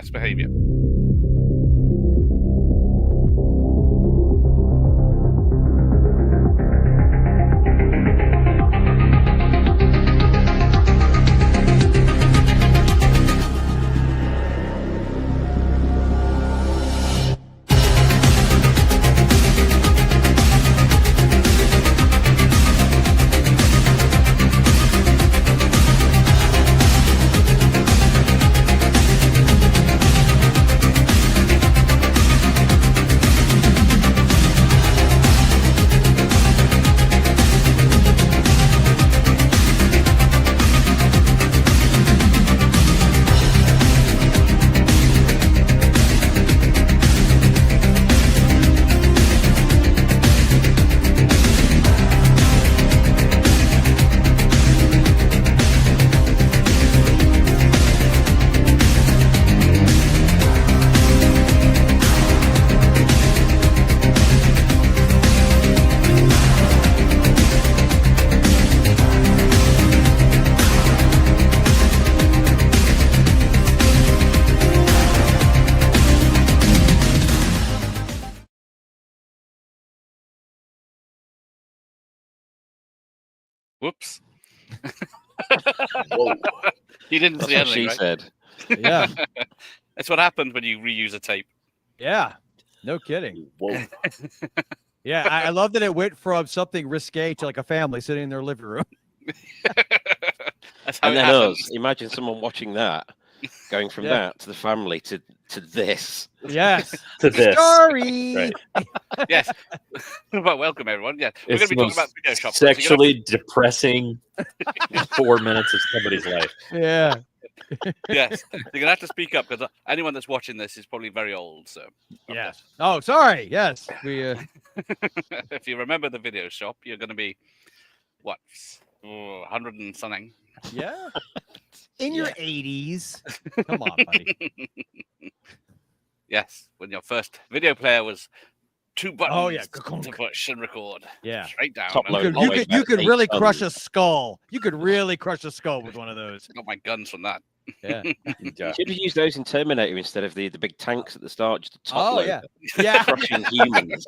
best behavior. Whoops. Whoa. You didn't That's see what anything, she right? said. Yeah. That's what happens when you reuse a tape. Yeah. No kidding. Whoa. Yeah, I love that it went from something risque to like a family sitting in their living room. That's how And it then happens. us. Imagine someone watching that, going from Yeah. that to the family to this. Yes. To this. Story. Right. Yes. Well, welcome everyone. Yeah, we're It's going to be the talking about most video shop. So you're gonna sexually depressing 4 minutes of somebody's life. Yeah. yes, you're going to have to speak up because anyone that's watching this is probably very old. So Yes. Oh, sorry. Yes. We if you remember the video shop, you're going to be what 100 and something. yeah. In your 80s. Come on, buddy. Yes, when your first video player was 2 buttons Oh, yeah. to push and record. Yeah. Straight down. Top and load. then always You could really 8 crush a tons. skull. You could really crush a skull with one of those. got my guns from that. Yeah. Should have used those in Terminator instead of the big tanks at the start. Just a top Oh, load. yeah. Yeah. Crushing humans.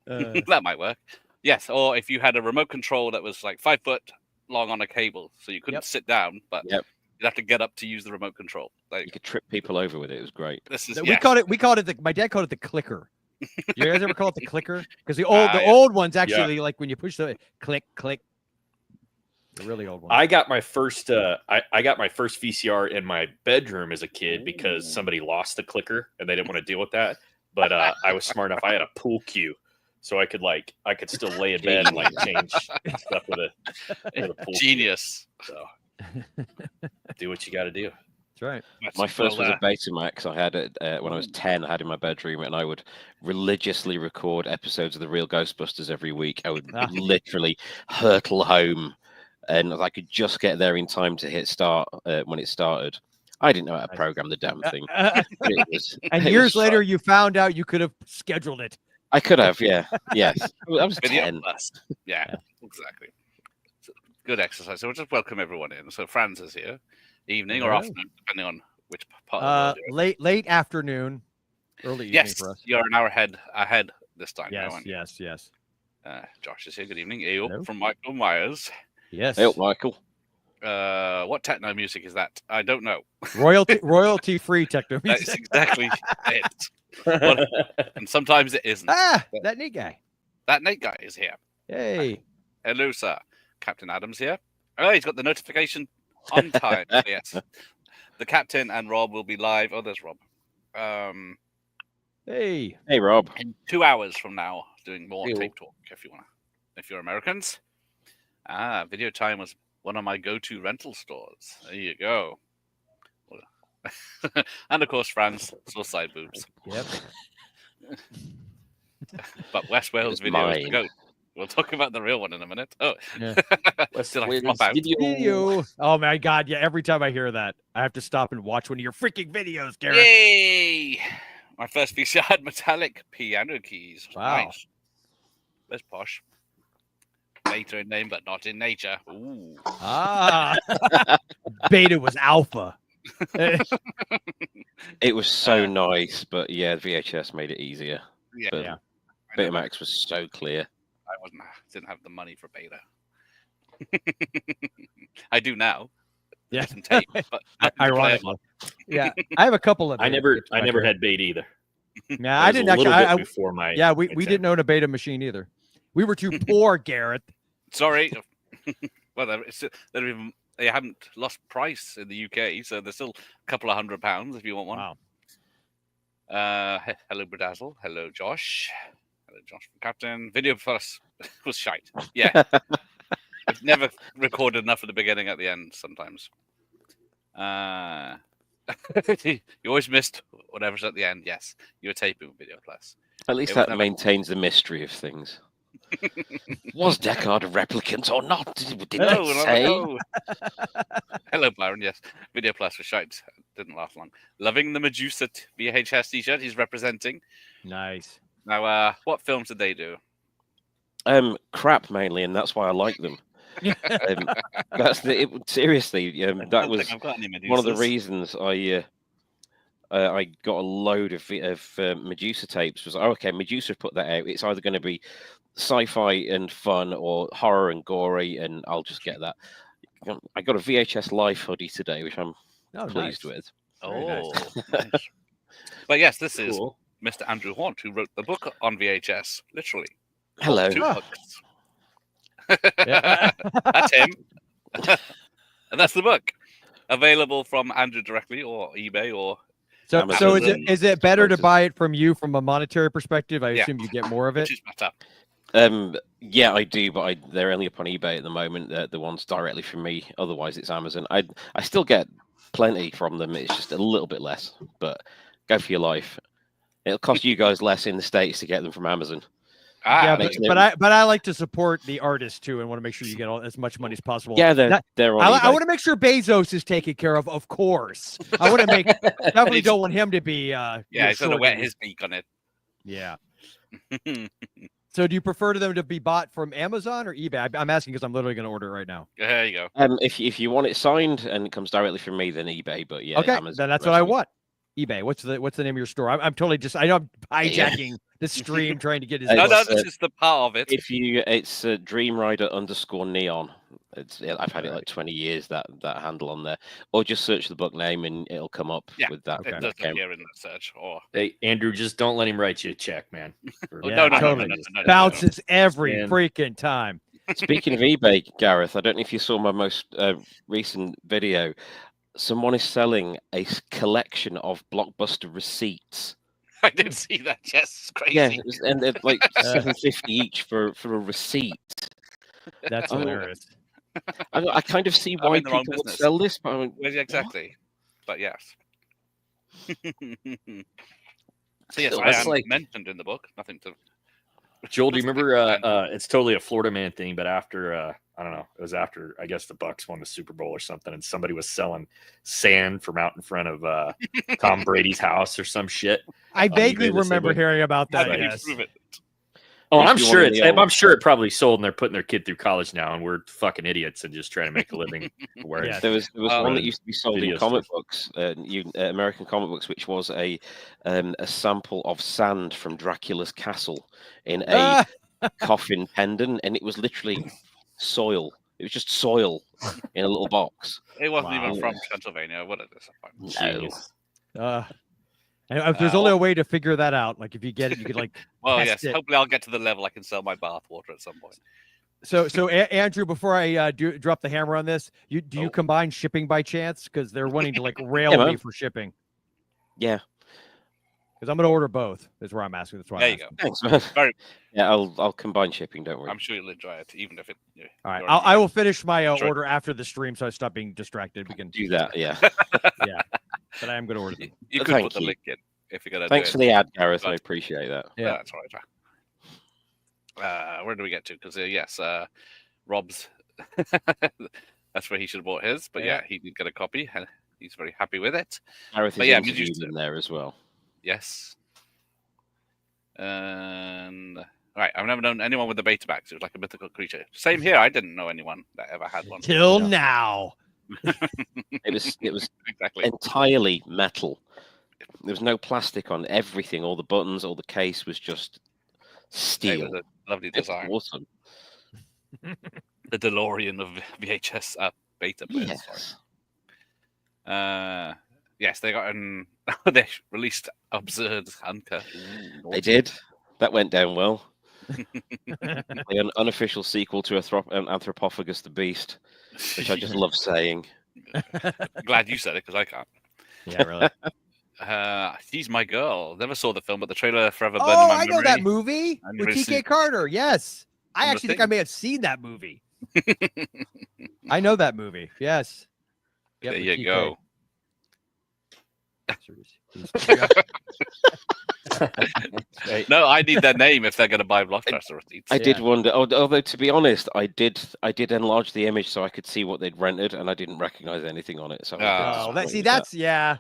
That might work. Yes, or if you had a remote control that was like 5 foot long on a cable, so you couldn't Yep. sit down, but Yep. you'd have to get up to use the remote control. Like You could trip people over with it. It was great. this is We called it my dad called it the clicker. You guys ever call it the clicker? Because the Yeah. old ones actually like when you push the click click. The really old ones. I got my first I got my first VCR in my bedroom as a kid because somebody lost the clicker and they didn't want to deal with that. But I was smart enough. I had a pool cue, so I could still lay in bed and like change stuff with a pool genius. Cue. So do what you got to do. That's right. My first was a Betamax I had it when I was 10. I had in my bedroom, and I would religiously record episodes of the Real Ghostbusters every week. I would literally hurtle home, and I could just get there in time to hit start when it started. I didn't know how to program the damn thing. But And it years was later, fun. you found out you could have scheduled it. I could have, yeah, yes. I was Video 10. plus. Yeah, exactly. So, good exercise. So we'll just welcome everyone in. So Franz is here, evening or Hello. afternoon, depending on which part of the world you're in. Late afternoon, early evening Yes, for us. you're an hour ahead this time. now, Yes, aren't you? yes. Josh is here. Good evening. Ew, Hello. from Michael Myers. Yes. Hey, Michael. What techno music is that? I don't know. Royalty free techno That's music. exactly it. But, and sometimes it isn't. That neat guy. That Nate guy is here. Hey. Hello, sir. Captain Adams here. Oh, he's got the notification on time. Yes. The captain and Rob will be live. Oh, there's Rob. Hey. Hey, Rob. In 2 hours from now, doing more Ew. tape talk if you want to. If you're Americans. Video Time was one of my go-to rental stores. There you go. And of course, France, still side boobs. Yep. But West Wales It's video is the mine. go. We'll talk about the real one in a minute. Oh, Yeah. did I Wales flop out? Video. Oh my God! Yeah. Every time I hear that, I have to stop and watch one of your freaking videos, Gareth. Yay! My first VCR had metallic piano keys. Wow. Nice. That's posh. Later in name, but not in nature. Ooh. Ah. Beta was alpha. It was so nice, but yeah, VHS made it easier. Yeah, But Yeah. Betamax was so clear. didn't have the money for beta. I do now. Yeah. Some tape, but nothing to play Ironically. on. Yeah. I have a couple of I beta never tapes back never here. had bait either. Yeah, It I was didn't a actually. little bit before my. Yeah, we my didn't own a beta machine either. We were too poor, Gareth. Sorry. Well, they haven't lost price in the UK, so they're still a couple of £100 if you want one. Wow. Hello, Bedazzle. Hello, Josh. Hello, Josh from Captain. Video Plus was shite. Yeah. It's never recorded enough at the beginning at the end sometimes. You always missed whatever's at the end. Yes, you were taping with Video Plus. At least It was that never- maintains the mystery of things. Was Deckard a replicant or not? Did No, they say? no. Hello, Byron. Yes, Video Plus was shite. Didn't last long. Loving the Medusa VHS T-shirt he's representing. Nice. Now, what films did they do? Crap mainly, and that's why I like them. Seriously. That don't was think I've got any one of the Medusas. reasons I got a load of Medusa tapes. Was okay, Medusa put that out. It's either going to be sci-fi and fun or horror and gory, and I'll just get that. I got a VHS Life hoodie today, which I'm pleased with. Very nice. Nice. But yes, this is Cool. Mr. Andrew Haunt, who wrote the book on VHS, literally. Hello. 2 Ah. books. Yeah. That's him. And that's the book. Available from Andrew directly or eBay or So Amazon is it better to places. buy it from you from a monetary perspective? I Yeah. assume you get more of it. which is better. Yeah, I do, but they're only up on eBay at the moment. The ones directly from me. Otherwise, it's Amazon. I still get plenty from them. It's just a little bit less. But go for your life. It'll cost you guys less in the States to get them from Amazon. Yeah, makes but I like to support the artist too, and want to make sure you get as much money as possible. Yeah, That- they're on I eBay. want to make sure Bezos is taken care of course. I want to make definitely don't want him to be. Yeah, he's going to short wet of- his beak on it. Yeah. So do you prefer to them to be bought from Amazon or eBay? I'm asking because I'm literally going to order it right now. There you go. If you want it signed and it comes directly from me, then eBay. But yeah, Okay, Amazon, then that's what I want. eBay. What's the name of your store? I'm totally just. I know I'm hijacking the stream trying to get his. No, No, It's, this is the part of it. It's DreamRider_neon. I've had it like 20 years. That handle on there, or just search the book name and it'll come up Yeah, with that. It that does account. appear in the search. Or Hey, Andrew, just don't let him write you a check, man. Oh, Yeah, no, totally. no. Bounces every Stand. freaking time. Speaking of eBay, Gareth, I don't know if you saw my most recent video. Someone is selling a collection of Blockbuster receipts. I did see that. Yes, it's crazy. Yeah, and they're like $7.50 each for a receipt. That's Oh. hilarious. I kind of see I'm why in the wrong people would business. sell this, but I mean, Well, yeah, exactly. But yes. So yes, Still, I that's am like- mentioned in the book. Nothing to. Joel, do you remember? It's totally a Florida man thing, but after I don't know, it was after I guess the Bucks won the Super Bowl or something, and somebody was selling sand from out in front of Tom Brady's house or some shit. I eBay vaguely this remember way. hearing about How that. can you Yes. prove it? Oh, If I'm you sure want it's. the old- I'm sure it probably sold, and they're putting their kid through college now, and we're fucking idiots and just trying to make a living. Where Yeah. there was one and that used to be sold in video comic stuff. books, American comic books, which was a sample of sand from Dracula's castle in a coffin pendant, and it was literally soil. It was just soil in a little box. It wasn't Wow. even from Pennsylvania. What a disappointment. No. And if there's only a way to figure that out, like if you get it, you could like. Well, Test yes. it. Hopefully, I'll get to the level I can sell my bath water at some point. So Andrew, before I drop the hammer on this, do you Oh. combine shipping by chance? Because they're wanting to like rail Yeah, me man. for shipping. Yeah, Because I'm going to order both. Is where I'm asking. That's why. There I'm you go. asking. thanks, man. Very- Yeah, I'll combine shipping. Don't worry. I'm sure you'll enjoy it, even if it. All right, you're I already- will finish my Sure. order after the stream, so I stop being distracted. We can, Do that. Yeah. but I am going to order them. You could Thank put the you. link in if you're gonna. Thanks do for it. the ad, Gareth. I But- appreciate that. Yeah. That's all right. Where do we get to? Because yes, Rob's. That's where he should have bought his, but yeah, he did get a copy, and he's very happy with it. Gareth But is yeah, interviewed Medusa. in there as well. Yes. And right, I've never known anyone with a Betamax. It was like a mythical creature. Same here. I didn't know anyone that ever had one. Till Yeah. now. It was Exactly. entirely metal. There was no plastic on everything. All the buttons, all the case was just It steel. was a lovely It was design. awesome. The DeLorean of VHS beta players. Yes. Yes, they got they released Absurd Uncut. Ooh, They did. That went down well. The unofficial sequel to Anthropophagus the Beast, which I just love saying. Glad you said it because I can't. Yeah, really. She's My Girl. Never saw the film, but the trailer forever burned in Oh, my I memory. know that movie I with never TK seen- Carter. Yes, I From the actually think I thing. may have seen that movie. I know that movie. Yes. Yep, There with you TK. go. No, I need their name if they're going to buy Blockbuster receipts. I did Yeah. wonder, although to be honest, I did enlarge the image so I could see what they'd rented, and I didn't recognize anything on it. So I was a bit Oh, disappointed with that's yeah.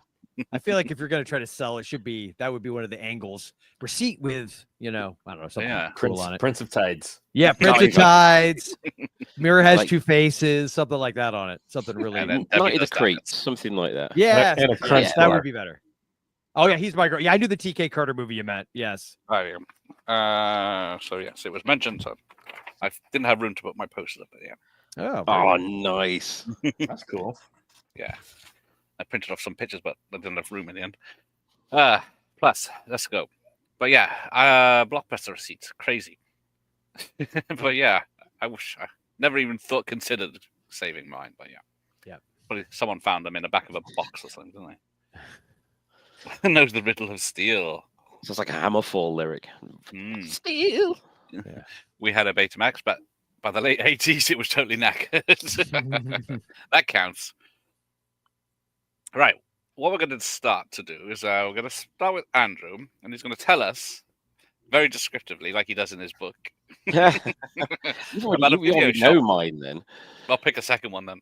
I feel like if you're going to try to sell, that would be one of the angles. Receipt with, I don't know, something Yeah. cool on it. Prince of Tides. Yeah, Prince Like- of Tides. Mirror has Like- 2 faces, something like that on it. Something really. And then that. Night Debbie of the does that. Creeps, something like that. Yeah, And a something- crunch yes, that bar. would be better. Oh yeah, He's My Girl. Yeah, I knew the TK Carter movie you meant. Yes. I am. So yes, it was mentioned. So I didn't have room to put my poster up, but yeah, Oh. Oh, nice. That's cool. yeah. I printed off some pictures, but I didn't have room in the end. Plus, let's go. But yeah, Blockbuster receipts, crazy. But yeah, I wish I never even considered saving mine. But yeah, Yeah. Probably someone found them in the back of a box or something, didn't they? Knows the riddle of steel. Sounds like a Hammerfall lyric. Mm. Steel. We had a Betamax, but by the late 80s, it was totally knackered. That counts. Right. What we're going to start to do is we're going to start with Andrew, and he's going to tell us very descriptively, like he does in his book. You About a already video know shop. mine then. I'll pick a second one then.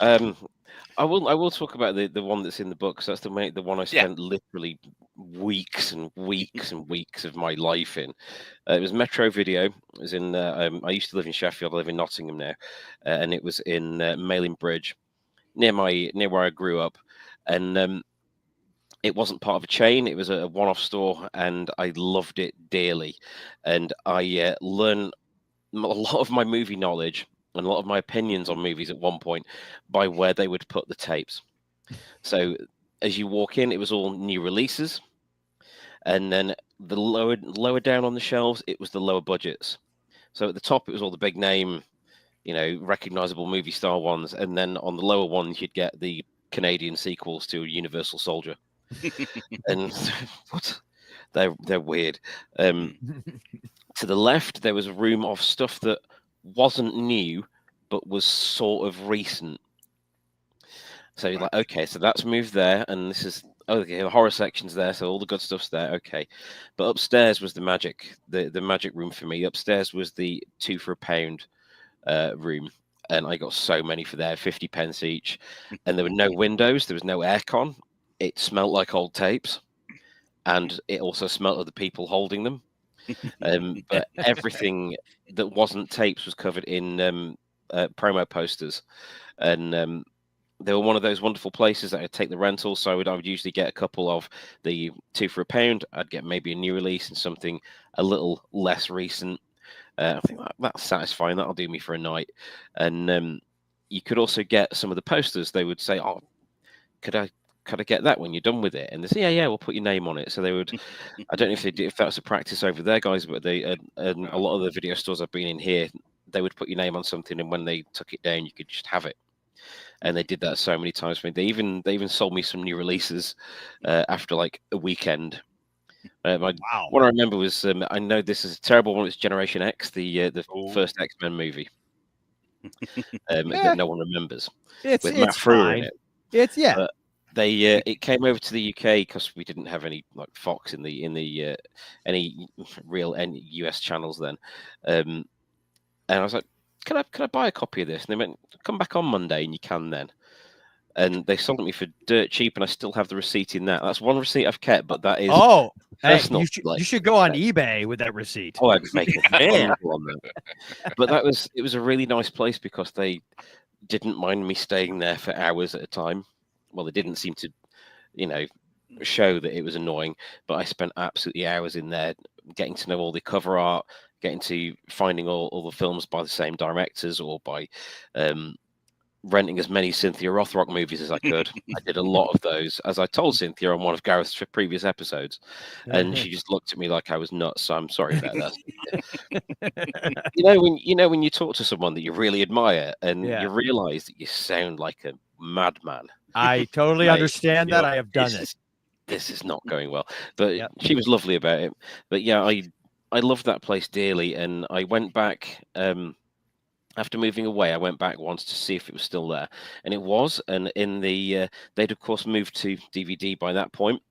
I will talk about the one that's in the book. 'Cause that's the one I Yeah. spent literally weeks and weeks and weeks of my life in. It was Metro Video. It was in. I used to live in Sheffield. I live in Nottingham now, and it was in Malin Bridge, near where I grew up, and it wasn't part of a chain. It was a one-off store, and I loved it dearly. And I learned a lot of my movie knowledge and a lot of my opinions on movies at one point by where they would put the tapes. So as you walk in, it was all new releases, and then the lower down on the shelves, it was the lower budgets. So at the top, it was all the big name, recognizable movie star ones, and then on the lower ones, you'd get the Canadian sequels to Universal Soldier. And what? They're weird. To the left, there was a room of stuff that wasn't new, but was sort of recent. So you're like, okay, so that's moved there, and this is the horror section's there, so all the good stuff's there. Okay, but upstairs was the magic room for me. Upstairs was the 2 for £1 room, and I got so many for there, 50 pence each, and there were no windows, there was no aircon. It smelled like old tapes, and it also smelled of the people holding them. But everything that wasn't tapes was covered in promo posters, and they were one of those wonderful places that I'd take the rental. So I would usually get a couple of the 2 for £1. I'd get maybe a new release and something a little less recent. I think that's satisfying. That'll do me for a night. And you could also get some of the posters. They would say, "Oh, could I get that when you're done with it?" And they say, yeah, we'll put your name on it. So they would. I don't know if that's a practice over there, guys, but they a lot of the video stores I've been in here, they would put your name on something, and when they took it down, you could just have it. And they did that so many times for me. They even sold me some new releases after like a weekend. Wow. What I remember was I know this is a terrible one. It's Generation X, the first X-Men movie that no one remembers. It's with Matt Frewer in fine. it. But It came over to the UK because we didn't have any like Fox in the any real US channels then, and I was like, can I buy a copy of this? And they went, come back on Monday and you can then. And they sold it me for dirt cheap, and I still have the receipt in that. That's one receipt I've kept, but that is hey, personal. you should go on eBay with that receipt. Oh, I'd make a bundle on that. But it was a really nice place because they didn't mind me staying there for hours at a time. Well, they didn't seem to, show that it was annoying, but I spent absolutely hours in there getting to know all the cover art, getting to finding all the films by the same directors or by renting as many Cynthia Rothrock movies as I could. I did a lot of those, as I told Cynthia on one of Gareth's previous episodes, and she just looked at me like I was nuts. So I'm sorry about that. when you talk to someone that you really admire, and you realize that you sound like a madman. I totally understand that. I have done it. This is not going well, but she was lovely about it. But yeah, I loved that place dearly, and I went back. After moving away, I went back once to see if it was still there, and it was. And in the they'd of course moved to DVD by that point,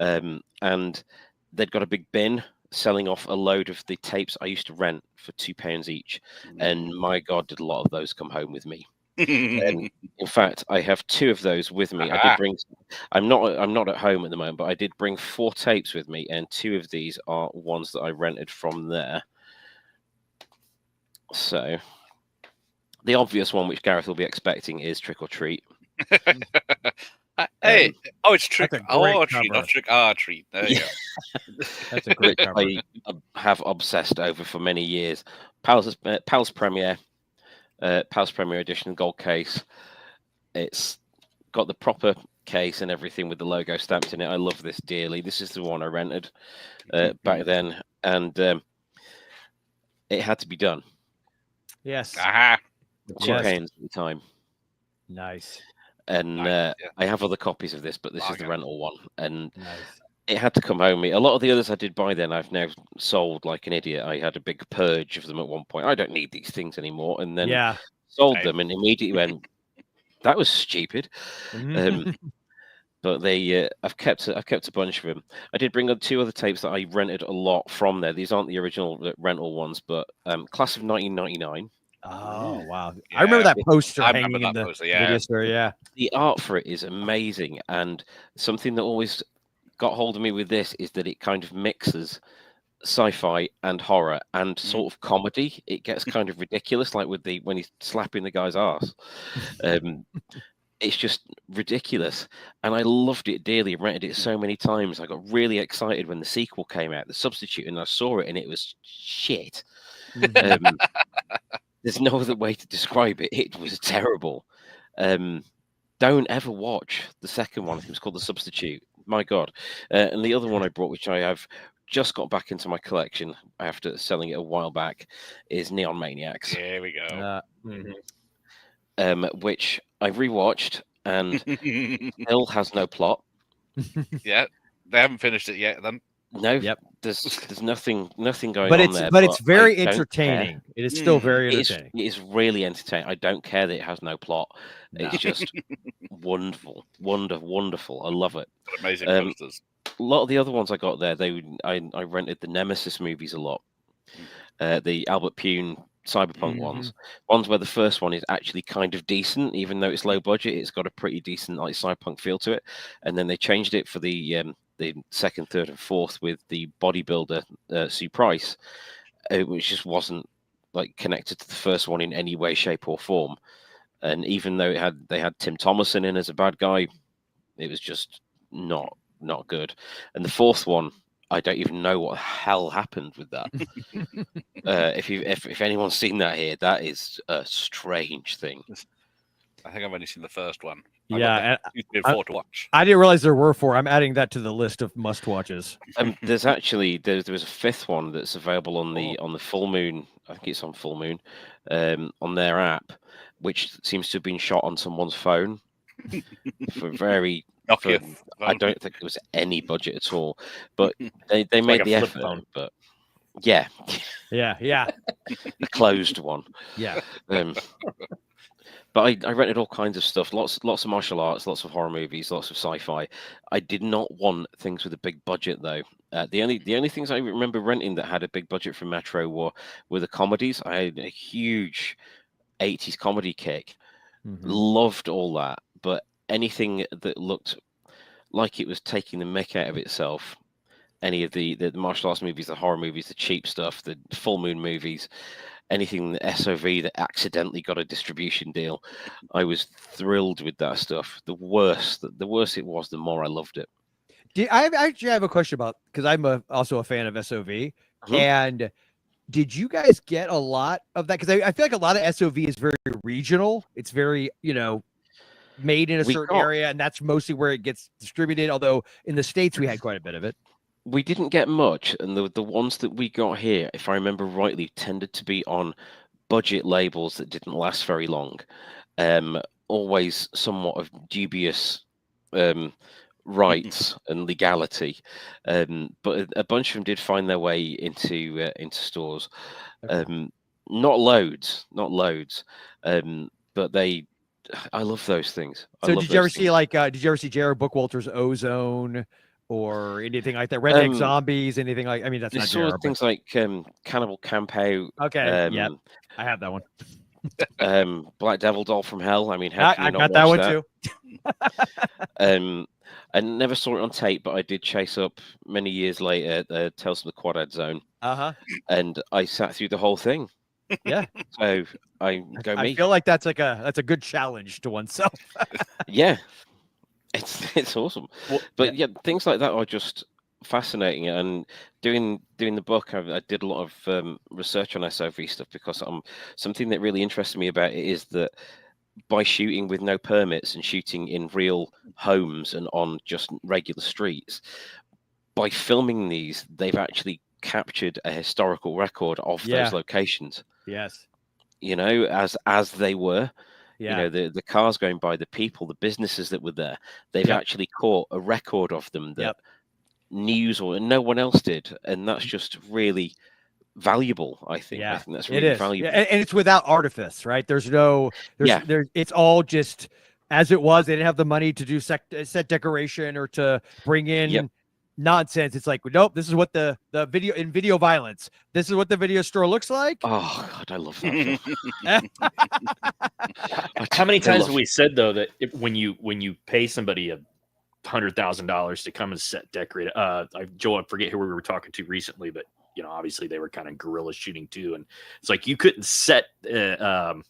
and they'd got a big bin selling off a load of the tapes I used to rent for £2 each. And my God, did a lot of those come home with me. And in fact, I have 2 of those with me. I did bring. I'm not at home at the moment, but I did bring 4 tapes with me, and 2 of these are ones that I rented from there. So. The obvious one, which Gareth will be expecting, is Trick or Treat. Hey, it's Trick. Treat, not Trick or Treat. There you go. That's a great cover. I have obsessed over for many years. Pal's Premiere Edition gold case. It's got the proper case and everything with the logo stamped in it. I love this dearly. This is the one I rented back then, and it had to be done. Yes. £2 at the time. Nice. And I have other copies of this, but this is the rental one. And it had to come home. A lot of the others I did buy then, I've now sold like an idiot. I had a big purge of them at one point. I don't need these things anymore. And then sold them and immediately went, that was stupid. But I've kept a bunch of them. I did bring up 2 other tapes that I rented a lot from there. These aren't the original rental ones, but Class of 1999. Oh wow! I remember that poster hanging in the video store. Yeah, the art for it is amazing, and something that always got hold of me with this is that it kind of mixes sci-fi and horror and sort of comedy. It gets kind of ridiculous, like with when he's slapping the guy's ass. It's just ridiculous, and I loved it dearly. I rented it so many times. I got really excited when the sequel came out, The Substitute, and I saw it, and it was shit. There's no other way to describe it. It was terrible. Don't ever watch the second one. I think it was called The Substitute. My God. And the other one I brought, which I have just got back into my collection after selling it a while back, is Neon Maniacs. Here we go. Which I rewatched and still has no plot. Yeah, they haven't finished it yet. Then no, there's nothing going on there. But it's very entertaining. It is still very entertaining. It is really entertaining. I don't care that it has no plot. It's just wonderful. I love it. Amazing posters. A lot of the other ones I got there, I rented the Nemesis movies a lot. The Albert Pune cyberpunk ones where the first one is actually kind of decent, even though it's low budget. It's got a pretty decent like cyberpunk feel to it, and then they changed it for the second, third, and fourth with the bodybuilder Sue Price, which just wasn't like connected to the first one in any way, shape, or form. And even though they had Tim Thomerson in as a bad guy, it was just not good. And the fourth one, I don't even know what the hell happened with that. If anyone's seen that here, that is a strange thing. I think I've only seen the first one. Yeah, and 4 to watch. I didn't realize there were 4. I'm adding that to the list of must watches. There's actually there was a 5th one that's available on the Full Moon. I think it's on Full Moon, on their app, which seems to have been shot on someone's phone for very. I don't think there was any budget at all, but they made the effort. Phone. But yeah, the closed one. Yeah. But I rented all kinds of stuff, lots of martial arts, lots of horror movies, lots of sci-fi. I did not want things with a big budget though. The only things I remember renting that had a big budget from Metro were the comedies. I had a huge 80s comedy kick. Loved all that, but anything that looked like it was taking the mick out of itself, any of the martial arts movies, the horror movies, the cheap stuff, the Full Moon movies, anything SOV that accidentally got a distribution deal. I was thrilled with that stuff. The worse it was, the more I loved it. I actually have a question about, because I'm also a fan of SOV, and did you guys get a lot of that? Because I feel like a lot of SOV is very regional. It's very, made in a certain area, and that's mostly where it gets distributed. Although in the States, we had quite a bit of it. We didn't get much, and the ones that we got here, if I remember rightly, tended to be on budget labels that didn't last very long. Always somewhat of dubious rights and legality, but a bunch of them did find their way into stores. Not loads, but I love those things. So did you ever see Jared Bookwalter's Ozone or anything like that? Redneck Zombies, anything like? I mean, that's not Jared, things like Cannibal Camp Out. Okay, yeah, I have that one. Black Devil Doll from Hell. I mean, I got that one too. I never saw it on tape, but I did chase up many years later Tales from the Quadad Zone. And I sat through the whole thing. Yeah. So I feel like that's a good challenge to oneself. Yeah. It's awesome. Well, but yeah, things like that are just fascinating. And doing the book, I did a lot of research on SOV stuff, because something that really interested me about it is that by shooting with no permits and shooting in real homes and on just regular streets, by filming these, they've actually captured a historical record of those locations. Yes. As they were. Yeah. The cars going by, the people, the businesses that were there, they've actually caught a record of them that news or no one else did. And that's just really valuable, I think. Yeah, I think that's really valuable. Yeah, and it's without artifice, right? There's it's all just as it was. They didn't have the money to do set decoration or to bring in nonsense. It's like, nope, this is what the video violence. This is what the video store looks like. Oh God, I love that. How many times have we said though that when you pay somebody $100,000 to come and set decorate? Joe, I forget who we were talking to recently, but obviously they were kind of guerrilla shooting too, and it's like you couldn't set. It was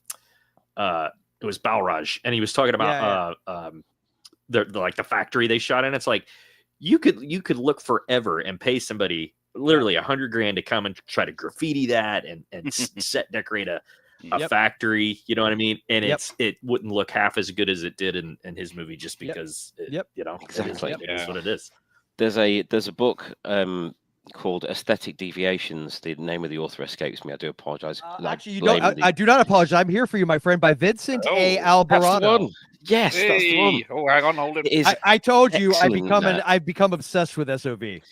Balraj, and he was talking about the factory they shot in. It's like you could look forever and pay somebody literally $100,000 to come and try to graffiti that and set decorate a factory. You know what I mean? And it wouldn't look half as good as it did in his movie, just because exactly it is what it is. There's a book called Aesthetic Deviations. The name of the author escapes me. I do apologize. Actually, I do not apologize. I'm here for you, my friend, by Vincent A. Alvarado. That's the one. Yes, that's the one. Oh, hang on, hold it. I told you I've become obsessed with SOV. It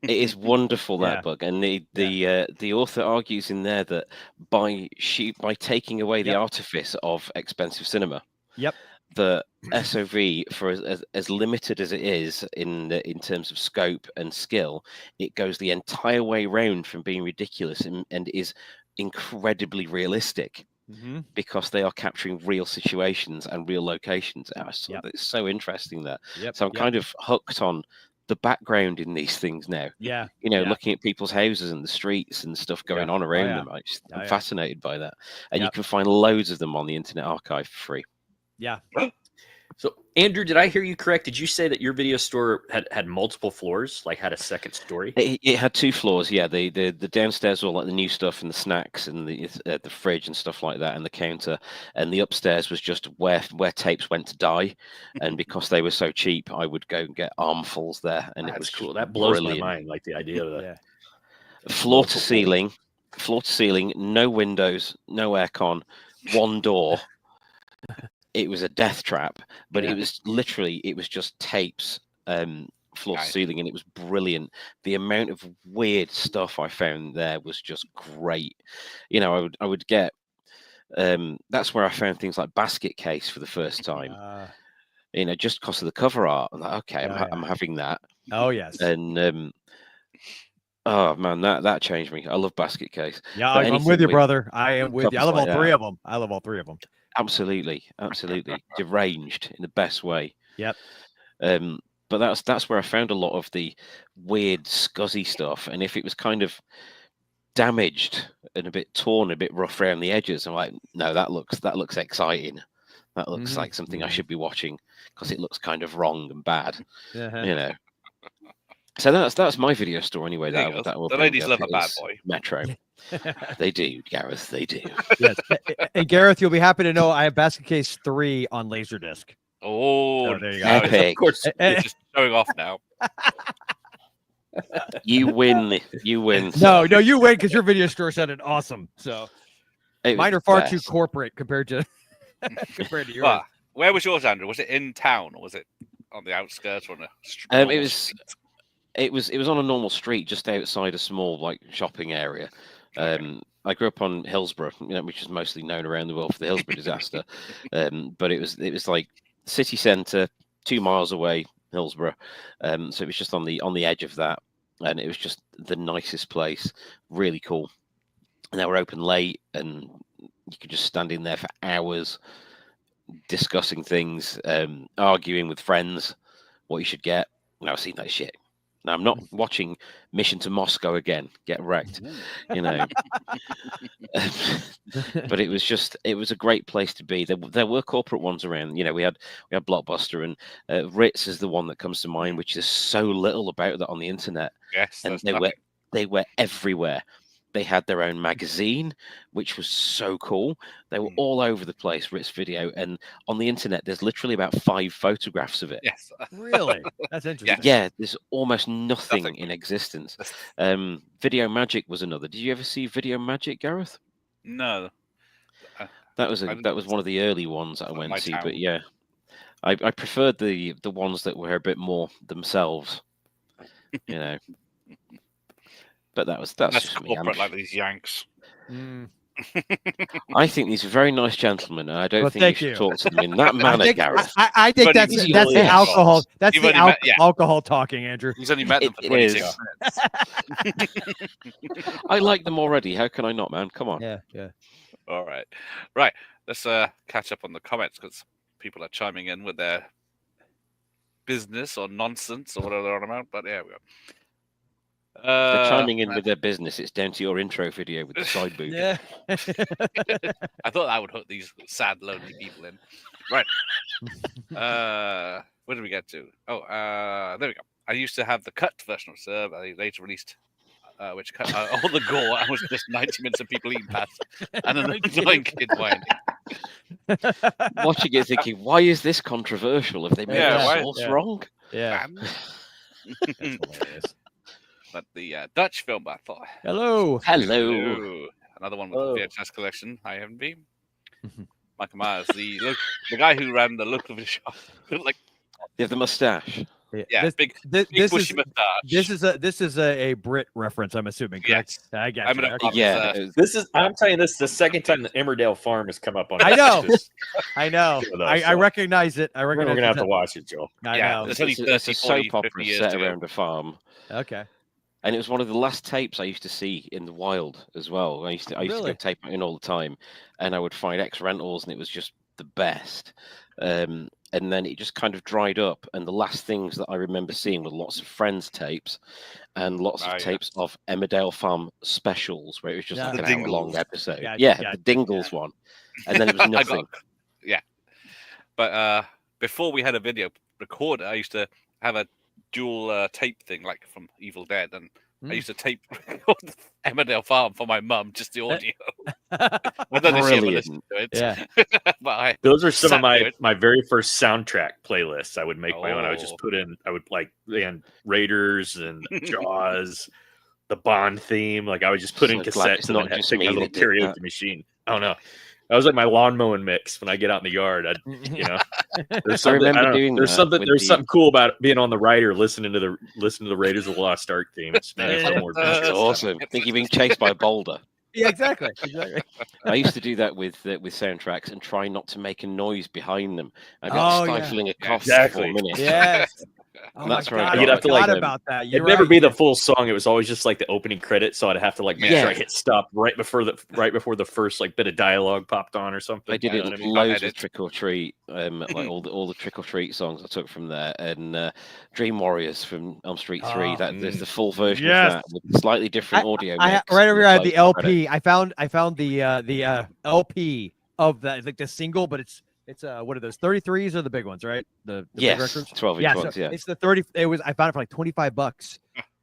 is wonderful, that book, and the author argues in there that by taking away the artifice of expensive cinema, the SOV, for as limited as it is in terms of scope and skill, it goes the entire way round from being ridiculous and is incredibly realistic, because they are capturing real situations and real locations. So it's so interesting that. So I'm kind of hooked on the background in these things now. Looking at people's houses and the streets and stuff going on around them. I'm fascinated by that, and you can find loads of them on the Internet Archive for free. Yeah. So, Andrew, did I hear you correct? Did you say that your video store had multiple floors, like had a second story? It had 2 floors. Yeah, the downstairs were like the new stuff and the snacks and the fridge and stuff like that, and the counter. And the upstairs was just where tapes went to die. And because they were so cheap, I would go and get armfuls there, and it was cool. That blows my mind. Like the idea of that. Floor to ceiling, no windows, no aircon, 1 door. It was a death trap, but it was just tapes, floor to ceiling, and it was brilliant. The amount of weird stuff I found there was just great. I would get. That's where I found things like Basket Case for the first time. Just because of the cover art. I'm like, okay, I'm having that. Oh yes. And oh man, that changed me. I love Basket Case. Yeah, I'm with you, brother. I am with you. I love all 3 of them. I love all 3 of them. Absolutely deranged in the best way. Yep. But that's where I found a lot of the weird scuzzy stuff, and if it was kind of damaged and a bit torn, a bit rough around the edges. I'm like, no, that looks exciting. That looks like something I should be watching because it looks kind of wrong and bad, you know. So that's my video store anyway. That will the ladies love a bad boy. Metro. They do, Gareth. They do. Yes. And Gareth, you'll be happy to know I have Basket Case 3 on Laserdisc. Oh, there you go. Epic. Of course, You're just showing off now. You win. You win. No, you win because your video store sounded awesome. So mine are far too best. corporate compared to yours. Well, where was yours, Andrew? Was it in town or was it on the outskirts or on a It was on a normal street just outside a small like shopping area. I grew up on Hillsborough, which is mostly known around the world for the Hillsborough disaster. But it was like city centre, 2 miles away, Hillsborough. So it was just on the edge of that, and it was just the nicest place, really cool. And they were open late, and you could just stand in there for hours discussing things, arguing with friends what you should get. And I've seen that shit. Now I'm not watching Mission to Moscow again. Get wrecked, But it was a great place to be. There were corporate ones around. We had Blockbuster, and Ritz is the one that comes to mind, which is so little about that on the internet. Yes, and they were everywhere. They had their own magazine, which was so cool. They were all over the place, Ritz Video. And on the internet, there's literally about 5 photographs of it. Yes. Really? That's interesting. Yeah, there's almost nothing in existence. Video Magic was another. Did you ever see Video Magic, Gareth? No. That was one of the early ones that I went to. But yeah, I preferred the ones that were a bit more themselves. But that's just me. Like these Yanks. I think these are very nice gentlemen, and I don't think you should talk to them in that manner, Gareth. I think that's the alcohol. That's the alcohol talking, Andrew. He's only met them for 26 minutes. I like them already. How can I not, man? Come on. Yeah. All right. Right. Let's catch up on the comments because people are chiming in with their business or nonsense or whatever they're on about. But yeah, we go. They're chiming in with their business. It's down to your intro video with the side boob. Yeah. I thought that would hook these sad, lonely people in. Right. Where did we get to? Oh, there we go. I used to have the cut version of Serve. I later released which cut all the gore. I was just 90 minutes of people eating pasta and an annoying kid whining. Watching it thinking, why is this controversial? Have they made the sauce wrong? Yeah. But the Dutch film, I thought. Hello. Another one with the VHS collection. Hi, MB. Michael Myers, the guy who ran the look of his shop. Like, you have the mustache. Yeah, big bushy mustache. This is a Brit reference, I'm assuming. Correct? Yes, I got you. Yeah, I'm telling you, this is the second time the Emmerdale Farm has come up on. I know. I recognize it. We're gonna have to watch it, Joel. I know. It's a soap opera set around a farm. Okay. And it was one of the last tapes I used to see in the wild as well. I used to go tape it in all the time, and I would find X rentals, and it was just the best. And then it just kind of dried up, and the last things that I remember seeing were lots of Friends tapes and lots of tapes of Emmerdale Farm specials, where it was just like an hour-long episode. The Dingles one, and then it was nothing. But before we had a video recorder, I used to have a dual tape thing, like from Evil Dead, and I used to tape Emmerdale Farm for my mum, just the audio. I don't know if she ever listened to it. Yeah. But those are some of my very first soundtrack playlists. I would make my own. I would just and Raiders and Jaws, the Bond theme. Like I would just put in cassettes and then take my little karaoke machine. I don't know. That was like my lawn mowing mix when I get out in the yard. There's something cool about being on the rider, listening to the Raiders of the Lost Ark theme. It's awesome. I think you're being chased by a boulder. Yeah, exactly. I used to do that with soundtracks and try not to make a noise behind them. I'd be stifling a cough for 4 minutes. Yes. Oh That's my right. God, You'd I have to, forgot like, about that. It'd You're never right. be the full song. It was always just like the opening credits, so I'd have to like make Yeah. sure I hit stop right before the first like bit of dialogue popped on or something. I did you it know what I mean? loads with Edit. Trick or Treat, like all the Trick or Treat songs I took from there, and Dream Warriors from Elm Street 3. Oh, That there's the full version yes. of that with slightly different audio mix. Right over here, I had the closing credits. LP. I found the LP of that, like the single, but it's what are those 33s or the big ones, right? The big Yes, records. 12-inch Yeah, ones. so Yeah, it's the 30. It was I found it for like $25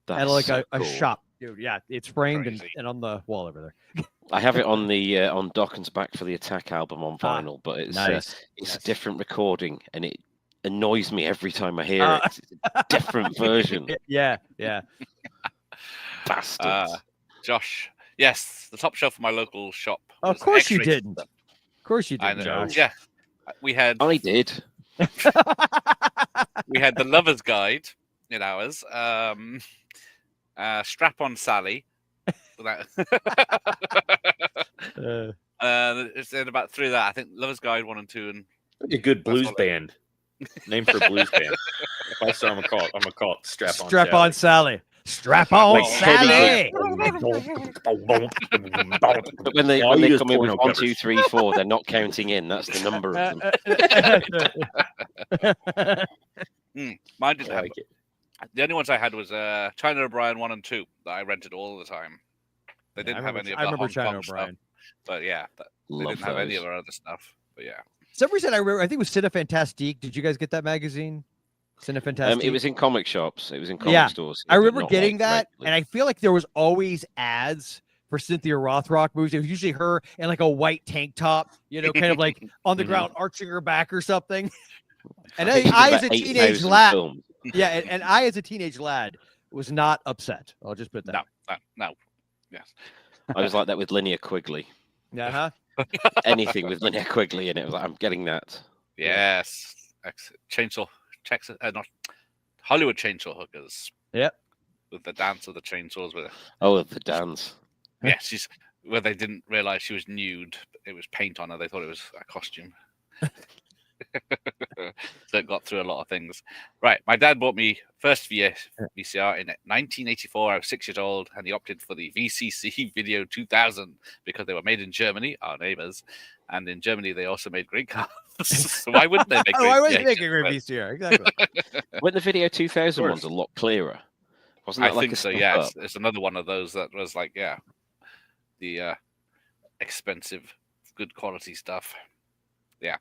that's at like so a cool. shop, dude. Yeah, it's framed Crazy. and on the wall over there. I have it on the on Dawkins Back for the Attack album on Ah, vinyl, but it's nice. it's Yes. a different recording, and it annoys me every time I hear it. It's a different version. Yeah. Bastards. Josh, yes, the top shelf of my local shop. Of was course you X-rated didn't. stuff. Of course you I didn't, know. Josh. Yeah, we had I did. the Lover's Guide in ours. Strap on Sally. It's in about 3 of that. I think Lover's Guide 1 and 2, and A good blues all I- band. Name for a blues band. If I saw, I'm gonna call it Strap On. Strap on Sally. Strap on Like Sally. But when they All when you they use come in with porno 1, covers. 2, 3, 4, they're not counting in. That's the number of them. mine didn't I have. like it. The only ones I had was China O'Brien 1 and 2 that I rented all the time. They didn't have any of the I remember Hong China Kong stuff, O'Brien. but yeah, they Love didn't have any those. of our other stuff. But yeah, Some reason I remember. I think it was Cine Fantastique. Did you guys get that magazine? Cine Fantastique. It was in comic shops. It was in comic Yeah, stores. I but remember not, getting like, that, regularly. and I feel like there was always ads for Cynthia Rothrock movies. It was usually her in like a white tank top, kind of like on the Mhm. ground, arching her back or something. And think I there's as a about teenage 8,000 lad, films. yeah, and I as a teenage lad was not upset. I'll just put that. no, yes. I was like that with Linnea Quigley. Uh-huh. Anything with Linnea Quigley in it, was like, I'm getting that. Yes, Chainsaw, not Hollywood Chainsaw Hookers. Yep. With the dance of the chainsaws with. Oh, the dance. Yeah, she's where they didn't realize she was nude. It was paint on her. They thought it was a costume. So it got through a lot of things. Right, my dad bought me first VCR in 1984. I was 6 years old, and he opted for the VCC Video 2000 because they were made in Germany, our neighbors, and in Germany they also made great cars. So why wouldn't they make? Why would they VHS? make a great VCR? Exactly. Weren't the Video 2000 Of ones a course. lot clearer? Wasn't I that like think a so. step Yeah, up? it's another one of those that was like, yeah, the expensive, good quality stuff. Yeah,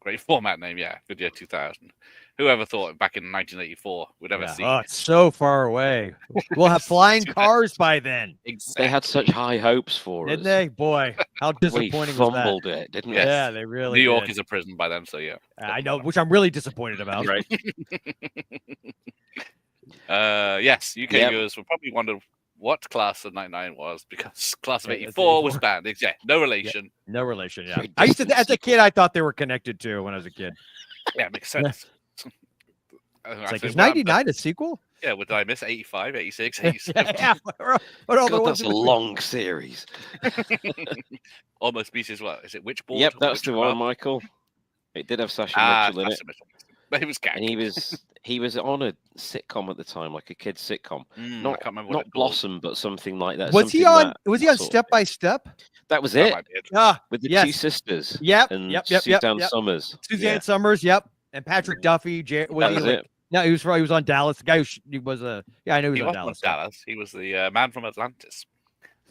great format name. Yeah, Video 2000. Whoever thought back in 1984 would ever see? Oh, it's so far away. We'll have flying cars by then, They had such high hopes for didn't us. they? Boy, how We disappointing was that? fumbled it, didn't we? Yes. Yeah, they really. New York did. is a prison by then, so yeah. I know, which I'm really disappointed about. Right. Yes, UK Yep. viewers will probably wonder what class of 99 was because class of Yeah, that's 84 was 84. banned. Yeah, no relation. No relation. Yeah, Very I used to. distant As a kid, I thought they were connected to when I was a kid. Yeah, makes sense. It's like, is 99 a sequel? Yeah, what did I miss? 85, 86, 87. Yeah. What all the God, ones that's a in between? long series. Almost Species. What is it? Witchboard? Yep, that's the one, Witchcraft? Michael. It did have Sasha Mitchell in it, Sasha Mitchell. But he was gagged. and he was on a sitcom at the time, like a kids sitcom. I Not can't remember what not it's called. Blossom, but something like that. Was he something on? that Was he on sort of- Step by Step? That was That it, might be it. Ah, with the yes. two sisters. Yep. And Yep. Suzanne Summers. Suzanne Yeah, Summers. Yep. And Patrick Duffy. that he was like, it. No, he was on Dallas. The guy he was a. Yeah, I know he He was wasn't on on Dallas. Dallas. He was the man from Atlantis.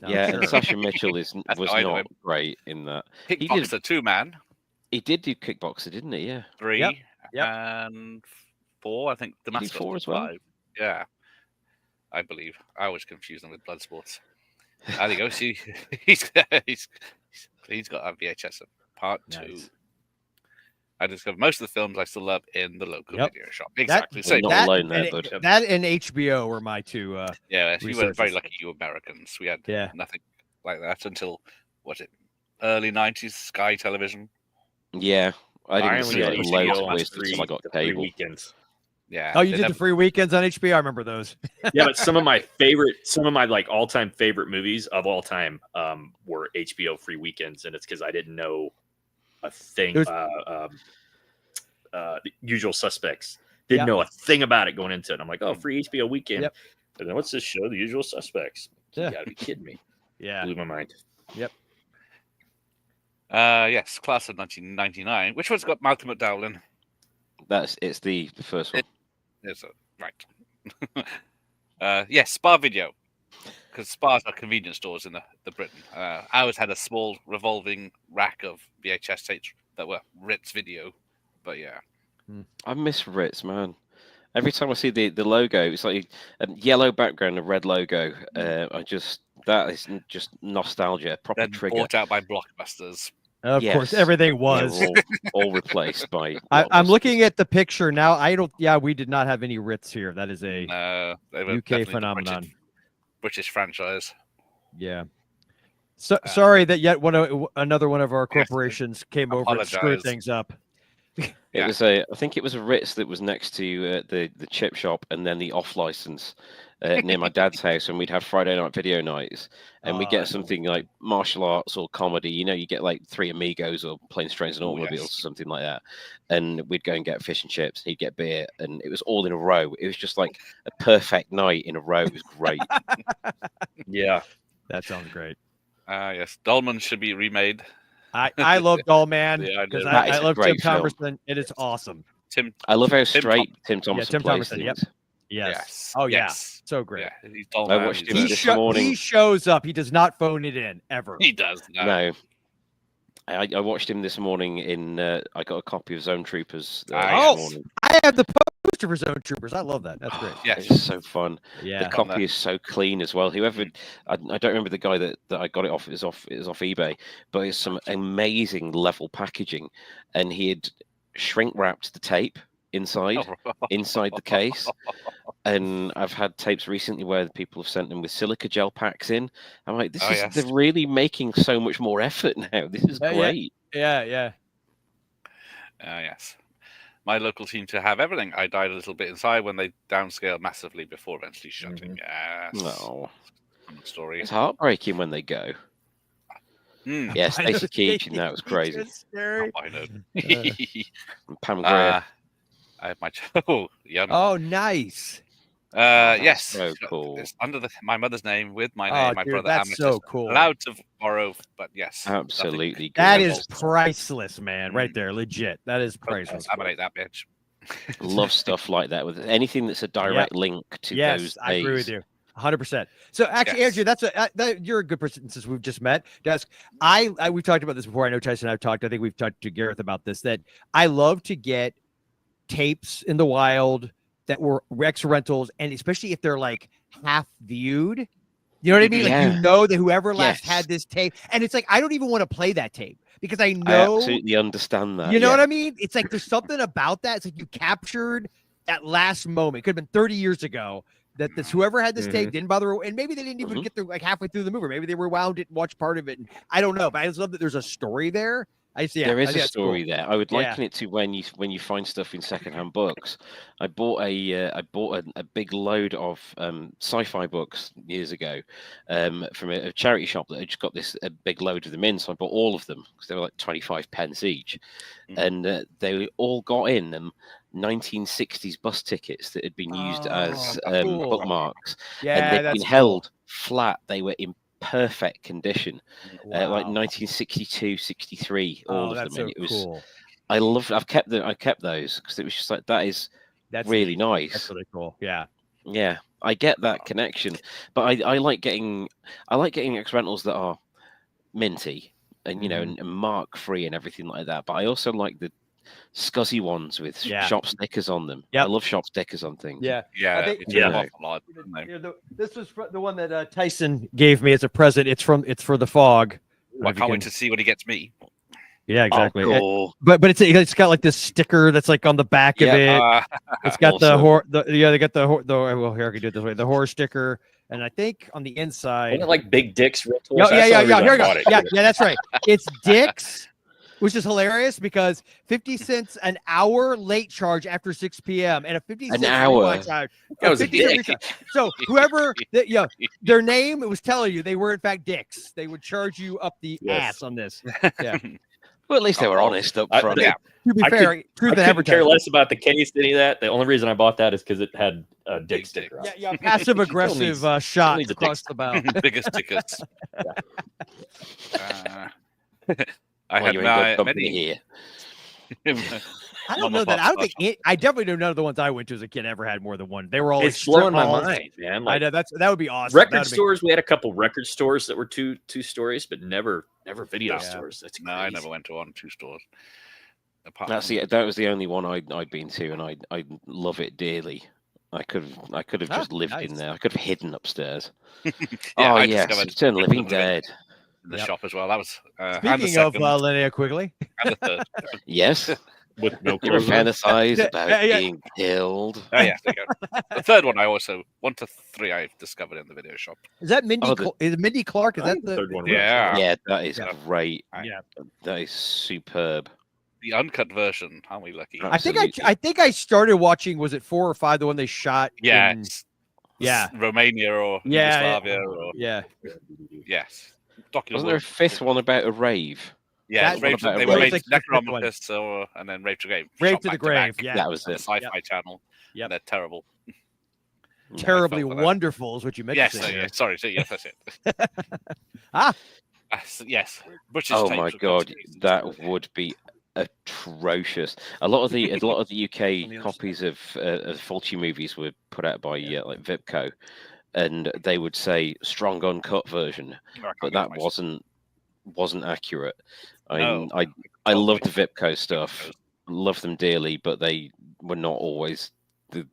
No, Yeah, sure. and Sasha Mitchell was That's how I know not him. great in that. Kickboxer 2-man, He did do Kickboxer, didn't he? Yeah. 3, Yep. and 4. I think Did he Damascus 4 was as well? 5. Yeah, I believe. I always confuse them with Bloodsports. There you go. See, he's got a VHS of part 2. Nice. I discovered most of the films I still love in the local Yep. video shop. Exactly. We're Same. not alone there, and, bud. that and HBO were my two. Yeah, you were very researches. lucky, you Americans. We had Yeah. nothing like that until early 90s Sky Television. Yeah, I didn't only see had like HBO loads of on ways until I got the free cable. weekends. Yeah. Oh, you they did the never- free weekends on HBO. I remember those. Yeah, but some of my like all-time favorite movies of all time were HBO free weekends, and it's because I didn't know a thing. There's- The Usual Suspects Didn't know a thing about it going into it. I'm like, oh, free HBO weekend. Yep. And then what's this show? The Usual Suspects. You Yeah. gotta be kidding me. Yeah. Blew my mind. Yes, class of 1999. Which one's got Malcolm McDowell in? It's the first one. Is it? Right. Yes, Spar Video. Because Spars are convenience stores in the Britain. I always had a small revolving rack of VHS tapes that were Ritz Video. But yeah. I miss Ritz, man. Every time I see the logo, it's like a yellow background, a red logo. That is just nostalgia, proper Then trigger. bought out by Blockbusters. Of Yes. course, everything Yeah, was. we're all replaced by. I'm looking at the picture now. I don't. Yeah, we did not have any Ritz here. That is a They were UK definitely the phenomenon. British franchise. Yeah. So sorry that yet another one of our corporations came over and screwed Apologize. things up. It was I think it was a Ritz that was next to the chip shop, and then the off license near my dad's house, and we'd have Friday night video nights, and we'd get something like martial arts or comedy. You get like Three Amigos or Planes, Trains and Automobiles or something like that, and we'd go and get fish and chips. He'd get beer, and it was all in a row. It was just like a perfect night in a row. It was great. Yeah. That sounds great. Yes, Dolman should be remade. I love Dollman Yeah, I because know. That is I a love Tim great film. Thomerson. It is awesome. I love how Tim straight Tim Thomerson Tim plays Thomerson, things. Yes. Yes. Oh yeah. Yes. So great. Yeah, he's Dolman. I watched He's him a- this morning. He shows up. He does not phone it in ever. He does. No. I watched him this morning in. I got a copy of Zone Troopers. Yes. This morning. I have the poster for Zone Troopers. I love that. That's great. Yes. It's so fun. Yeah. The copy is so clean as well. Whoever, I don't remember the guy that I got it off. It was off eBay, but it's some amazing level packaging, and he had shrink wrapped the tape inside the case. And I've had tapes recently where people have sent them with silica gel packs in. I'm like, they're really making so much more effort now. This is great. Yeah. Yes. My local seemed to have everything. I died a little bit inside when they downscaled massively before eventually shutting. Yes. No. Story. It's heartbreaking when they go. Yes, Stacey Keach, that was crazy. It's scary. I know. And Pam Grier. I have my yum. Oh, nice. Yes. So cool. It's under my mother's name with my name, my dude, brother. that's Amethyst. so cool. Allowed to borrow, but yes. Absolutely. That good. is priceless, man. Right there, legit. That is priceless. Laminate that bitch. Love stuff like that. With anything that's a direct link to those days. I agree with you. 100%. So actually, Andrew, that's you're a good person since we've just met. Desk. We've talked about this before. I know Tyson and I've talked. I think we've talked to Gareth about this. That I love to get tapes in the wild that were Rex rentals, and especially if they're like half viewed. You know what I mean? Like you know that whoever last had this tape, and it's like I don't even want to play that tape because I know I absolutely understand that. You know what I mean? It's like there's something about that. It's like you captured that last moment. It could have been 30 years ago that this whoever had this tape didn't bother, and maybe they didn't even get through like halfway through the movie. Maybe they rewound it and watched part of it. And I don't know, but I just love that there's a story there. There is a story there. I would liken it to when you find stuff in secondhand books. I bought a big load of sci-fi books years ago from a charity shop that had just got a big load of them in. So I bought all of them because they were like 25 pence each, and they all got in them 1960s bus tickets that had been used as bookmarks, and they'd been held flat. They were in perfect condition, like 1962, 63, all of them. So and it was cool. I kept those because it was just like that's really nice. That's really cool. Yeah. I get that connection, but I like getting X rentals that are minty and and mark free and everything like that. But I also like the scuzzy ones with shop stickers on them. I love shop stickers on things. This was the one that Tyson gave me as a present. It's for the fog. I can't wait to see when he gets me. Yeah, exactly. Oh, cool. But it's got like this sticker that's like on the back of it. It's got they got well, here I can do it this way. The horror sticker, and I think on the inside, wasn't it like Big Dick's rentals? Yeah. Here we go. Yeah, that's right. It's Dick's. Which is hilarious because 50 cents an hour late charge after 6 p.m. and a 50 cent rewind charge. That was a dick. So whoever, their name, it was telling you they were in fact dicks. They would charge you up the ass on this. Yeah. Well, at least they were Oh, honest up I- front. Yeah. To be I fair, I truth in couldn't care advertising. less about the case, any of that. The only reason I bought that is because it had a dick Big sticker on Yeah, it. yeah, passive aggressive still shot needs a dick across the bow. Biggest tickets. I Well, had you ain't got company many. here. I don't Mama know that. I don't Pop think I definitely know none of the ones I went to as a kid ever had more than one. They were all It's like strip blowing my malls. mind, man. I Like know that would be awesome. record That'd be stores, we had a couple record stores that were two stories, but never video Yeah. stores. That's No, crazy. I never went to one 2 stores. Apart That's from that was the only one I'd been to, and I love it dearly. I could have Ah, just lived nice. in there. I could have hidden upstairs. yeah, Oh I yes, discovered Return of the Living Return of the Living Dead. in the Yep. shop as well. That was and the Speaking of second Linnea Quigley, and the third. Yes, With no you ever clothes on. fantasize Yeah, about yeah. being killed? Oh yeah, there you go. The third one I also 1 to 3 I discovered in the video shop. is that Mindy? Oh, the- Is Mindy Clark? Is I that think the the? third one? Yeah. Yeah, that is Yeah. great. Yeah. That is superb. The uncut version. Aren't we lucky? Absolutely. I think I started watching. Was it 4 or 5? The one they shot? Yeah. in- it's yeah. Romania or Yeah, Yugoslavia or yeah. yes. Document Wasn't there a fifth one about a rave? Yeah, That- Rave What to, about they a were rave? made Like the fifth one. Necromantis and then Rave to the Grave. Rave shot to the back Grave. back Yeah. That was on the it. Sci-Fi Channel. Yep. And they're terrible. Terribly fell for that. wonderful is what you meant Yes, to say. yeah, sorry. Yes, that's it. Ah. Yes. British Oh tapes my would come god, to pieces. that would be atrocious. A lot of the UK copies of faulty movies were put out by like Vipco, and they would say strong uncut version, No, I can't but get that to my- wasn't accurate. No, I told loved me. the Vipco stuff, loved them dearly, but they were not always the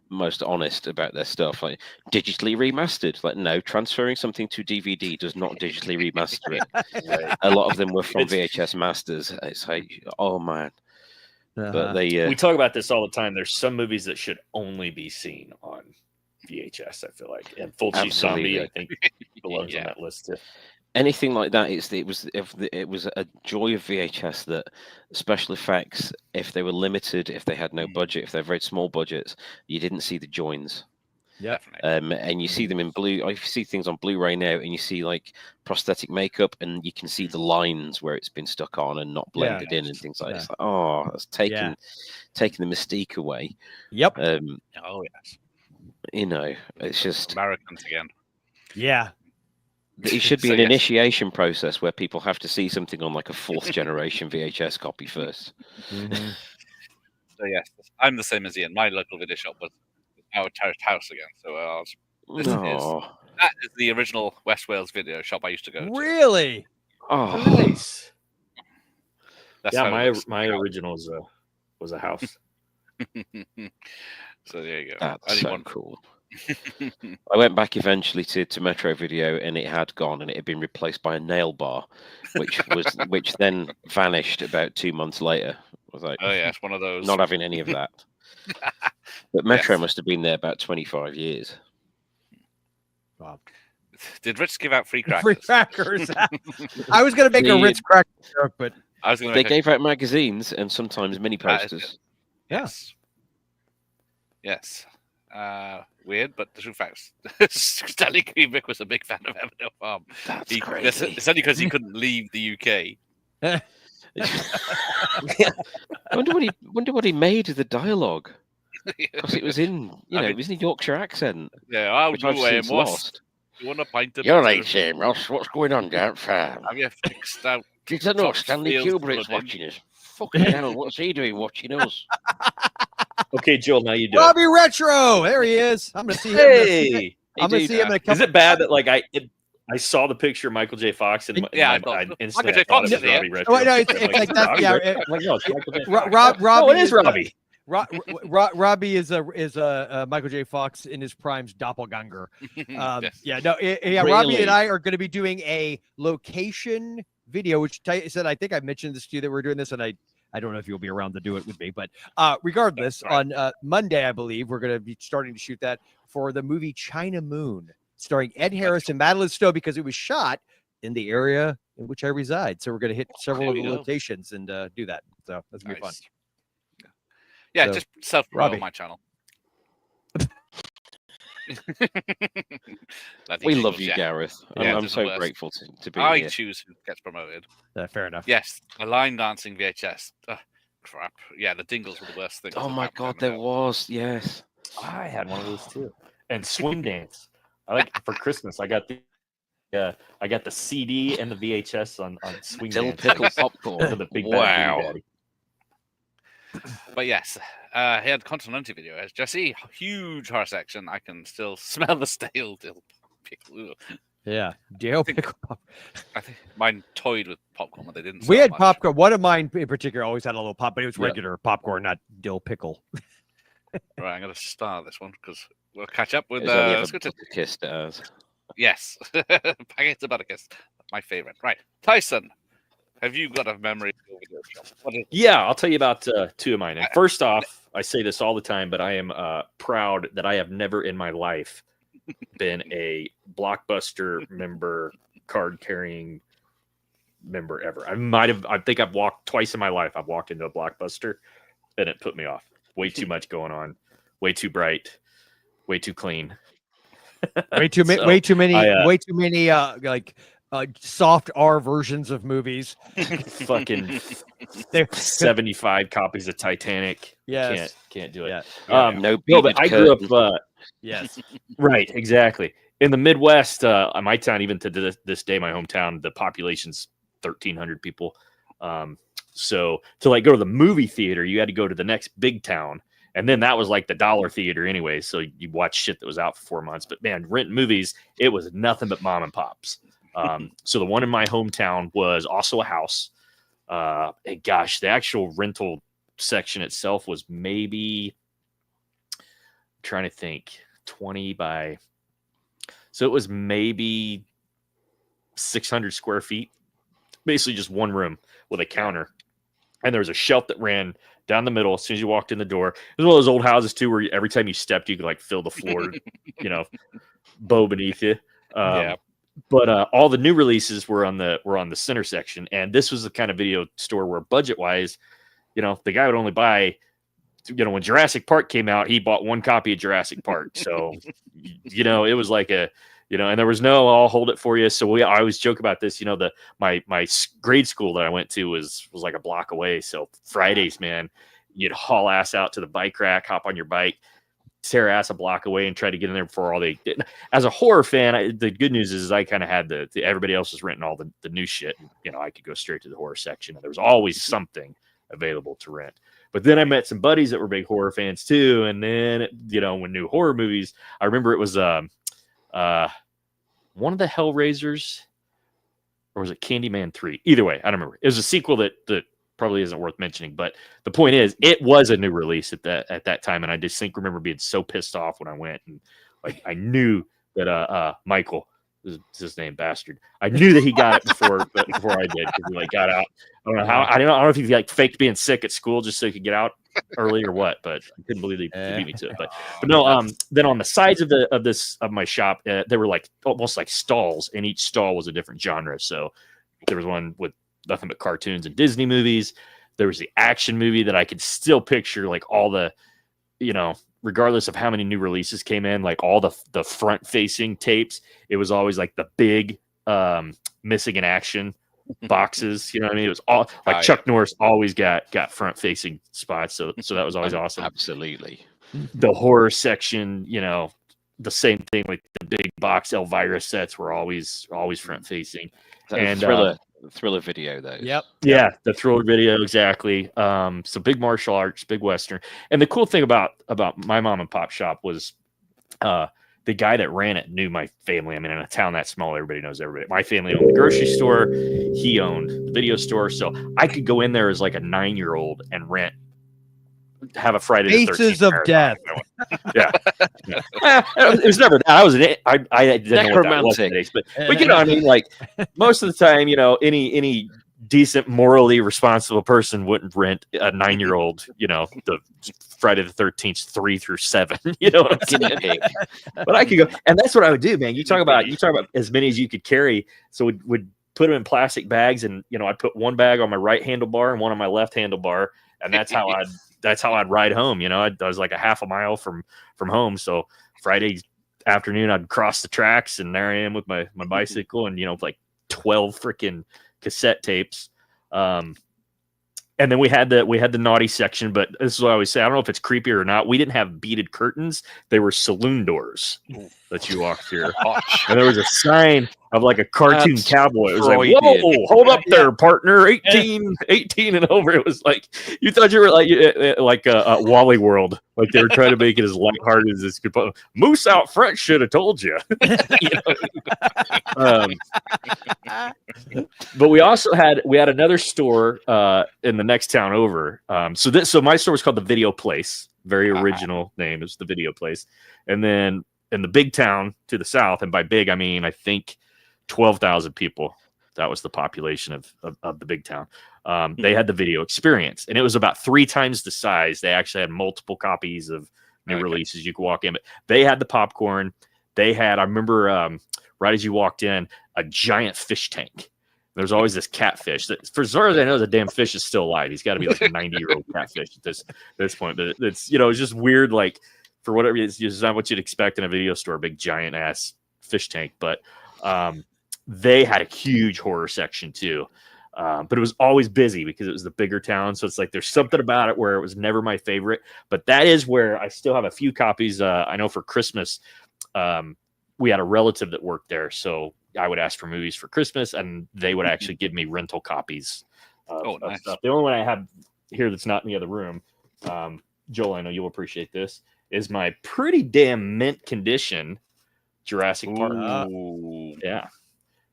most honest about their stuff. Like digitally remastered, like no, transferring something to DVD does not digitally remaster it. A lot of them were from VHS masters. It's like, oh man, but they We talk about this all the time. There's some movies that should only be seen on VHS. I feel like, and Full Cheese Zombie, I think, belongs on that list too. anything like that. It was a joy of VHS that special effects, if they were limited, if they had no budget, if they're very small budgets, you didn't see the joins. Yeah. And you see them in blue. I see things on Blu-ray now, and you see like prosthetic makeup, and you can see the lines where it's been stuck on and not blended in, and things like that. It's like, oh, that's taking the mystique away. Yep. Oh yes. You know, it's just Americans again. Yeah. it should be So, an yes. initiation process where people have to see something on like a 4th generation VHS copy first. Mhm. So yes, I'm the same as Ian. My local video shop was our terraced house again. So This is- Oh, that is the original West Wales video shop I used to go to. Really? oh, Nice. That's Yeah, how it my looks. my original was a house. So there you go. that's Only so one. cool. I went back eventually to Metro Video, and it had gone, and it had been replaced by a nail bar, which then vanished about 2 months later. I was like, Oh yeah, it's one of those. not having any of that. But Metro Yes. must have been there about 25 years. Wow. Did Rich give out free crackers? Free crackers. I was gonna make a The- Ritz cracker joke, but I was going to They make gave out magazines and sometimes mini That is posters. Yes. Yes. Weird, but the true facts. Stanley Kubrick was a big fan of Everdale Farm. That's It's crazy. it's only because he couldn't leave the UK. I wonder what he made of the dialogue, because it was in it was in a Yorkshire accent, Yeah, I which was I've away since and was. lost. You want a pint of You're bitter? right, Sam Ross. What's going on, Gareth? Have you fixed out? Did I know Fox Stanley Fields Kubrick's flooding? watching us? Fucking hell, what's he doing watching us? Okay, Joel, now you do it. Robbie Retro. There he is. I'm gonna see him. Hey, I'm gonna see him in a couple. is it bad that like I saw the picture of Michael J. Fox and Yeah, I I thought- instantly J. thought Fox it was is here. Robbie Retro. Oh, wait, no, it's like that. Robbie Yeah, Retro. Like, no, it's Michael J. Fox. Robbie No, it is Robbie. Robbie is a Michael J. Fox in his prime's doppelganger. Yes. Yeah, no, Robbie Really? and I are going to be doing a location video, which said I think I mentioned this to you that we're doing this, and I don't know if you'll be around to do it with me, but regardless, Right. on Monday I believe we're going to be starting to shoot that for the movie China Moon, starring Ed Harris and Madeline Stowe, because it was shot in the area in which I reside. So we're going to hit several of there the you go. locations and do that. So that's gonna be fun. Nice. Yeah, So, just self Robbie. on my channel. Bloody We jingles, love you, yeah. Gareth. Yeah, I'm they're the so worst. grateful to be I here. choose who gets promoted. Fair enough. Yes, a line dancing VHS. Crap. Yeah, the dingles were the worst things. Oh that my happened God, in there the- was, yes. I had one of those too. And swing dance. For Christmas. I got the CD and the VHS on swing Dill dance. pickle Under popcorn. the big Wow. bad Booty Daddy. But yes, he had Continente video as Jesse. Huge horse section. I can still smell the stale dill pickle. Ugh. Yeah. Dill think- pickle pop. I think mine toyed with popcorn, but they didn't. We sell had much. popcorn. One of mine in particular always had a little pop, but it was Yeah. regular popcorn, not dill pickle. Right, I'm going to start this one because we'll catch up with. It was only Let's ever go to kissed as. yes, Packets of Butterkiss, my favorite. Right, Tyson, have you got a memory? What is Yeah, I'll tell you about two of mine. And first off, I say this all the time, but I am proud that I have never in my life been a Blockbuster member, card carrying member ever. I think I've walked twice in my life. I've walked into a Blockbuster and it put me off. Way too much going on, way too bright, way too clean. Way too many. So, way too many. I, Way too many. Soft R versions of movies. fucking They're- 75 copies of Titanic. Yes. Can't do it. Yeah. No, No, but beaded I grew curtains. up Yes. right, exactly. In the Midwest, my town, even to this day, my hometown, the population's 1,300 people. So to like go to the movie theater, you had to go to the next big town, and then that was like the dollar theater anyway. So you watch shit that was out for 4 months. But man, renting movies, it was nothing but mom and pops. So the one in my hometown was also a house. And gosh, the actual rental section itself was maybe, I'm trying to think, 20 by. So it was maybe 600 square feet, basically just one room with a counter. And there was a shelf that ran down the middle as soon as you walked in the door. It was one of those old houses too, where every time you stepped, you could like feel the floor, bow beneath you. Yeah. But all the new releases were on the center section, and this was the kind of video store where budget wise, the guy would only buy. When Jurassic Park came out, he bought one copy of Jurassic Park. So, it was like and there was no, I'll hold it for you. So I always joke about this. My grade school that I went to was like a block away. So Fridays, man, you'd haul ass out to the bike rack, hop on your bike, tear ass a block away, and try to get in there before all they did. As a horror fan, the good news is I kind of had the everybody else was renting all the new shit. And, I could go straight to the horror section, and there was always something available to rent. But then I met some buddies that were big horror fans too. And then, when new horror movies, I remember it was one of the Hellraisers, or was it Candyman 3? Either way, I don't remember. It was a sequel that probably isn't worth mentioning. But the point is, it was a new release at that time. And I just remember being so pissed off when I went. And like I knew that Michael, this is his name, bastard. I knew that he got it before I did, because he got out. I don't know how. I don't know if he faked being sick at school just so he could get out early or what. But I couldn't believe he beat me to it. But no. Then on the sides of my shop, there were like almost like stalls, and each stall was a different genre. So there was one with nothing but cartoons and Disney movies. There was the action movie that I could still picture, like all the, regardless of how many new releases came in, like all the front facing tapes, it was always like the big missing in action boxes. You know what I mean? It was all like Chuck Norris always got front facing spots. So that was always awesome. Absolutely. The horror section, the same thing, like the big box Elvira sets were always front facing. And thriller video though. Yep. Yeah, the thriller video, exactly. So big martial arts, big Western. And the cool thing about my mom and pop shop was the guy that ran it knew my family. I mean, in a town that small, everybody knows everybody. My family owned the grocery store. He owned the video store. So I could go in there as like a 9-year-old and have a Friday the 13th Faces of Death. Yeah. It was never that. I didn't know what that was at that age, but I mean, like most of the time, any decent, morally responsible person wouldn't rent a 9-year-old, the Friday the 13th 3 through 7. You know what I'm saying? But I could go, and that's what I would do, man. You talk about as many as you could carry. So would put them in plastic bags, and I'd put one bag on my right handlebar and one on my left handlebar, and that's how I'd ride home. I was like a half a mile from home. So Friday afternoon, I'd cross the tracks, and there I am with my bicycle, and like 12 freaking cassette tapes. And then we had the naughty section, but this is what I always say. I don't know if it's creepy or not. We didn't have beaded curtains; they were saloon doors that you walked through. And there was a sign of like a cartoon cowboy. It was like, "Whoa, hold up there, partner! 18 and over." It was like you thought you were like a Wally World. Like they were trying to make it as lighthearted as this could. Moose out front should have told you. But we also had another store in the next town over. So my store was called the Video Place. Very original name. It's the Video Place. And then in the big town to the south, and by big I mean I think 12,000 people. That was the population of the big town. They had the Video Experience, and it was about 3 times the size. They actually had multiple copies of new releases. You could walk in, but they had the popcorn. They had, I remember, right as you walked in, a giant fish tank. There's always this catfish that, for as far as I know, the damn fish is still alive. He's got to be like a 90-year-old catfish at this point. But it's it's just weird. Like for whatever it's not what you'd expect in a video store, a big giant ass fish tank. But they had a huge horror section too. But it was always busy because it was the bigger town. So it's like there's something about it where it was never my favorite. But that is where I still have a few copies. I know for Christmas, we had a relative that worked there, so I would ask for movies for Christmas, and they would actually give me rental copies of stuff. The only one I have here that's not in the other room, Joel, I know you'll appreciate this, is my pretty damn mint condition Jurassic Park. Yeah.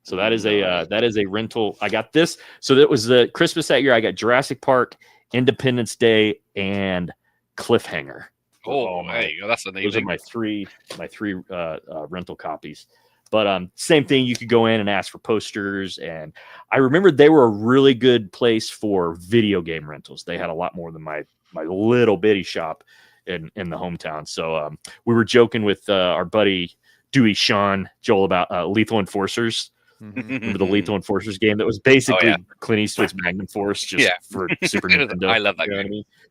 So that is a rental. I got this. So that was the Christmas that year. I got Jurassic Park, Independence Day, and Cliffhanger. Oh, there you go. That's amazing. Those are my three rental copies. But same thing. You could go in and ask for posters, and I remember they were a really good place for video game rentals. They had a lot more than my little bitty shop in the hometown. So we were joking with our buddy Dewey Sean Joel about Lethal Enforcers. Remember the Lethal Enforcers game that was basically Clint Eastwood's Magnum Force just for Super Nintendo. I love that game. What I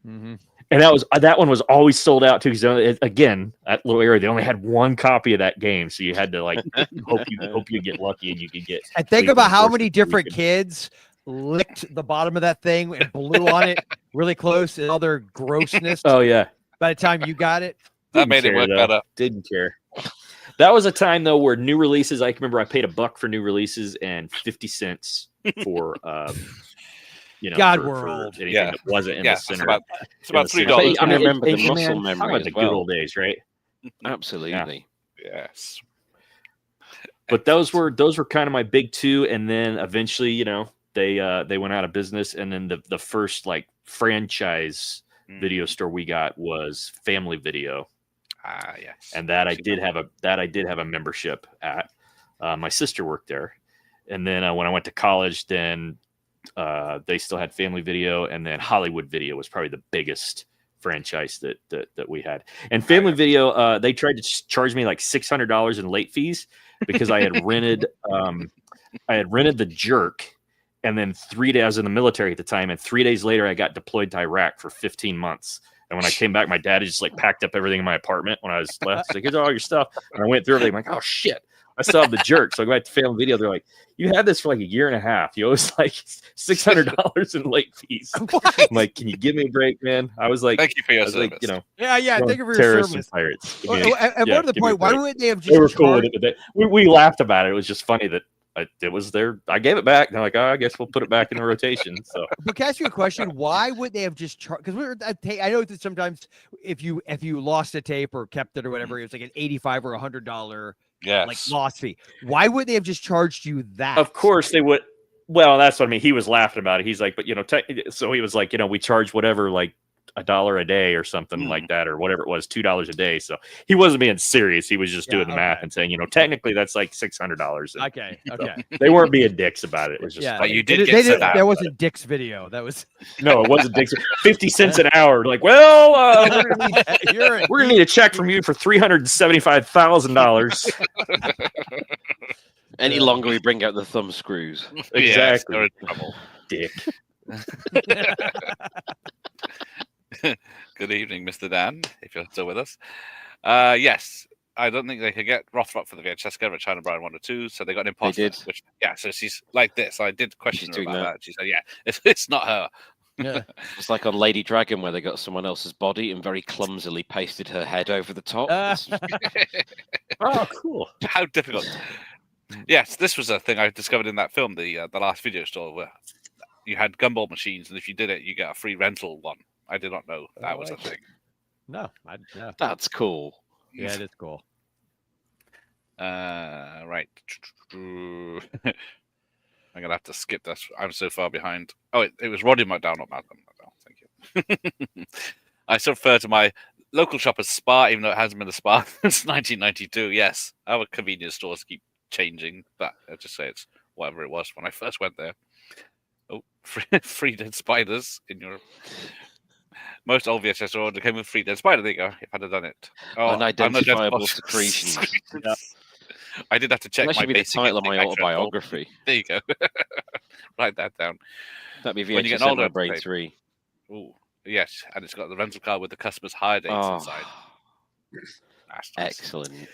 mean? And that one was always sold out too, because again, that little area they only had one copy of that game, so you had to like hope you get lucky and you could get. And think about how many different kids licked the bottom of that thing and blew on it really close and all their grossness. Oh yeah. By the time you got it, that made it work better. Didn't care. That was a time though where new releases. I can remember I paid $1 for new releases and 50 cents for God for World. anything that wasn't in the center. It's about $3. I remember the muscle memory. The good old days, right? Absolutely. Yes. But those were kind of my big two, and then eventually, they went out of business, and then the first like franchise video store we got was Family Video. Yes. And that I did have a membership at. My sister worked there, and then when I went to college, then they still had Family Video, and then Hollywood Video was probably the biggest franchise that we had. And Family Video, they tried to charge me like $600 in late fees because I had rented The Jerk, and then 3 days I was in the military at the time, and 3 days later I got deployed to Iraq for 15 months. And when I came back, my dad had just like packed up everything in my apartment when I was left. He's like, "Here's all your stuff." And I went through everything. I'm like, "Oh shit, I still have The Jerk." So I go back to Family Video. They're like, "You had this for like a year and a half. You owe us like $600 in late fees." I'm like, "Can you give me a break, man?" I was like, "Thank you for your service." Like, yeah. Thank you for your terrorists service. and pirates. And more to the point, why wouldn't they have just? They were cool with it. We laughed about it. It was just funny that. It was there. I gave it back. They're like, "Oh, I guess we'll put it back in the rotation." So, but can I ask you a question? Why would they have just charged? Because I know that sometimes if you lost a tape or kept it or whatever, it was like an $85 or $100 like loss fee. Why would they have just charged you that? Of course they would. Well, that's what I mean. He was laughing about it. He's like, but so he was like, we charge whatever, like $1 a day or something like that, or whatever it was, $2 a day. So he wasn't being serious. He was just doing the math and saying, technically that's like $600. Okay. They weren't being dicks about it. It was just but you did get that wasn't Dick's Video. That was no, it wasn't Dick's. 50 cents an hour. Like, well, we're gonna need a check from you for $375,000. Any longer, we bring out the thumb screws. Exactly. Dick. Good evening, Mr. Dan, if you're still with us. Yes. I don't think they could get Rothrock for the VHS together at China Brown 1 or 2, so they got an imposter. did. Which, yeah, so she's like this. I did question her doing about that. that. She said, yeah, it's not her. Yeah. It's like on Lady Dragon where they got someone else's body and very clumsily pasted her head over the top. Oh, cool. How difficult. Yes, this was a thing I discovered in that film, the last video store, where you had gumball machines, and if you did it, you get a free rental one. I did not know that was a thing. No, That's cool. yeah, it is cool. Right. I'm gonna have to skip this. I'm so far behind. Oh, it was Roddy McDowell, not Malcolm McDowell. Thank you. I still refer to my local shop as Spa, even though it hasn't been a Spa since 1992. Yes, our convenience stores keep changing, but I just say it's whatever it was when I first went there. Oh, free dead spiders in your most old VHS order came with free dead spider. There you go. If I'd have done it, Unidentifiable secretions. Yeah. I did have to check That my should be the basic title of my instinct actual. autobiography. There you go. Write that down. That'd be When you VHS get older, Ed Brain right. 3. Oh, yes, and it's got the rental card with the customer's hire dates Oh, inside. That's nice. excellent.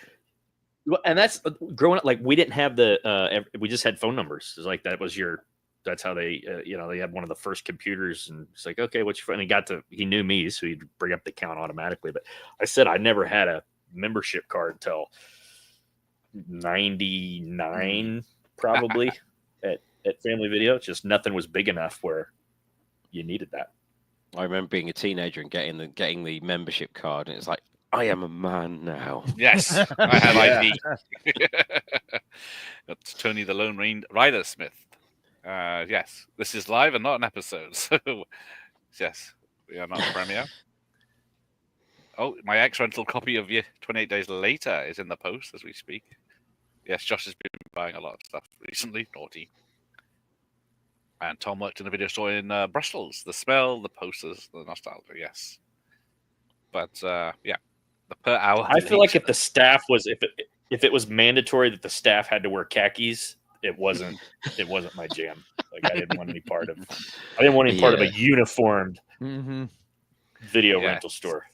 Well, and that's growing up. Like we didn't have the. We just had phone numbers. It's like that was your. That's how they. They had one of the first computers, and it's like, okay, what's your phone? And he knew me, so he'd bring up the count automatically. But I said I never had a membership card until 99, probably at Family Video. It's just nothing was big enough where you needed that. I remember being a teenager and getting the membership card, and it's like, I am a man now. Yes, I have ID. Got Tony the Lone Rider Smith. Yes, this is live and not an episode. So, yes, we are not a premiere. Oh, my ex-rental copy of 28 Days Later is in the post as we speak. Yes, Josh has been buying a lot of stuff recently. Naughty. And Tom worked in a video store in Brussels. The smell, the posters, the nostalgia, yes. But, yeah, the per hour. I feel like if the staff was, if it was mandatory that the staff had to wear khakis, it wasn't my jam. Like I didn't want any part of a uniformed video rental store.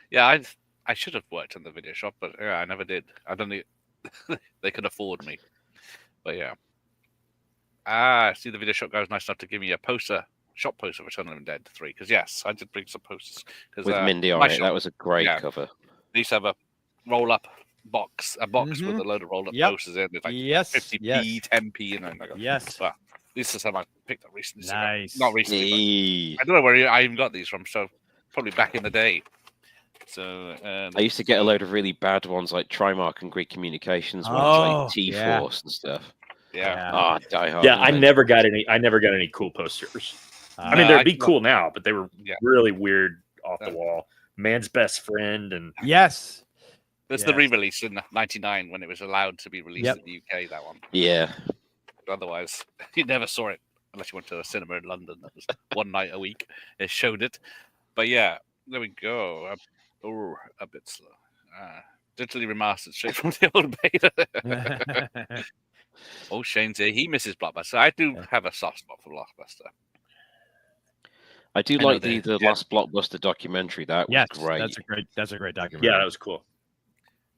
Yeah, I should have worked in the video shop, but yeah, I never did. I don't think they could afford me. But yeah. See, the video shop guy was nice enough to give me a shop poster for Return of the Dead 3. Because yes, I did bring some posters. With Mindy on it, that was a great cover. They used to have a roll-up box, with a load of rolled-up posters in. It's like 50p, 10p, and then yes. But this is something I picked up recently. Nice. Not recently. But I don't know where I even got these from. So probably back in the day. So I used to get a load of really bad ones like Trimark and Greek Communications ones, like T-Force and stuff. Yeah. Die Hard. Yeah, I never got any cool posters. I mean, they'd be cool now, but they were really weird, off the wall. Man's Best Friend and yes. There's the re-release in '99 when it was allowed to be released in the UK. That one. Yeah. But otherwise, you never saw it unless you went to a cinema in London. That was one night a week. It showed it. But yeah, there we go. A bit slow. Digitally remastered straight from the old beta. Oh, Shane's here. He misses Blockbuster. I do have a soft spot for Blockbuster. I do like the last Blockbuster documentary. That was great. That's a great documentary. Yeah, that was cool.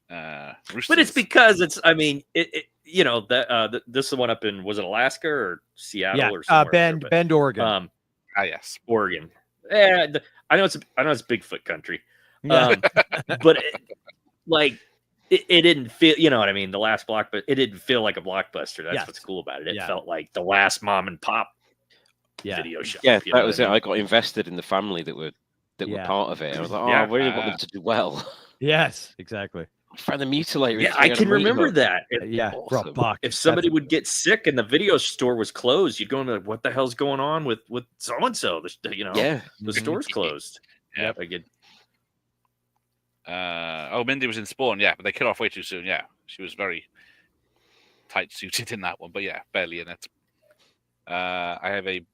But it's because it's. I mean, this is the one up in, was it Alaska or Seattle or somewhere? Bend, Oregon. Yes, Oregon. Yeah, I know it's Bigfoot country. But it didn't feel, you know what I mean? The last Blockbuster, it didn't feel like a Blockbuster. That's what's cool about it. It felt like the last mom and pop video shop. Yeah, that was it. I got invested in the family that were part of it. I was like, I really want them to do well. Yes, exactly. Find the mutilator. Yeah, I can remember that. For a buck. If somebody would get sick and the video store was closed, you'd go into, what the hell's going on with so and so? The store's closed. Yeah, Mindy was in Spawn, but they killed her off way too soon. Yeah, she was very tight suited in that one, but barely in it. I have a.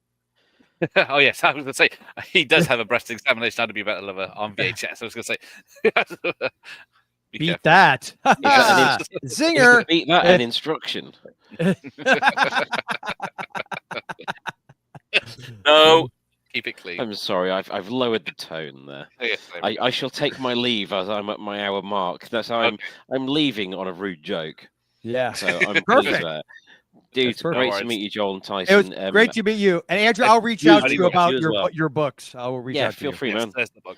Oh yes, I was going to say he does have a breast examination how to be a better lover on VHS. I was going to say. Beat that. Zinger. Beat that an instruction. No, Keep it clean. I'm sorry, I've lowered the tone there. Yes, there we go. I shall take my leave as I'm at my hour mark. I'm Okay. I'm leaving on a rude joke. Yeah. So I'm Perfect. pleased there. Dude, That's perfect. great No to meet you, Joel and It Tyson. was great to meet you. And Andrew, I'll reach You out as to you well. about You as well. your books. I will reach Yeah, out to feel you. free, Yes, man. there's the book.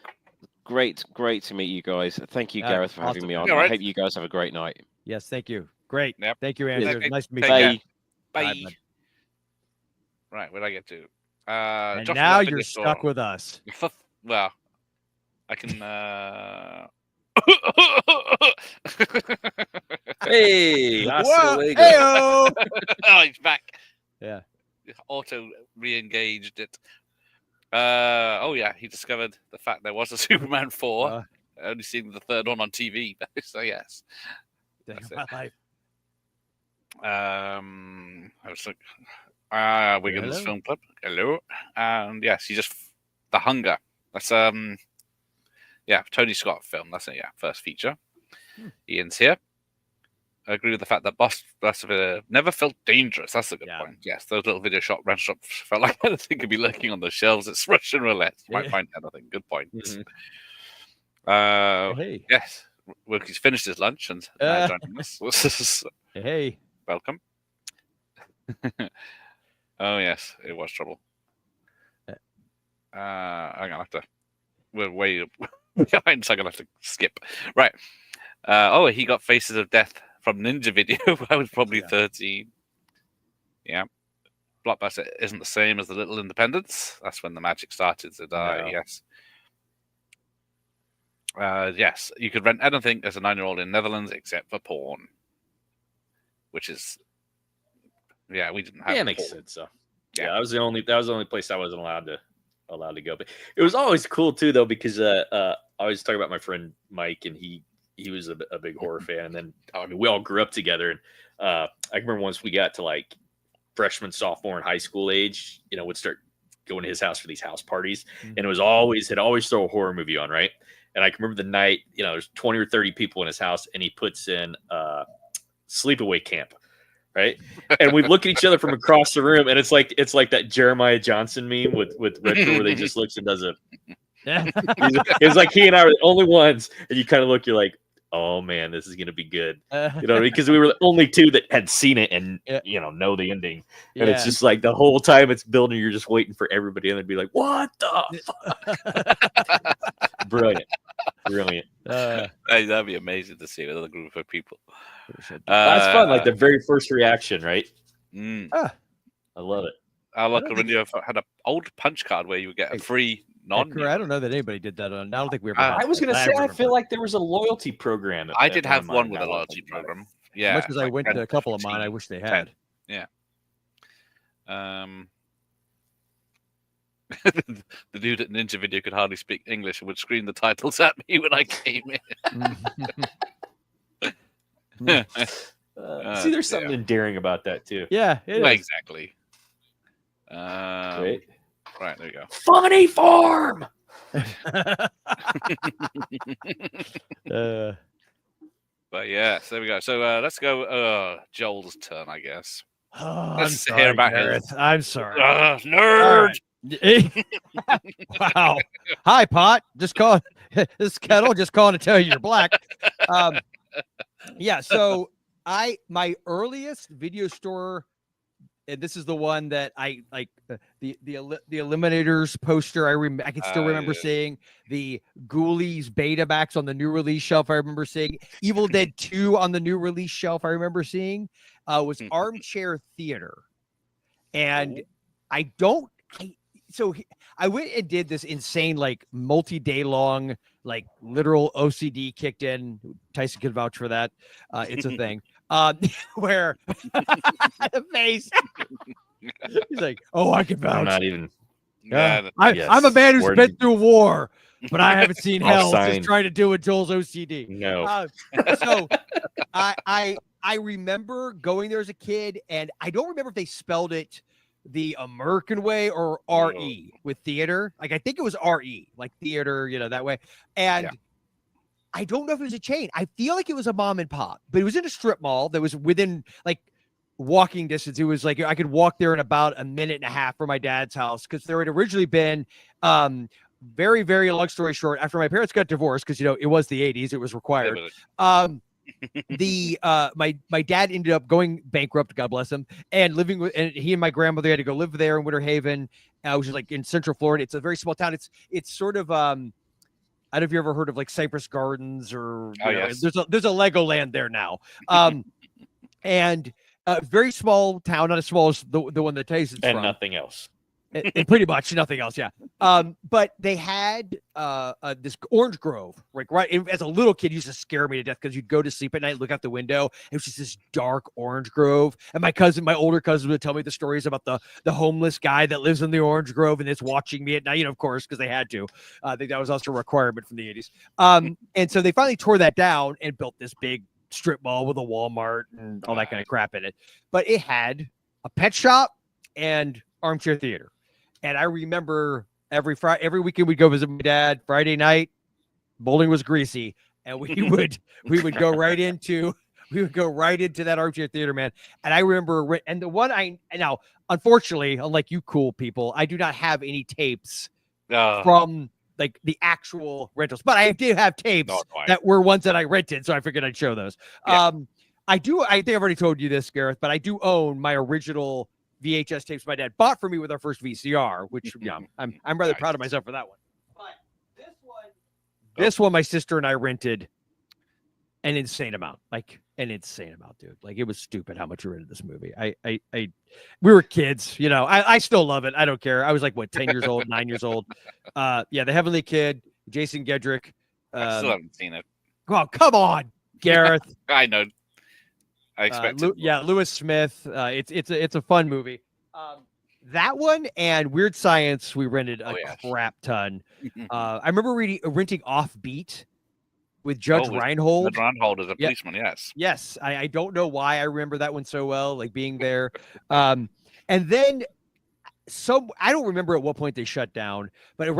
Great to meet you guys. Thank you, Yeah, Gareth, for having awesome. me on. Yeah, I right. hope you guys have a great night. Yes, thank you. Great. Yep. Thank you, Andrew. Okay, Nice to meet take you. care. Bye. Bye. bud. Right, where'd I get to? And Josh, now that you're video stuck store. with us. Well, I can. Hey, hasta Whoa, luego. hey-o! Oh, he's back. Yeah. Auto re-engaged it. Oh yeah, he discovered the fact there was a Superman 4. Only seeing the third one on TV. So yes. Day That's of my life. I was like, we're getting this Hello? film club. Hello. And yes, he just The Hunger. That's Tony Scott film. That's it, first feature. Ian's here. I agree with the fact that Boss never felt dangerous. That's a good point. Yes, those little video shop rental shops felt like anything could be lurking on the shelves. It's Russian roulette. You might find anything. Good point. Hey. Yes, Wilkie's finished his lunch and now joining us. Hey. Welcome. Oh yes, it was trouble. I'm gonna have to. We're way behind, so I'm gonna have to skip. Right. He got Faces of Death from Ninja Video. I was probably 13. Yeah. Blockbuster isn't the same as the Little Independents. That's when the magic started to die. No. Yes. Yes, you could rent anything as a 9-year-old in Netherlands except for porn, which is, we didn't have. Yeah, porn. makes sense. So Yeah. that was the only place I wasn't allowed to go. But it was always cool too, though, because I always talk about my friend Mike, and he was a big horror fan, and then we all grew up together, and I remember once we got to like freshman, sophomore, and high school age, would start going to his house for these house parties, and it was always throw a horror movie on, right? And I can remember the night, there's 20 or 30 people in his house, and he puts in Sleepaway Camp, right? And we look at each other from across the room, and it's like that Jeremiah Johnson meme with Retro, where they just looks and does it. It's like he and I are the only ones, and you kind of look, you're like, oh man, this is gonna be good, because we were the only two that had seen it and know the ending, and it's just like the whole time it's building, you're just waiting for everybody, and they'd be like, what the fuck? Brilliant. Hey, that'd be amazing to see with a group of people. That's fun, like the very first reaction, right? I love it. I like when you had an old punch card where you would get a free I don't know that anybody did that on. I don't think we ever. had I was that. going to say, I feel like there was a loyalty program. I did have one with a loyalty program. Yeah. As much as I went to a couple of mine, I wish they had. 10. Yeah. The dude at Ninja Video could hardly speak English and would scream the titles at me when I came in. See, there's something endearing about that too. Yeah, exactly. Great. Right, there you go. Funny form. But yeah, so there we go. So let's go. Joel's turn, I guess. Oh, Let's I'm hear sorry, about Gareth. I'm sorry. Nerd. Wow. Hi, Pot. Just call this kettle. Just calling to tell you you're black. Yeah. So my earliest video store, and this is the one that I like, the Eliminators poster. I can still remember seeing the Ghoulies Betamax on the new release shelf. I remember seeing Evil Dead 2 on the new release shelf. I remember seeing was Armchair Theater, and I went and did this insane, like multi-day long, like literal OCD kicked in. Tyson could vouch for that. It's a thing. Where the face. He's like, oh, I can vouch. I'm not even. I'm a man who's been through war, but I haven't seen hell since trying to deal with Joel's OCD. No. So I remember going there as a kid, and I don't remember if they spelled it the American way or RE with theater. Like, I think it was RE, like theater, that way. And I don't know if it was a chain. I feel like it was a mom and pop, but it was in a strip mall that was within like walking distance. It was like I could walk there in about a minute and a half from my dad's house because there had originally been very, very long story short, after my parents got divorced, because it was the 80s, it was required. My dad ended up going bankrupt, God bless him, and living with, and he and my grandmother had to go live there in Winter Haven, which is like in Central Florida. It's a very small town. It's sort of I don't know if you ever heard of like Cypress Gardens or yes. there's a Legoland there now. And a very small town, not as small as the one that Tyson's and from. nothing else. And pretty much nothing else, yeah. But they had this orange grove, right. As a little kid, it used to scare me to death because you'd go to sleep at night, look out the window, it was just this dark orange grove. And my older cousin would tell me the stories about the homeless guy that lives in the orange grove and is watching me at night, of course, because they had to. I think that was also a requirement from the 80s. And so they finally tore that down and built this big strip mall with a Walmart and all that kind of crap in it. But it had a pet shop and armchair theater. And I remember every weekend we'd go visit my dad. Friday night, bowling was greasy, and we would go right into that armchair theater, man. And I remember, and the one now, unfortunately, unlike you cool people, I do not have any tapes from like the actual rentals, but I did have tapes that were ones that I rented, so I figured I'd show those. Yeah. I think I've already told you this, Gareth, but I do own my original VHS tapes my dad bought for me with our first VCR, which I'm rather proud of myself for that one. But this one my sister and I rented an insane amount, dude. Like, it was stupid how much we rented this movie. We were kids, I still love it. I don't care. I was like 10 years old, 9 years old. The Heavenly Kid, Jason Gedrick. I still haven't seen it. Oh, come on, Gareth. I know. I expect Lewis Smith. It's a fun movie. That one and Weird Science we rented a crap ton. I remember renting Offbeat with Judge Reinhold. Judge Reinhold is a policeman, yes. Yes, I don't know why I remember that one so well, like being there. And then I don't remember at what point they shut down, but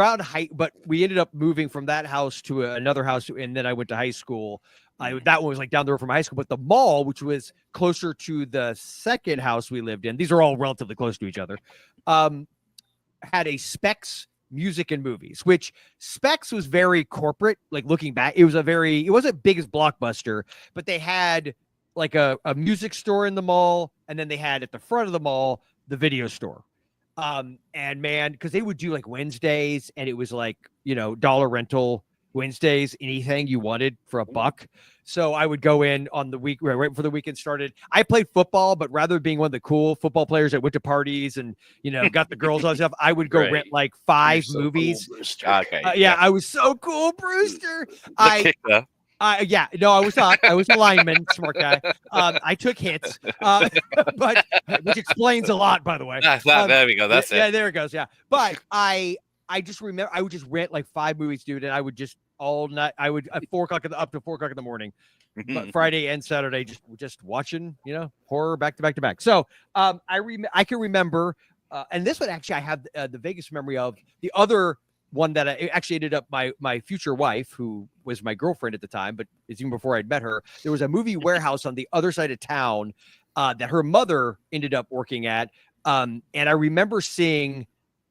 but we ended up moving from that house to another house, and then I went to high school. That one was like down the road from high school, but the mall, which was closer to the second house we lived in, these are all relatively close to each other, had a Specs Music and Movies, which Specs was very corporate. Like, looking back, it wasn't big as Blockbuster, but they had like a music store in the mall, and then they had at the front of the mall the video store. And man, because they would do like Wednesdays, and it was like dollar rental Wednesdays, anything you wanted for $1. So I would go in on the week right before the weekend started. I played football, but rather than being one of the cool football players that went to parties and got the girls and stuff, I would go rent like 5 movies. Cool, okay. I was so cool, Brewster. Kicker. No, I was not. I was a lineman, smart guy. I took hits, but which explains a lot, by the way. There we go. That's it. Yeah, there it goes. Yeah, but I just remember I would just rent like 5 movies, dude, and I would just all night. I would at 4 o'clock up to 4 o'clock in the morning, but Friday and Saturday just watching horror back to back. So I can remember, and this one actually I have the vaguest memory of. The other one that I actually ended up my future wife, who was my girlfriend at the time, but it's even before I'd met her. There was a movie warehouse on the other side of town that her mother ended up working at, and I remember seeing.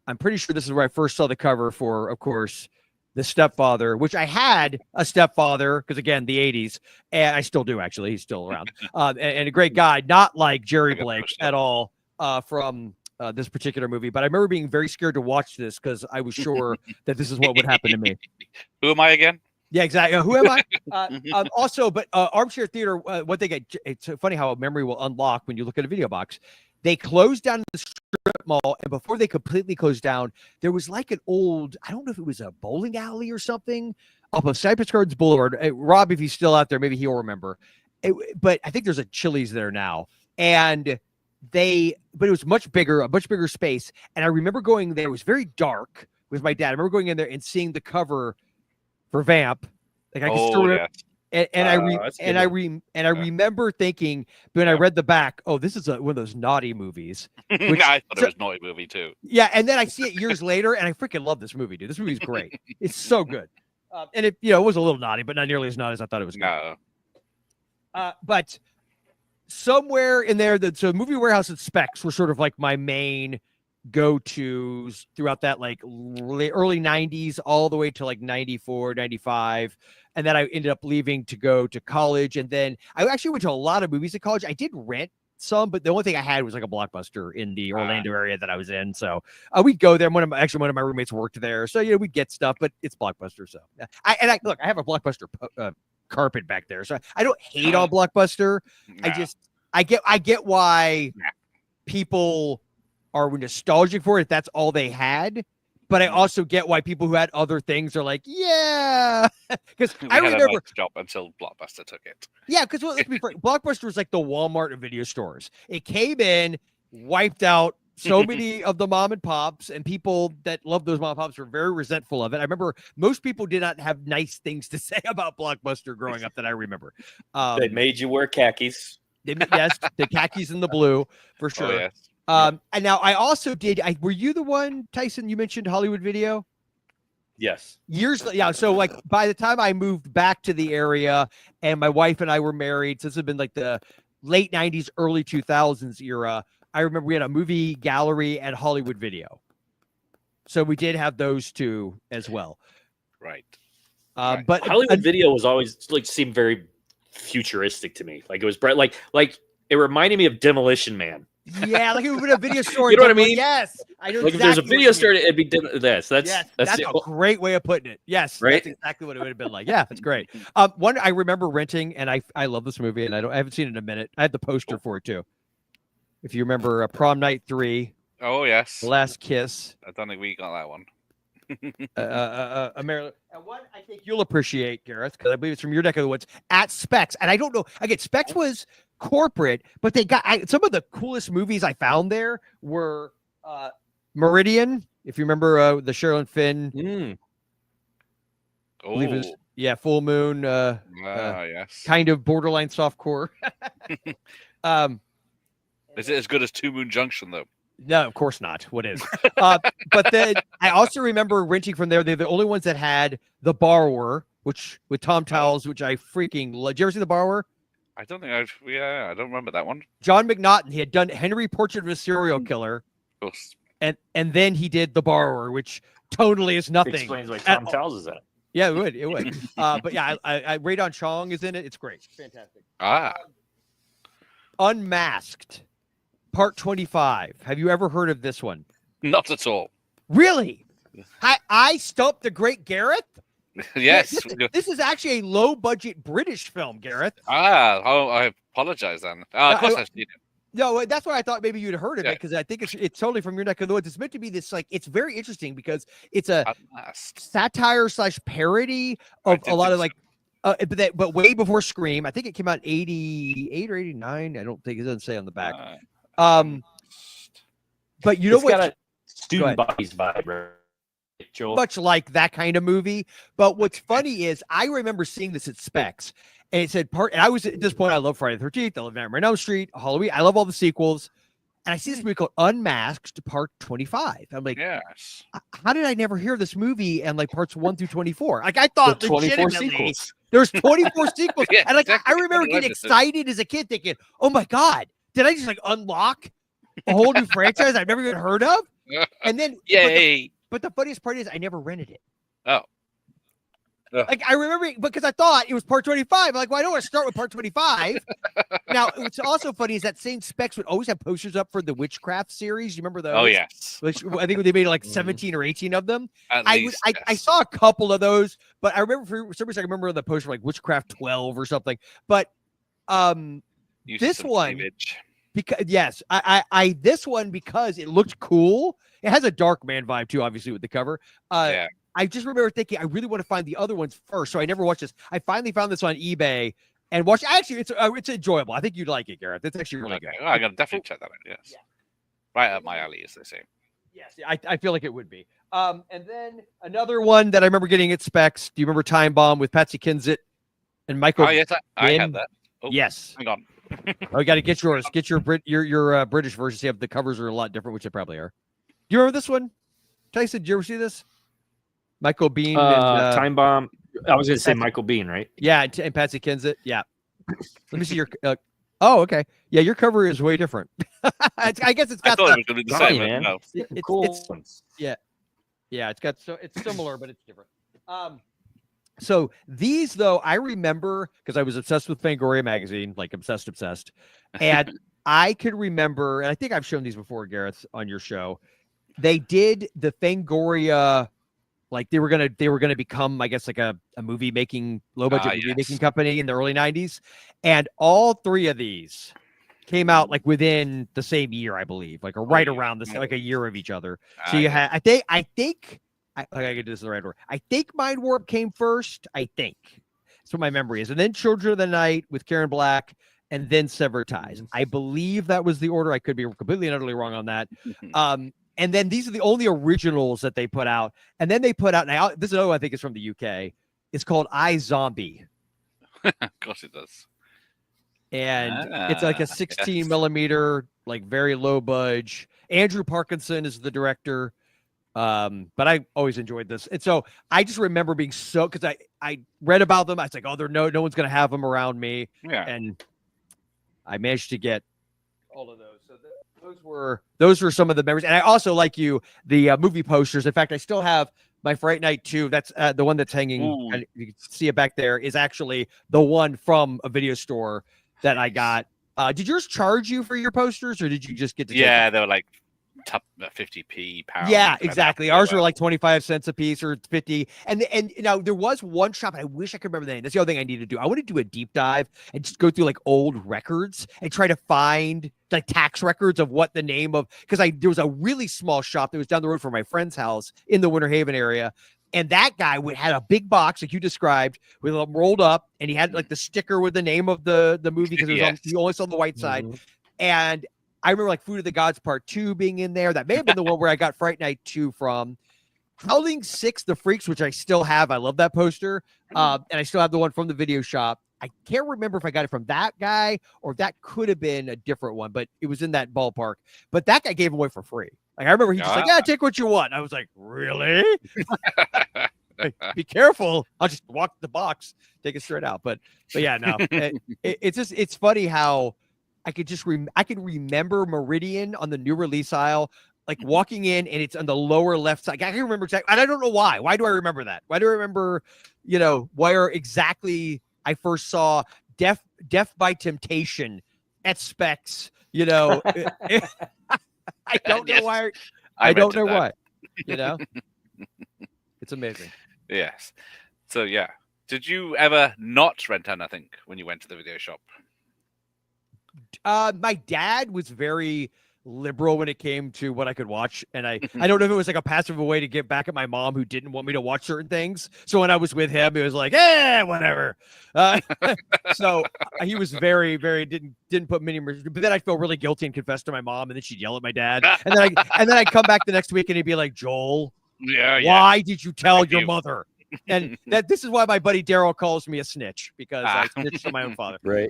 I'm pretty sure this is where I first saw the cover for, of course, The Stepfather, which I had a stepfather because, again, the 80s, and I still do, actually. He's still around, and a great guy, not like Jerry Blake at all from this particular movie. But I remember being very scared to watch this because I was sure that this is what would happen to me. Who am I again? Yeah, exactly. Who am I? Also, but armchair theater, one thing, it's funny how a memory will unlock when you look at a video box. They closed down the strip mall, and before they completely closed down, there was like an old, I don't know if it was a bowling alley or something, off of Cypress Gardens Boulevard. Rob, if he's still out there, maybe he'll remember. But I think there's a Chili's there now. But it was a much bigger space. And I remember going there. It was very dark with my dad. I remember going in there and seeing the cover for Vamp. Like, I can still remember. I remember thinking when I read the back, oh, this is one of those naughty movies. Which, I thought it was a naughty movie too. Yeah, and then I see it years later, and I freaking love this movie, dude. This movie's great. It's so good. And it was a little naughty, but not nearly as naughty as I thought it was. No. But somewhere in there, so Movie Warehouse and Specs were sort of like my main go-tos throughout that like early 90s all the way to like 94, 95. And then I ended up leaving to go to college. And then I actually went to a lot of movies at college. I did rent some, but the only thing I had was like a Blockbuster in the Orlando area that I was in. So we'd go there. One of my roommates worked there. So, we'd get stuff, but it's Blockbuster. So I have a Blockbuster carpet back there. So I don't hate on Blockbuster. Nah. I get why people are nostalgic for it if that's all they had. But I also get why people who had other things are like, yeah, because I remember a nice job until Blockbuster took it. Yeah, because let's be frank, Blockbuster was like the Walmart of video stores. It came in, wiped out so many of the mom and pops, and people that love those mom and pops were very resentful of it. I remember most people did not have nice things to say about Blockbuster growing up that I remember. They made you wear khakis. Yes, the khakis and the blue for sure. Oh, yes. And now I also did. Were you the one, Tyson? You mentioned Hollywood Video. Yes. So like by the time I moved back to the area, and my wife and I were married, so this had been like the late '90s, early 2000s era. I remember we had a movie gallery and Hollywood Video, so we did have those two as well. Right. But Hollywood Video was always like seemed very futuristic to me. Like it was bright. Like it reminded me of Demolition Man. Yeah, like it would be a video store. You know what I mean? Yes, I know. Like exactly if there's a video store, it'd be this. That's a great way of putting it. Yes, right. That's exactly what it would have been like. Yeah, that's great. One I remember renting, and I love this movie, and I haven't seen it in a minute. I had the poster for it too. If you remember, Prom Night 3. Oh yes. The Last Kiss. I don't think we got that one. Maryland. And one I think you'll appreciate, Gareth, because I believe it's from your neck of the woods. At Specs, and I don't know. Again, Specs was corporate, but they got some of the coolest movies I found there were Meridian. If you remember the Sherilyn Finn. Oh, believe it was, Full Moon. Yes. Kind of borderline softcore. Is it as good as Two Moon Junction though? No, of course not. What is? But then I also remember renting from there. They're the only ones that had The Borrower, which with Tom Towles, which I freaking love. Did you ever see The Borrower? I don't think I don't remember that one. John McNaughton. He had done Henry Portrait of a Serial Killer, Of course. and then he did The Borrower, which totally is nothing. Explains why Tom Towles is in it. Yeah, it would. But yeah, I Radon Chong is in it. It's great. Fantastic. Unmasked, Part 25. Have you ever heard of this one? Not at all. Really? I stumped the great Gareth? Yes. This is actually a low-budget British film, Gareth. I apologize then. Of course I've seen it. No, that's why I thought maybe you'd heard of it, because I think it's totally from your neck of the woods. It's meant to be this, like, it's very interesting because it's a satire / parody of a lot of like, but way before Scream. I think it came out in 88 or 89. I don't think it doesn't say on the back. But you know it's what? Got a Student Bodies vibe, right? Joel? Much like that kind of movie. But what's funny is I remember seeing this at Specs, and it said and I was at this point, I love Friday the 13th, I love Nightmare on Elm Street, Halloween. I love all the sequels. And I see this movie called Unmasked Part 25. I'm like, yes. How did I never hear this movie and like parts 1 through 24? Like I thought the 24 legitimately sequels. There's 24 sequels. Yeah, and like exactly. I remember getting excited as a kid thinking, oh my God, did I just like unlock a whole new franchise I've never even heard of? And then yay. But the funniest part is I never rented it. Oh. Like I remember because I thought it was part 25. I'm like, well, I don't want to start with part 25. Now, what's also funny is that same Specs would always have posters up for the Witchcraft series. You remember those? Oh yes. Which I think they made like 17 or 18 of them. I saw a couple of those, but I remember for some reason I remember the poster like Witchcraft 12 or something. But this one, because yes, I this one because it looked cool. It has a Dark Man vibe too, obviously with the cover. Yeah. I just remember thinking I really want to find the other ones first, so I never watched this. I finally found this on eBay and watched. Actually, it's enjoyable. I think you'd like it, Gareth. It's actually really good. Oh, I gotta definitely check that out. Yes, yeah. Right up my alley, as they say. Yes, I feel like it would be. And then another one that I remember getting at Specs. Do you remember Time Bomb with Patsy Kensit and Michael? Oh yes, I had that. Oh, yes. Hang on. You got to get yours. Get your British version. See if the covers are a lot different, which they probably are. Do you remember this one, Tyson? Did you ever see this? Michael Biehn and Time Bomb. I was going to say Michael Biehn, right? Yeah, and Patsy Kensit. Yeah. Let me see your. Oh, okay. Yeah, your cover is way different. I guess it's I got thought the. it was going to be the Sorry, same. man. No. Cool. Yeah, it's similar, but it's different. So these though, I remember because I was obsessed with Fangoria magazine, like obsessed, and I could remember, and I think I've shown these before, Gareth, on your show. They did the Fangoria, like they were gonna become, I guess, like a movie making, low budget movie making company in the early '90s, and all three of these came out like within the same year, I believe, like right around this, like a year of each other. So you had, I think, I could do this in the right order. I think Mind Warp came first. I think that's what my memory is, and then Children of the Night with Karen Black, and then Severed Ties. I believe that was the order. I could be completely and utterly wrong on that. And then these are the only originals that they put out. And then they put out, now this is another one I think is from the UK. It's called iZombie. Of course it does. And it's like a 16 millimeter, like very low budge. Andrew Parkinson is the director. But I always enjoyed this. And so I just remember being so, because I read about them. I was like, oh, no one's going to have them around me. Yeah. And I managed to get all of those. So those were some of the memories. And I also, like you, the movie posters. In fact, I still have my Fright Night 2. That's the one that's hanging. And you can see it back there, is actually the one from a video store that I got. Did yours charge you for your posters, or did you just get to? Yeah, they were like top 50p pounds. Yeah, exactly. Ours were like 25 cents a piece or 50. And now there was one shop, and I wish I could remember the name. That's the other thing I need to do. I want to do a deep dive and just go through like old records and try to find like tax records of what the name of, because there was a really small shop that was down the road from my friend's house in the Winter Haven area. And that guy had a big box, like you described, with them rolled up, and he had like the sticker with the name of the movie, because you only saw the white side. And I remember like Food of the Gods Part 2 being in there. That may have been the one where I got Fright Night 2 from. Howling 6, The Freaks, which I still have. I love that poster. And I still have the one from the video shop. I can't remember if I got it from that guy or if that could have been a different one, but it was in that ballpark. But that guy gave away for free. Like I remember he just like, yeah, take what you want. I was like, really? Like, be careful. I'll just walk the box, take it straight out. But yeah, no. It's funny how I could remember Meridian on the new release aisle, like walking in, and it's on the lower left side. I can remember exactly, and I don't know why. Why do I remember that? Why do I remember, where exactly I first saw Death by Temptation at Specs? I don't know why. I don't know why. It's amazing. Yes. So yeah, did you ever not rent anything when you went to the video shop? My dad was very liberal when it came to what I could watch, and I don't know if it was like a passive way to get back at my mom, who didn't want me to watch certain things. So when I was with him, it was like, whatever. So he was very, very didn't put many. But then I felt really guilty and confessed to my mom, and then she'd yell at my dad, and then I'd come back the next week, and he'd be like, Joel, why did you tell your mother? And this is why my buddy Daryl calls me a snitch, because I snitched to my own father. Right.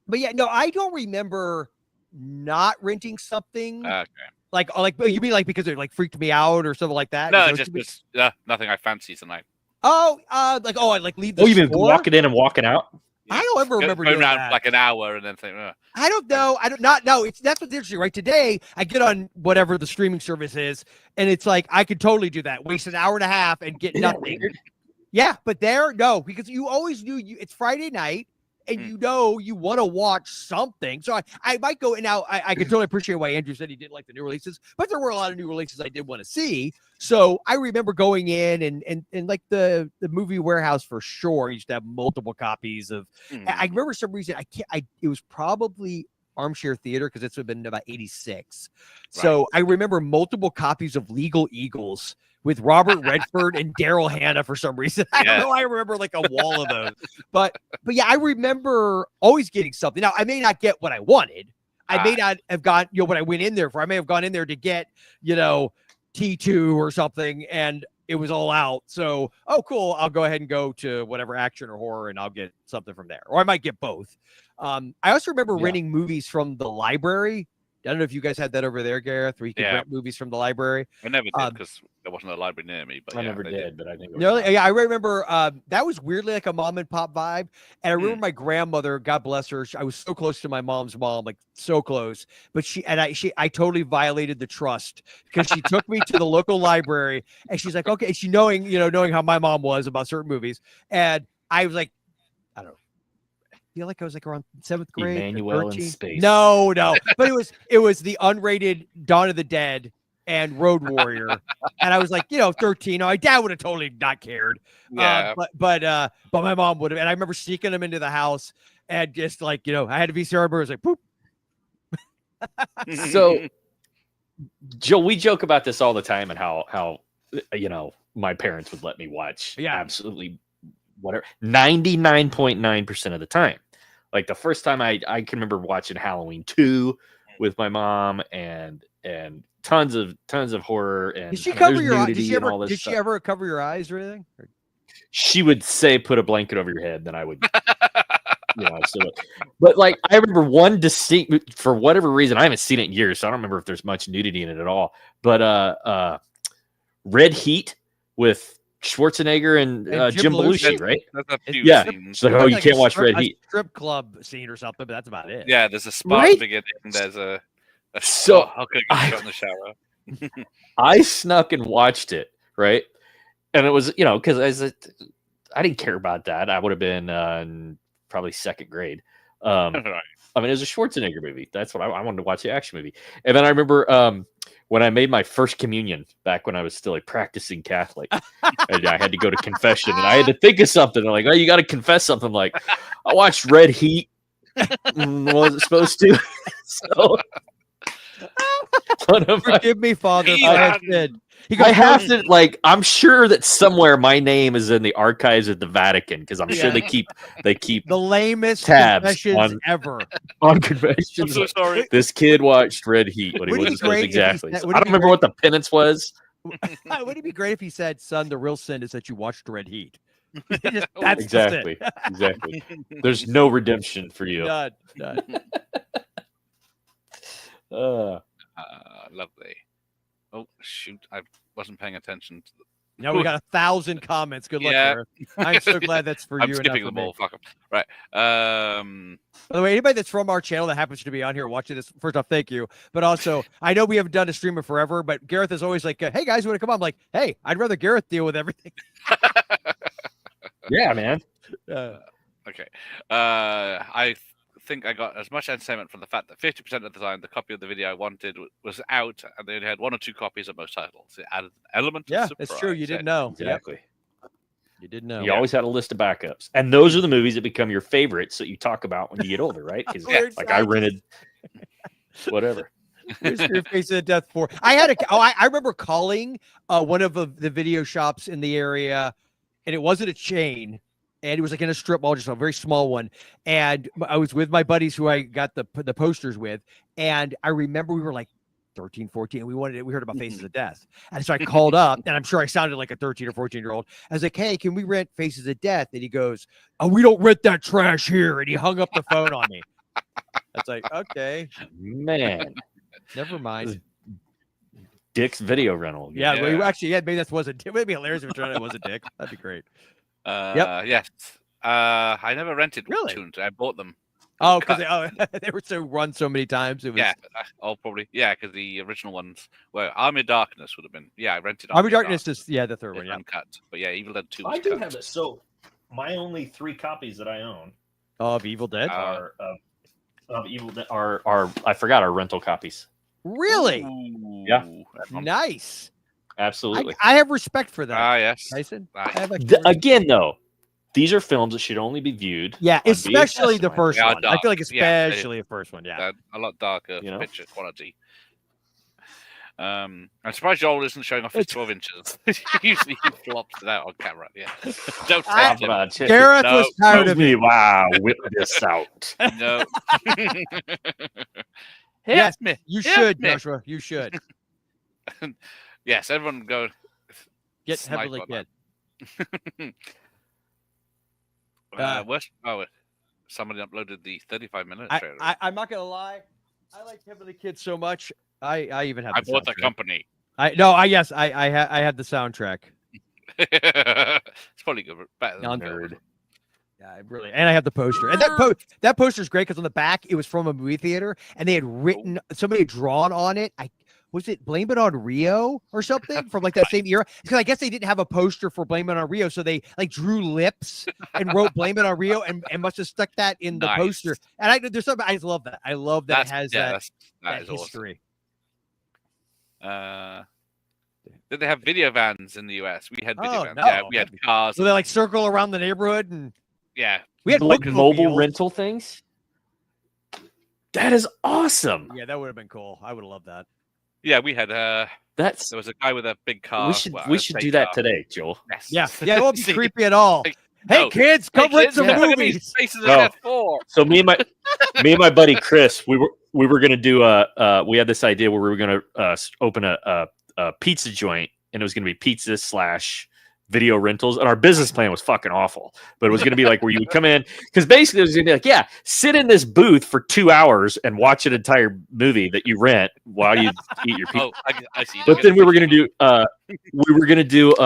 But yeah, no, I don't remember not renting something. Okay. Like you mean like because it like freaked me out or something like that? No, just nothing I fancy tonight. I leave the you've been store? walking in and walking out? I don't ever remember go doing around that. like an hour and then think, I don't know. That's what's interesting, right? Today I get on whatever the streaming service is, and it's like I could totally do that. Waste an hour and a half and get nothing. Yeah, but no, because you always knew it's Friday night. And you want to watch something. So I might go, and now I can totally appreciate why Andrew said he didn't like the new releases, but there were a lot of new releases I did want to see. So I remember going in and like the movie warehouse for sure used to have multiple copies of. I remember some reason it was probably Armchair Theater, because it's been about 86. Right. So I remember multiple copies of Legal Eagles with Robert Redford and Daryl Hannah for some reason. I don't know. I remember like a wall of those. But yeah, I remember always getting something. Now, I may not get what I wanted. I may not have got, what I went in there for. I may have gone in there to get, T2 or something, and it was all out. So, cool. I'll go ahead and go to whatever action or horror, and I'll get something from there. Or I might get both. I also remember renting movies from the library I don't know if you guys had that over there, Gareth, where you could Yeah. rent movies from the library. I never did because there wasn't a library near me. But I yeah, never they did, but I think it was No, nice. yeah, I remember that was weirdly like a mom and pop vibe. And I remember my grandmother, God bless her, I was so close to my mom's mom, like so close. But I totally violated the trust because she took me to the local library and she's like, okay, she knowing how my mom was about certain movies. And I was like, I don't know. I feel like I was like around 7th grade. Emmanuel in 13. Space. No, but it was the unrated Dawn of the Dead and Road Warrior, and I was like, 13. My dad would have totally not cared. Yeah. But my mom would have. And I remember sneaking them into the house and just like, I had a VCR, but it was like, poop. So, Joe, we joke about this all the time and how my parents would let me watch absolutely whatever 99.9% of the time. Like the first time I can remember watching Halloween 2 with my mom and tons of horror and did she cover your eyes? Did she ever cover your eyes or anything? She would say, "Put a blanket over your head," then I would. But like I remember one distinct for whatever reason I haven't seen it in years, so I don't remember if there's much nudity in it at all. But Red Heat with Schwarzenegger and Jim Belushi, right? There's a few Yeah. scenes. It's like, you can't watch Red Heat. Strip club scene or something, but that's about it. Yeah, there's a spa at the beginning. There's a hooker gets shot in the shower. I snuck and watched it, right? And it was, because I didn't care about that. I would have been in probably 2nd grade. I mean, it was a Schwarzenegger movie. That's what I wanted to watch, the action movie. And then I remember when I made my first communion back when I was still a practicing Catholic, and I had to go to confession, and I had to think of something. I'm like, oh, you got to confess something. I'm like, I watched Red Heat. Was it supposed to? So, forgive me, Father. I have to, like, I'm sure that somewhere my name is in the archives of the Vatican because I'm sure they keep the lamest tabs confessions ever on confessions. I'm so sorry. This kid watched Red Heat. What he wasn't supposed to exactly. I don't remember what the penance was. Wouldn't it be great if he said, "Son, the real sin is that you watched Red Heat." That's exactly. Exactly. There's no redemption for you. None. Lovely. Oh shoot! I wasn't paying attention. No, we got 1,000 comments. Good luck, Gareth. I'm so glad that's for I'm you. skipping them all. Fuck 'em. Right. By the way, anybody that's from our channel that happens to be on here watching this, first off, thank you. But also, I know we haven't done a stream in forever, but Gareth is always like, "Hey guys, you want to come on?" I'm like, "Hey, I'd rather Gareth deal with everything." Yeah, man. Okay. I think I got as much entertainment from the fact that 50% of the time the copy of the video I wanted was out, and they only had 1 or 2 copies of most titles. It added an element of surprise. That's true. You didn't know. Exactly. Yep. You didn't know. You always had a list of backups, and those are the movies that become your favorites that you talk about when you get older, right? Because like I rented whatever. Here's your Face of Death 4. I remember calling one of the video shops in the area, and it wasn't a chain. And it was like in a strip mall, just a very small one. And I was with my buddies who I got the posters with. And I remember we were like 13, 14, and we heard about Faces of Death. And so I called up, and I'm sure I sounded like a 13 or 14-year-old. I was like, "Hey, can we rent Faces of Death?" And he goes, "Oh, we don't rent that trash here." And he hung up the phone on me. That's like, okay. Man. Never mind. Dick's video rental. Yeah. Well, actually, maybe that wasn't. It would be hilarious if it was a Dick. That'd be great. Yes. I never rented Really? Toons. I bought them. Oh, because they were run so many times. It was... Yeah. Probably. Yeah, because the original ones were Army of Darkness would have been. Yeah, I rented Army of Darkness is the third one. Yeah. Uncut. But yeah, Evil Dead 2. I do have it. So my only 3 copies that I own of Evil Dead are of Evil Dead. Are I forgot our rental copies. Really? Ooh, Yeah. Nice. Absolutely. I have respect for that. Yes. Tyson. Again, though, these are films that should only be viewed. Yeah, especially the first one. Dark. I feel like especially the first one. Yeah, a lot darker picture quality. I'm surprised Joel isn't showing off his 12 inches. Usually he flops it out on camera. Yeah, don't tempt him. Gareth was tired of me. Wow, whip this out. No. Yes, you should, Joshua. You should. Yes, everyone go. Get heavily kid. Somebody uploaded the 35-minute trailer. I'm not gonna lie. I like Heavenly Kids so much. I even have. I the bought the soundtrack. company. I had the soundtrack. It's probably good, better than the film. Nerd. Yeah, and I have the poster. And that poster is great because on the back it was from a movie theater, and they had written somebody had drawn on it. Was it Blame It on Rio or something from like that same era? Because I guess they didn't have a poster for Blame It on Rio, so they like drew lips and wrote Blame It on Rio, and must have stuck that in the poster. And there's something I just love that. I love that it has that history. Awesome. Did they have video vans in the US? We had video vans. No. Yeah, we had cars. So they like circle around the neighborhood and yeah, we had like mobile bookmobiles. rental things. That is awesome. Yeah, that would have been cool. I would have loved that. Yeah, we had there That's was a guy with a big car. we should do that today, Joel. Yes. Yeah, it won't be See, creepy at all. like, Hey no. kids, come rent kids, some look at these movies. faces No. of F4. So me and my buddy Chris, we were gonna do we had this idea where we were gonna open a pizza joint, and it was gonna be pizza / video rentals, and our business plan was fucking awful, but it was gonna be like where you would come in, because basically it was gonna be like, yeah, sit in this booth for 2 hours and watch an entire movie that you rent while you eat your pizza. Oh, I see. But then we were gonna do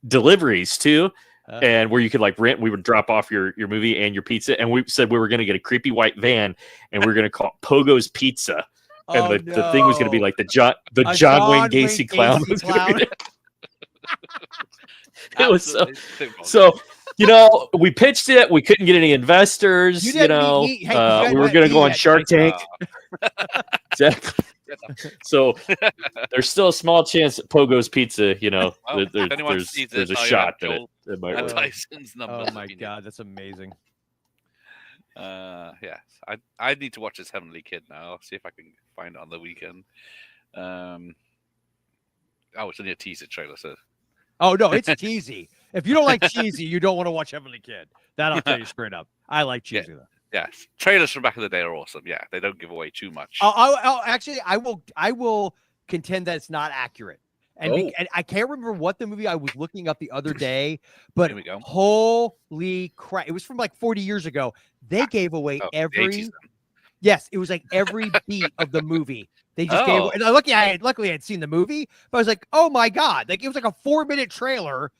deliveries too. And where you could like rent, we would drop off your movie and your pizza. And we said we were going to get a creepy white van, and we were going to call it Pogo's Pizza. And the thing was going to be like the John Wayne Gacy clown. Was gonna be it was so. We pitched it. We couldn't get any investors. We were going to go on Shark Tank. Exactly. So there's still a small chance at Pogo's Pizza, there's a shot that it might work. Tyson's number. Oh my god, that's amazing. Yes, I need to watch this Heavenly Kid now. I'll see if I can find it on the weekend. It's only a teaser trailer, so. Oh no, it's cheesy. If you don't like cheesy, you don't want to watch Heavenly Kid. That I'll tell you straight up. I like cheesy though. Yes, trailers from back in the day are awesome. Yeah, they don't give away too much. Actually, I will contend that it's not accurate. And I can't remember what the movie I was looking up the other day, but holy crap. It was from like 40 years ago. They gave away every... Yes, it was like every beat of the movie. They just gave away... And luckily I had seen the movie, but I was like, oh my God. Like it was like a 4-minute trailer.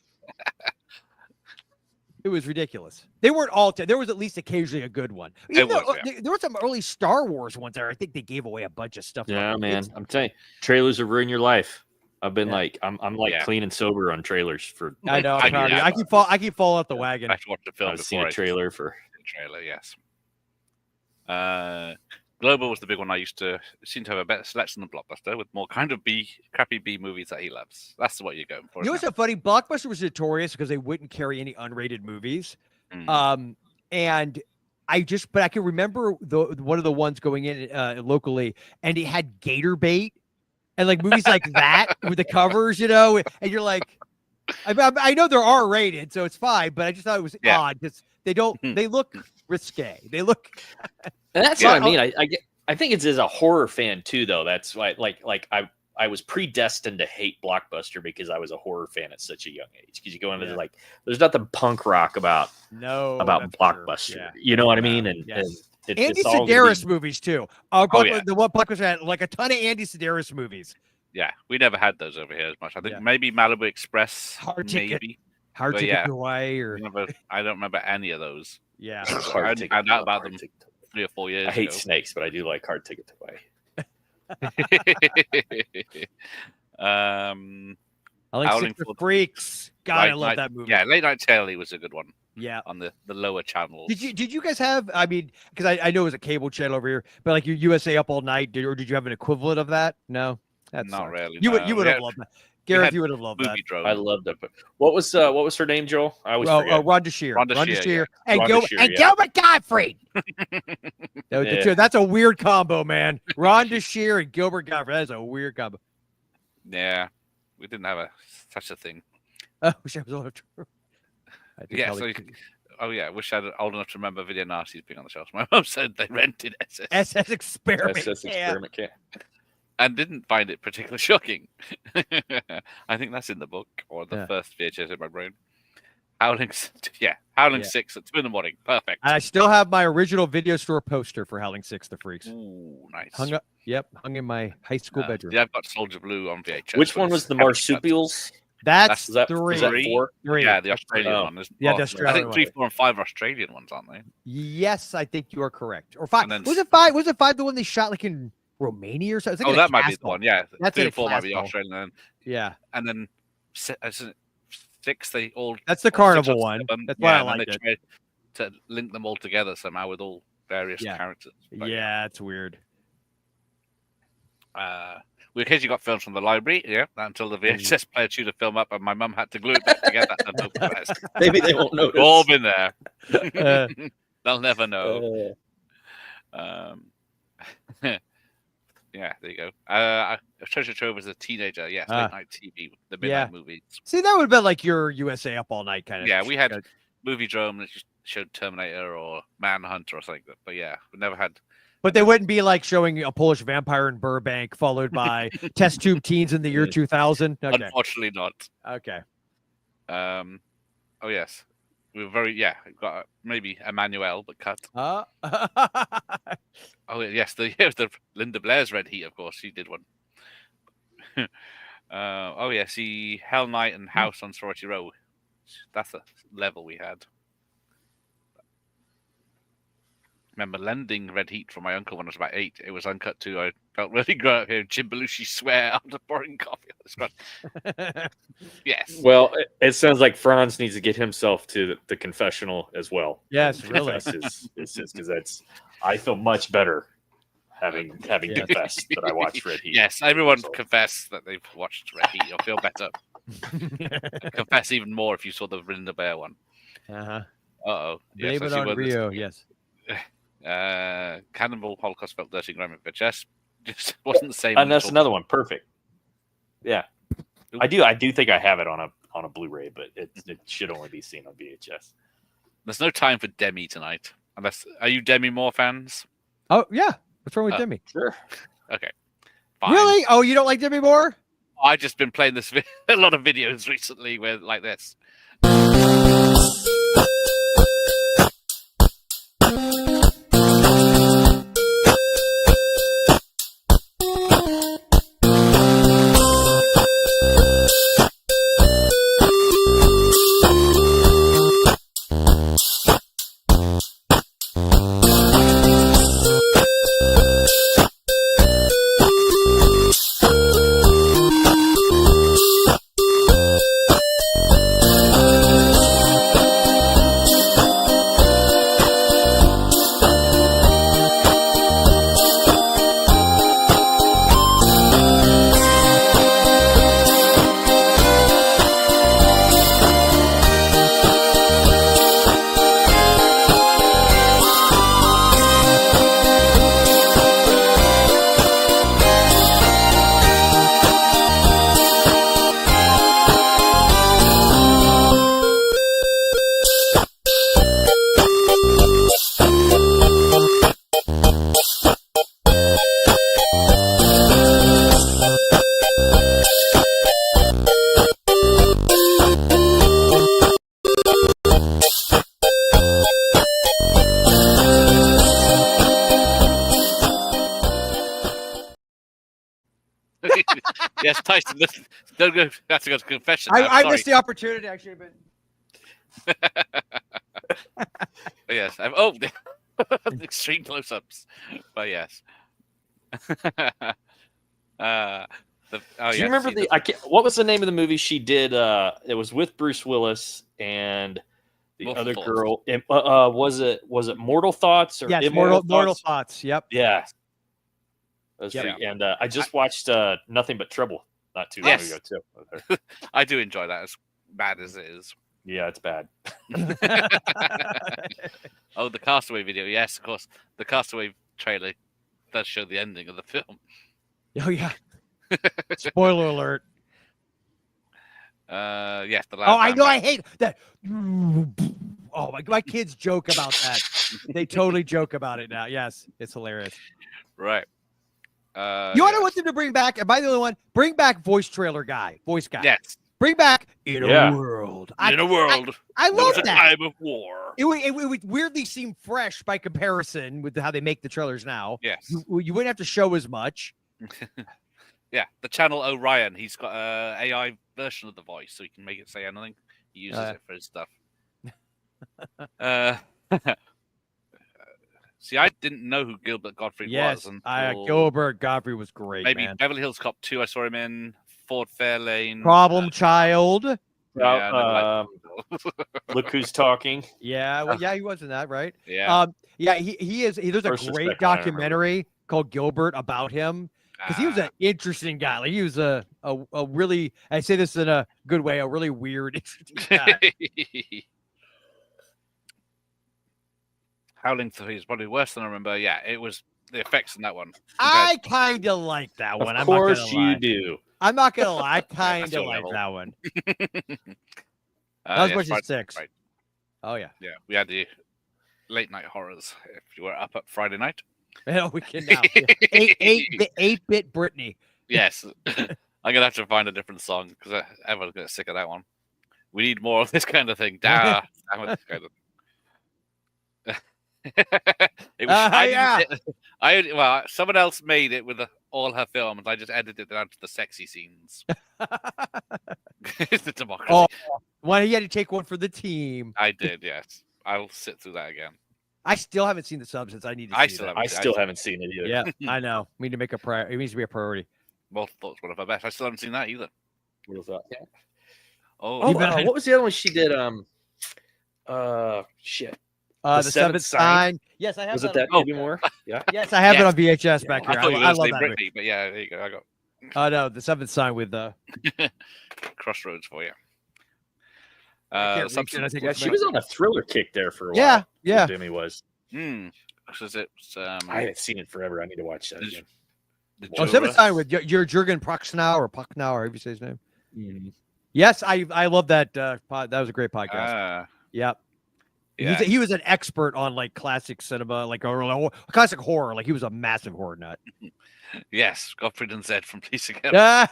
It was ridiculous. They weren't all... There was at least occasionally a good one. There were some early Star Wars ones there. I think they gave away a bunch of stuff. Yeah, man. I'm telling you, trailers have ruined your life. I've been I'm clean and sober on trailers for. I know. I keep falling off the wagon. I have to watch the film. I've seen a trailer for. Trailer, yes. Global was the big one. I used to seem to have a better selection than Blockbuster with more kind of crappy B movies that he loves. That's what you're going for. You know what's so funny? Blockbuster was notorious because they wouldn't carry any unrated movies. And I can remember one of the ones going in locally, and it had gator bait. And like movies like that with the covers, and you're like, I know they're R-rated, so it's fine. But I just thought it was odd because they look risque. They look. And that's what I mean. I think it's as a horror fan too, though. That's like I was predestined to hate Blockbuster because I was a horror fan at such a young age. Because you go into like, there's nothing punk rock about Blockbuster. Yeah. You know what I mean? And Andy Sedaris movies too. The one Blockbuster had like a ton of Andy Sedaris movies. Yeah, we never had those over here as much. I think maybe Malibu Express, Hard Ticket to Hawaii, or I don't remember any of those. Yeah, I found out about them 3 or 4 years ago. I hate snakes, but I do like Hard Ticket to Hawaii. I like Six of Freaks. God, I love that movie. Yeah, Late Night Telly was a good one. Yeah, on the lower channels. Did you guys have? I mean, because I know it was a cable channel over here, but like your USA Up All Night, or did you have an equivalent of that? No, that's not really. You would have loved that. Gareth, you would have loved that. Drone. I loved it. But what was her name, Joel? I always forget. Rhonda Shear. Yeah. And Gilbert Gottfried. That's a weird combo, man. Rhonda Shear and Gilbert Gottfried. That is a weird combo. Yeah, we didn't have such a thing. I wish I was old enough to. Yeah, I wish I was old enough to remember Video Nasties being on the shelves. My mom said they rented SS Experiment. SS Experiment Camp. And didn't find it particularly shocking. I think that's in the book or the first VHS in my brain. Howling 6 at 2 in the morning. Perfect. And I still have my original video store poster for Howling 6 The Freaks. Ooh, nice. Hung in my high school bedroom. Yeah, I've got Soldier Blue on VHS. Which one was the marsupials? That's Was that 3. 4? 3. Yeah, the Australian Oh. one. Yeah, the I think Australian 3, one. 4, and 5 are Australian ones, aren't they? Yes, I think you are correct. Or 5. And then- Was it 5? Was it 5 the one they shot like in Romania or something? Oh, that might be the one. Yeah, That's 3 in a and 4 might be castle. Australian. Yeah, And then 6, they all. that's the or 6 carnival or one. 7, That's why I and then liked they it. tried to link them all together somehow with all various Yeah. characters. But, Yeah, it's weird. we occasionally got films from the library, until the Mm. VHS player chewed the film up, and my mum had to glue it back together. And hope for the best. Maybe they won't notice. We've all been there. Uh, They'll never know. Uh, Yeah, there you go. Treasure Trove as a teenager. Yes, Ah. late night TV, the midnight movies. See, that would have been like your USA Up All Night kind of. Yeah, we had Movie Drome that just showed Terminator or Manhunter or something. But yeah, we never had. But they wouldn't be like showing a Polish vampire in Burbank, followed by test tube teens in the year 2000. Okay. Unfortunately, not. Okay. Oh yes, we were very got maybe Emmanuel, but cut. Oh yes, the Linda Blair's Red Heat, of course, she did one. Oh yes, the Hell Night and House on Sorority Row. That's the level we had. Remember lending Red Heat from my uncle when I was about 8. It was uncut too. I felt really grown up hearing Jim Belushi swear after pouring coffee on the screen. Yes. well, it sounds like Franz needs to get himself to the confessional as well. Yes, really. Because that's. I feel much better having confessed that I watched Red Heat. Yes, everyone So- confess that they've watched Red Heat. You'll feel better. Confess even more if you saw the Linda Bear one. Uh-huh. Uh-oh. Blame it on Rio. Yes. Cannibal Holocaust felt dirty and grimy VHS. Just wasn't the same. And that's until- another one. Perfect. Yeah, I do think I have it on a Blu-ray, but it should only be seen on VHS. There's no time for Demi tonight. Are you Demi Moore fans? Oh, yeah. What's wrong with Demi? Sure. Okay. Fine. Really? Oh, you don't like Demi Moore? I've just been playing this a lot of videos recently where like this. Yes, Tyson. Don't go. That's a confession. I missed the opportunity. I should have been. Yes. Extreme close-ups. But yes. Do Do you remember what was the name of the movie she did? It was with Bruce Willis and the Mortal other Thoughts. girl. Was it Mortal Thoughts or Yes, Immortal Mortal Thoughts? Thoughts. Yep. Yeah. That was Yep. free. And I just watched Nothing But Trouble not too long Yes. ago too. I do enjoy that, as bad as it is. Yeah, it's bad. Oh, the Castaway video. Yes, of course. The Castaway trailer does show the ending of the film. Oh yeah. Spoiler alert. Yes, the Oh, I know. I hate that. Oh my kids joke about that. They totally joke about it now. Yes, it's hilarious. Right. You want to want them to bring back? Am I the only one? Bring back voice guy. Yes. Bring back In Yeah. a World. In a world, I there was love a that. time of war. It would weirdly seem fresh by comparison with how they make the trailers now. Yes. You wouldn't have to show as much. Yeah, the channel Orion, he's got a AI version of the voice, so he can make it say anything. He uses it for his stuff. See, I didn't know who Gilbert Gottfried Yes, was until Gilbert Godfrey was great, maybe man. Beverly Hills Cop 2. I saw him in Ford Fairlane. Problem Child. Yeah, I never liked him. Look Who's Talking. Yeah, well, yeah, he was in that, right? Yeah. Yeah, he is. There's a First or great second, I don't remember. documentary called Gilbert about him because he was an interesting guy. Like he was a really, I say this in a good way, a really weird, interesting guy. Howling 3 is probably worse than I remember. Yeah, it was the effects in that one. I kind of like that one. Of course I'm not gonna lie. you do. I'm not gonna lie. I kind that's of your like level. that one. That Not as much as 6. Right. Oh yeah. Yeah, we had the late night horrors. If you were up at Friday night. Yeah, we can now. Yeah. 8-bit Britney. Yes. I'm gonna have to find a different song because everyone's gonna get sick of that one. We need more of this kind of thing. Damn it, this kind of. It was, well, someone else made it with all her films. I just edited it down to the sexy scenes. It's the democracy. Oh, well, he had to take one for the team. I did, yes. I'll sit through that again. I still haven't seen the substance. I need to. I see still that. haven't. I still haven't seen it either. Yeah, I know. We need to make a priority. It needs to be a priority. Both thoughts one of her best. I still haven't seen that either. What was that? Oh, What was the other one she did? Shit. The Seventh Seventh Sign? Sign. Yes, I have. Was it that that movie more? Yeah. Yes, I have it Yes. on VHS back I here. thought you were I going to love say that movie. Britney, but yeah, there you go. I got Oh no, the Seventh Sign with Crossroads for you. can't reach it, I think Yeah, she was on a thriller kick there for a while. yeah, yeah. Demi was. Was it? I haven't seen it forever. I need to watch that again. the Oh, Seventh Jurors? Sign with your Jurgen Prochnow or Pucknow, or however you say his name. Mm-hmm. Yes, I love that. That was a great podcast. Yep. Yeah. He was an expert on like classic cinema, like classic horror. Like he was a massive horror nut. Yes, Gottfried and Zed from Police Academy.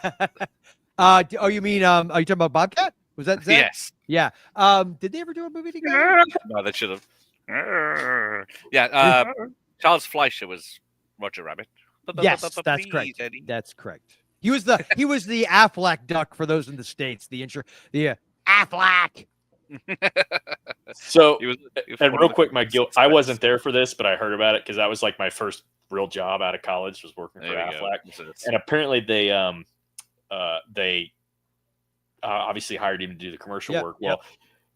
Oh, you mean are you talking about Bobcat? Was that Zed? Yes. Yeah. Did they ever do a movie together? No, they should have. Yeah. Charles Fleischer was Roger Rabbit. Yes, that's Please, correct. Eddie. That's correct. He was the Affleck duck for those in the States. The Affleck. So, He was and one real of the quick, my guilt. I science. wasn't there for this, but I heard about it because that was like my first real job out of college. Was working for There we go. Affleck, and apparently they obviously hired him to do the commercial Yep, work. Well,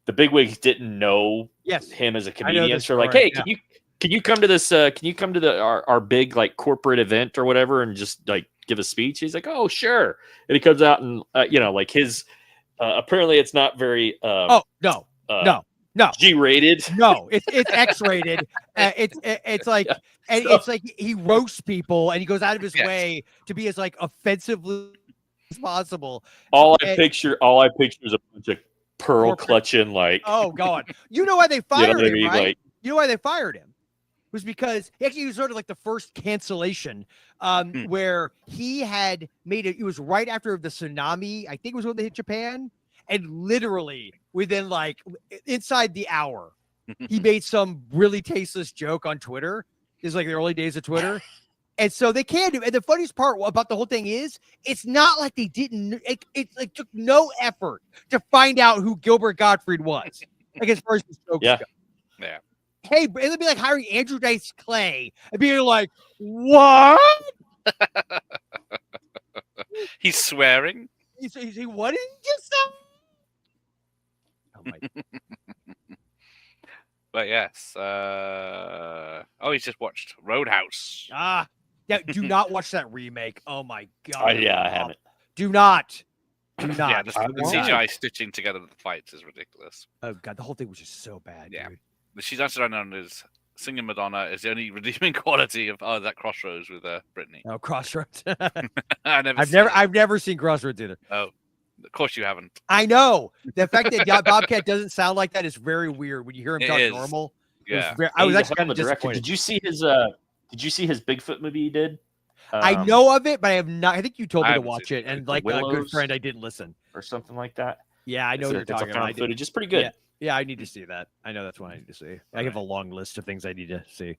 the bigwigs didn't know Yes. him as a know comedian, this so they're like, story, "Hey, can you come to this? Can you come to our big like corporate event or whatever, and just like give a speech?" He's like, "Oh, sure." And he comes out and like his apparently it's not very Oh no. No. G-rated. No, it's X-rated. It's like and So- it's like he roasts people and he goes out of his Yes. way to be as like offensively as possible. All I And- picture is a bunch of pearl Corporate- clutching like Oh God! You know why they you know fired what I him, mean? right? Like You know why they fired him? It was because he was sort of like the first cancellation, where he had made it. It was right after the tsunami. I think it was when they hit Japan, and literally within like inside the hour, he made some really tasteless joke on Twitter. It's like the early days of Twitter. And so they can do. And the funniest part about the whole thing is, it's not like they didn't. It took no effort to find out who Gilbert Gottfried was. Like as far as the jokes Yeah. go. Yeah. Hey, it'd be like hiring Andrew Dice Clay and being like, "What? He's swearing. He's what did you just say?" Oh my! But yes. He's just watched Roadhouse. Yeah. Do not watch that remake. Oh my God! I haven't. Do not. Do not. Yeah, the I CGI stitching together the fights is ridiculous. Oh God, the whole thing was just so bad. Yeah. Dude. The she's answered on is singing Madonna is the only redeeming quality of that Crossroads with Britney. Oh, Crossroads. I've I've never seen Crossroads either. Of course you haven't. I know the fact that Bobcat doesn't sound like that is very weird when you hear him It talk is. normal. Yeah. I was He's a actually hell kind of of a director. disappointed. Did you see his Bigfoot movie he did? I know of it, but I have not. I think you told me I to haven't watch seen it, it. and like a good Willows? friend, I didn't listen. or something like that. Yeah, I know what you're talking it's a found about. footage. It's pretty good. Yeah, I need to see that. I know that's what I need to see. I have a long list of things I need to see.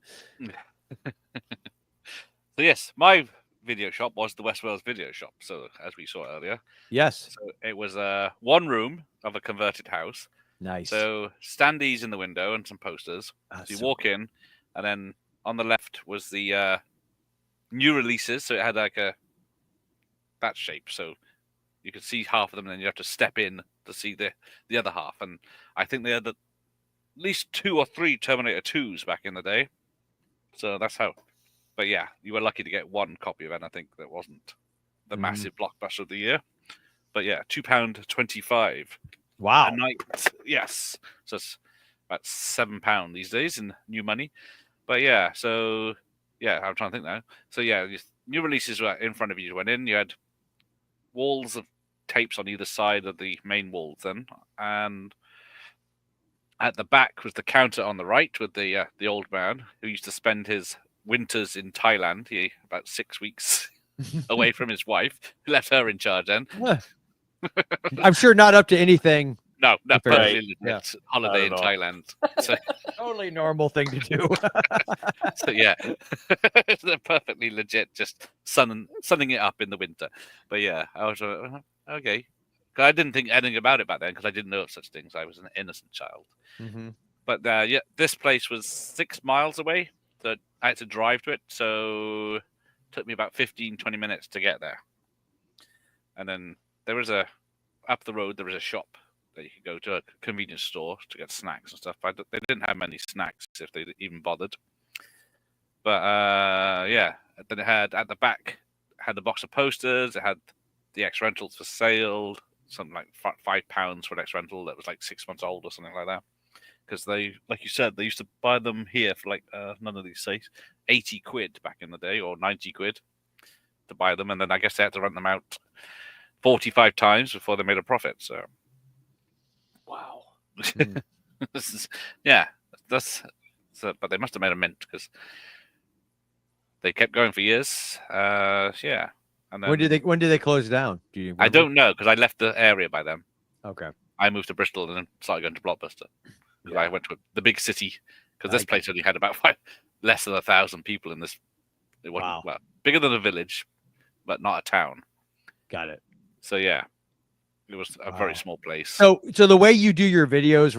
So yes, my video shop was the West Wales video shop. So as we saw earlier, Yes. so it was one room of a converted house. Nice. So standees in the window and some posters. So you walk in, and then on the left was the new releases. So it had like that shape. So you could see half of them, and then you have to step in to see the other half. And I think they had at least 2 or 3 Terminator 2s back in the day. So that's how. But yeah, you were lucky to get one copy of it. I think that wasn't the massive blockbuster of the year. But yeah, £2.25. Wow. A night. Yes. So it's about £7 these days in new money. But yeah, so yeah, I'm trying to think now. So yeah, new releases were in front of you. You went in, you had walls of tapes on either side of the main walls then. And at the back was the counter on the right with the old man who used to spend his winters in Thailand. He about 6 weeks away from his wife, who left her in charge then. I'm sure not up to anything. No, perfectly legit Yeah. holiday in Thailand. So, totally normal thing to do. so yeah, they're perfectly legit, just sunning it up in the winter. But yeah, I was okay. 'Cause I didn't think anything about it back then because I didn't know of such things. I was an innocent child. But yeah, this place was 6 miles away. So I had to drive to it. So it took me about 15-20 minutes to get there. And then there was up the road, there was a shop that you could go to, a convenience store to get snacks and stuff. But they didn't have many snacks if they even bothered. But yeah, then it had at the back, had the box of posters. It had the X rentals for sale, something like £5 for an X rental that was like 6 months old or something like that. Because they, like you said, they used to buy them here for like none of these say 80 quid back in the day, or 90 quid to buy them, and then I guess they had to rent them out 45 times before they made a profit. So, Wow. Yeah, that's so. But they must have made a mint because they kept going for years. Yeah. And then, when did they close down? Do you I don't know because I left the area by then. Okay. I moved to Bristol and then started going to Blockbuster. Because I went to the big city because this place only had about less than 1,000 people in this. It wasn't well, bigger than a village, but not a town. Got it. So yeah, it was a very small place. So the way you do your videos,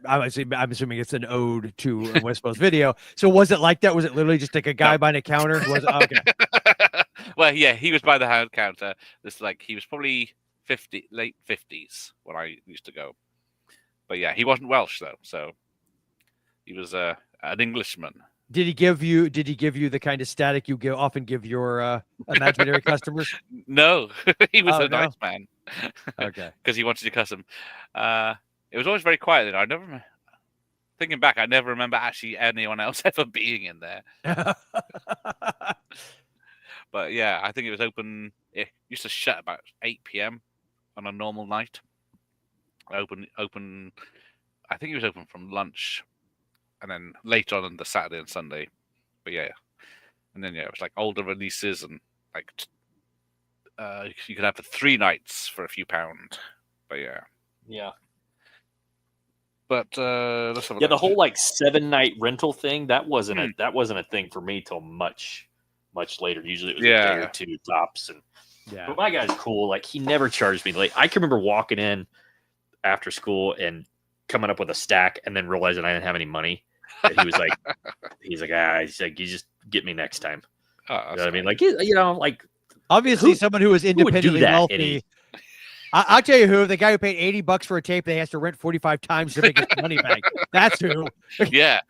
I'm assuming it's an ode to West Coast video. So was it like that? Was it literally just like a guy behind a counter? Was it, okay. Well, yeah, he was by the hand counter. He was probably late 50s when I used to go. But yeah, he wasn't Welsh though, so he was an Englishman. Did he give you the kind of static you often give your imaginary customers? No, he was a nice man. Okay, because he wanted to cuss him. It was always very quiet. Thinking back, I never remember actually anyone else ever being in there. But yeah, I think it was open. It used to shut about 8 p.m. on a normal night. Open. I think it was open from lunch, and then later on the Saturday and Sunday. But yeah, and then it was like older releases and like you could have for 3 nights for a few pound. But yeah. But let's have a look. The whole like 7-night rental thing that wasn't a thing for me till much later. Usually it was a day or 2 tops. And but my guy's cool. Like he never charged me late. I can remember walking in after school and coming up with a stack and then realizing I didn't have any money. And he was like, he's like, you just get me next time. You know what I mean? Like, like obviously someone who is independently wealthy. I'll tell you who, the guy who paid $80 for a tape that he has to rent 45 times to make his money back. That's who. Yeah.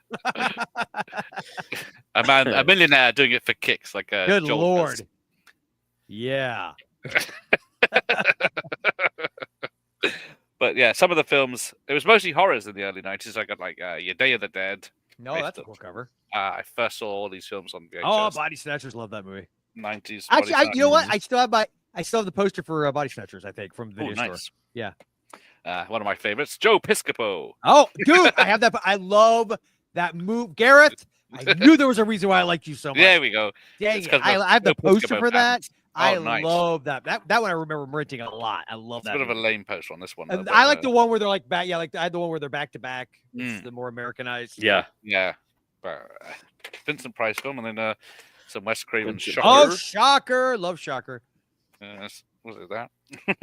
A millionaire doing it for kicks. Like good Joel Lord. Does. Yeah. But yeah, some of the films, it was mostly horrors in the early 90s. I got like Your Day of the Dead. No, that's a cool cover. I first saw all these films on VHS. Oh, Body Snatchers, love that movie. 90s. Actually, you know what? I still have the poster for Body Snatchers, I think, from the video store. Yeah. One of my favorites, Joe Piscopo. Oh, dude, I have that. I love that move. Gareth, I knew there was a reason why I liked you so much. There we go. Dang it. I have the poster for that. I nice. love that. That one I remember renting a lot. I love It's that. a bit of a movie. lame poster on this one. Though, And but, I like the one where they're like back. Yeah, like I had the one where they're back to back. It's Mm. the more Americanized. Yeah. Yeah. But, Vincent Price film, and then some Wes Craven Vincent Shocker. Oh, Shocker! Love Shocker. Was it that?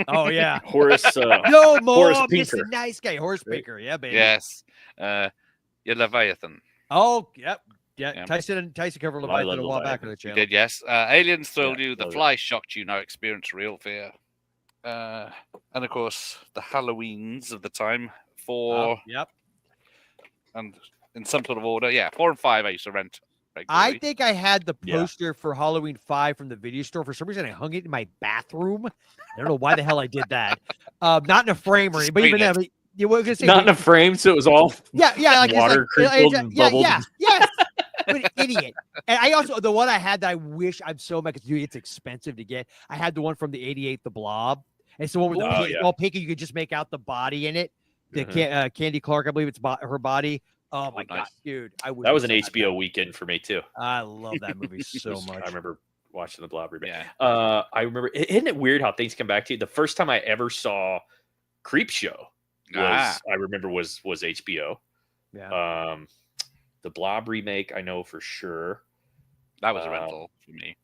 Oh yeah. Horace. No more Horace Mr. Pinker. Nice Guy. Horace Right. Pinker. Yeah, baby. Yes. Your Leviathan. Oh, yep. Yeah. Yeah. Tyson covered I Leviathan love a while back Leviathan. on the You channel. did, yes. Aliens thrilled Yeah, you. The love it. Fly shocked you. Now experience real fear. And of course, the Halloweens of the time. 4 Yep. and in some sort of order. Yeah, 4 and 5 I used to rent I regularly. think I had the Yeah. poster for Halloween 5 from the video store. For some reason, I hung it in my bathroom. I don't know why the hell I did that. Not in a frame or anything, but even Screen then, you were gonna say Not in a frame, so it was all yeah, like water it's like, crinkled and bubbled. yes. What an idiot. And I also the one I had that I wish I'm so mad because it's expensive to get. I had the one from the '88, The Blob. It's the one with the Oh, pink, yeah. all pink, and you could just make out the body in it. The Mhm. Candy Clark, I believe it's her body. Oh my Oh, god, nice. dude! I wish That was I an had that. HBO weekend for me too. I love that movie so much. I remember watching the Blob remake. Yeah. I remember. Isn't it weird how things come back to you? The first time I ever saw Creep Show was I remember was HBO. Yeah. The Blob remake, I know for sure. That was a rental for me.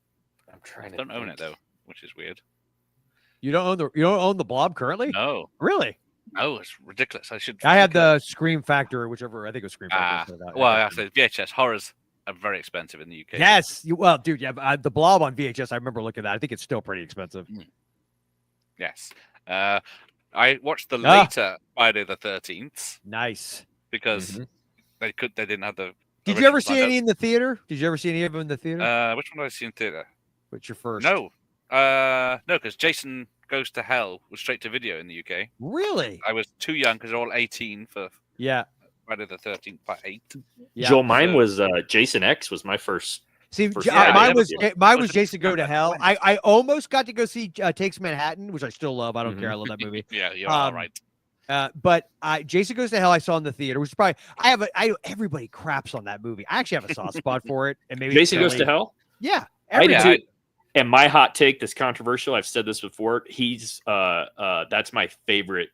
I'm trying I to don't own it think. though, which is weird. You don't own the Blob currently? No, Really? it's ridiculous. I should. I had the Scream Factor, whichever I think it was Scream Ah, Factor. well, I say VHS horrors are very expensive in the UK. Yes. Well, dude, yeah, the Blob on VHS. I remember looking at that. I think it's still pretty expensive. Yes. I watched the Ah. later Friday the 13th Nice. because Mhm. they didn't have the. Did you ever originals see lined any in the theater? Did you ever see any of them in the theater? up. Which one did I see in theater? What's your first? No. No, because Jason Goes to Hell was straight to video in the UK. Really? I was too young because they're all 18 for Yeah. Friday the 13th Part 8. Yeah. Joel, mine So- was Jason X was my first. See, For sure. mine Yeah, was yeah. mine was Jason Go to Hell. I almost got to go see Takes Manhattan, which I still love. I don't Mhm. care. I love that movie. Yeah, you're all Um, right. But Jason Goes to Hell I saw in the theater, which is probably everybody craps on that movie. I actually have a soft spot for it, and maybe Jason Goes to Kelly- Hell. Yeah, I did everybody. too. And my hot take that's controversial. I've said this before. He's that's my favorite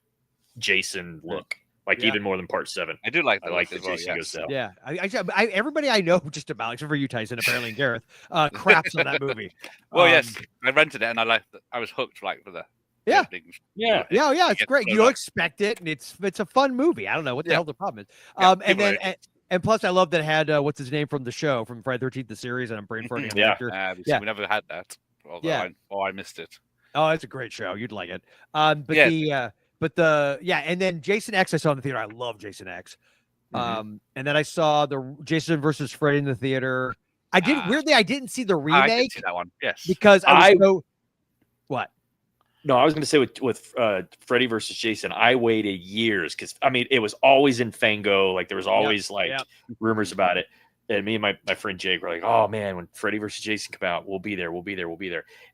Jason look. Like Yeah. even more than Part 7. I do like I the like look that as well, Jason Goes yes. to Hell. Yeah, everybody I know just about, except for you, Tyson, apparently, and Gareth, craps on that movie. Well, Um, yes, I rented it and I was hooked like for the Yeah. opening. Yeah. Yeah, it's Get great. so You don't much. expect it, and it's a fun movie. I don't know what the Yeah. hell the problem is. Yeah, And people then are- and plus, I love that it had what's his name from the show from Friday 13th, the series, and I'm brain farting. on the Yeah. actor. We Yeah. never had that. Although Yeah. I missed it. Oh, it's a great show. You'd like it. But Yeah. and then Jason X I saw in the theater. I love Jason X. Mhm. And then I saw the Jason versus Freddy in the theater. I didn't see the I did remake see that one. Yes. because I was what? No, I was going to say with Freddy versus Jason, I waited years because I mean it was always in Fango. Like there was always yep. rumors about it. And me and my friend Jake were like, "Oh man, when Freddy versus Jason come out, we'll be there.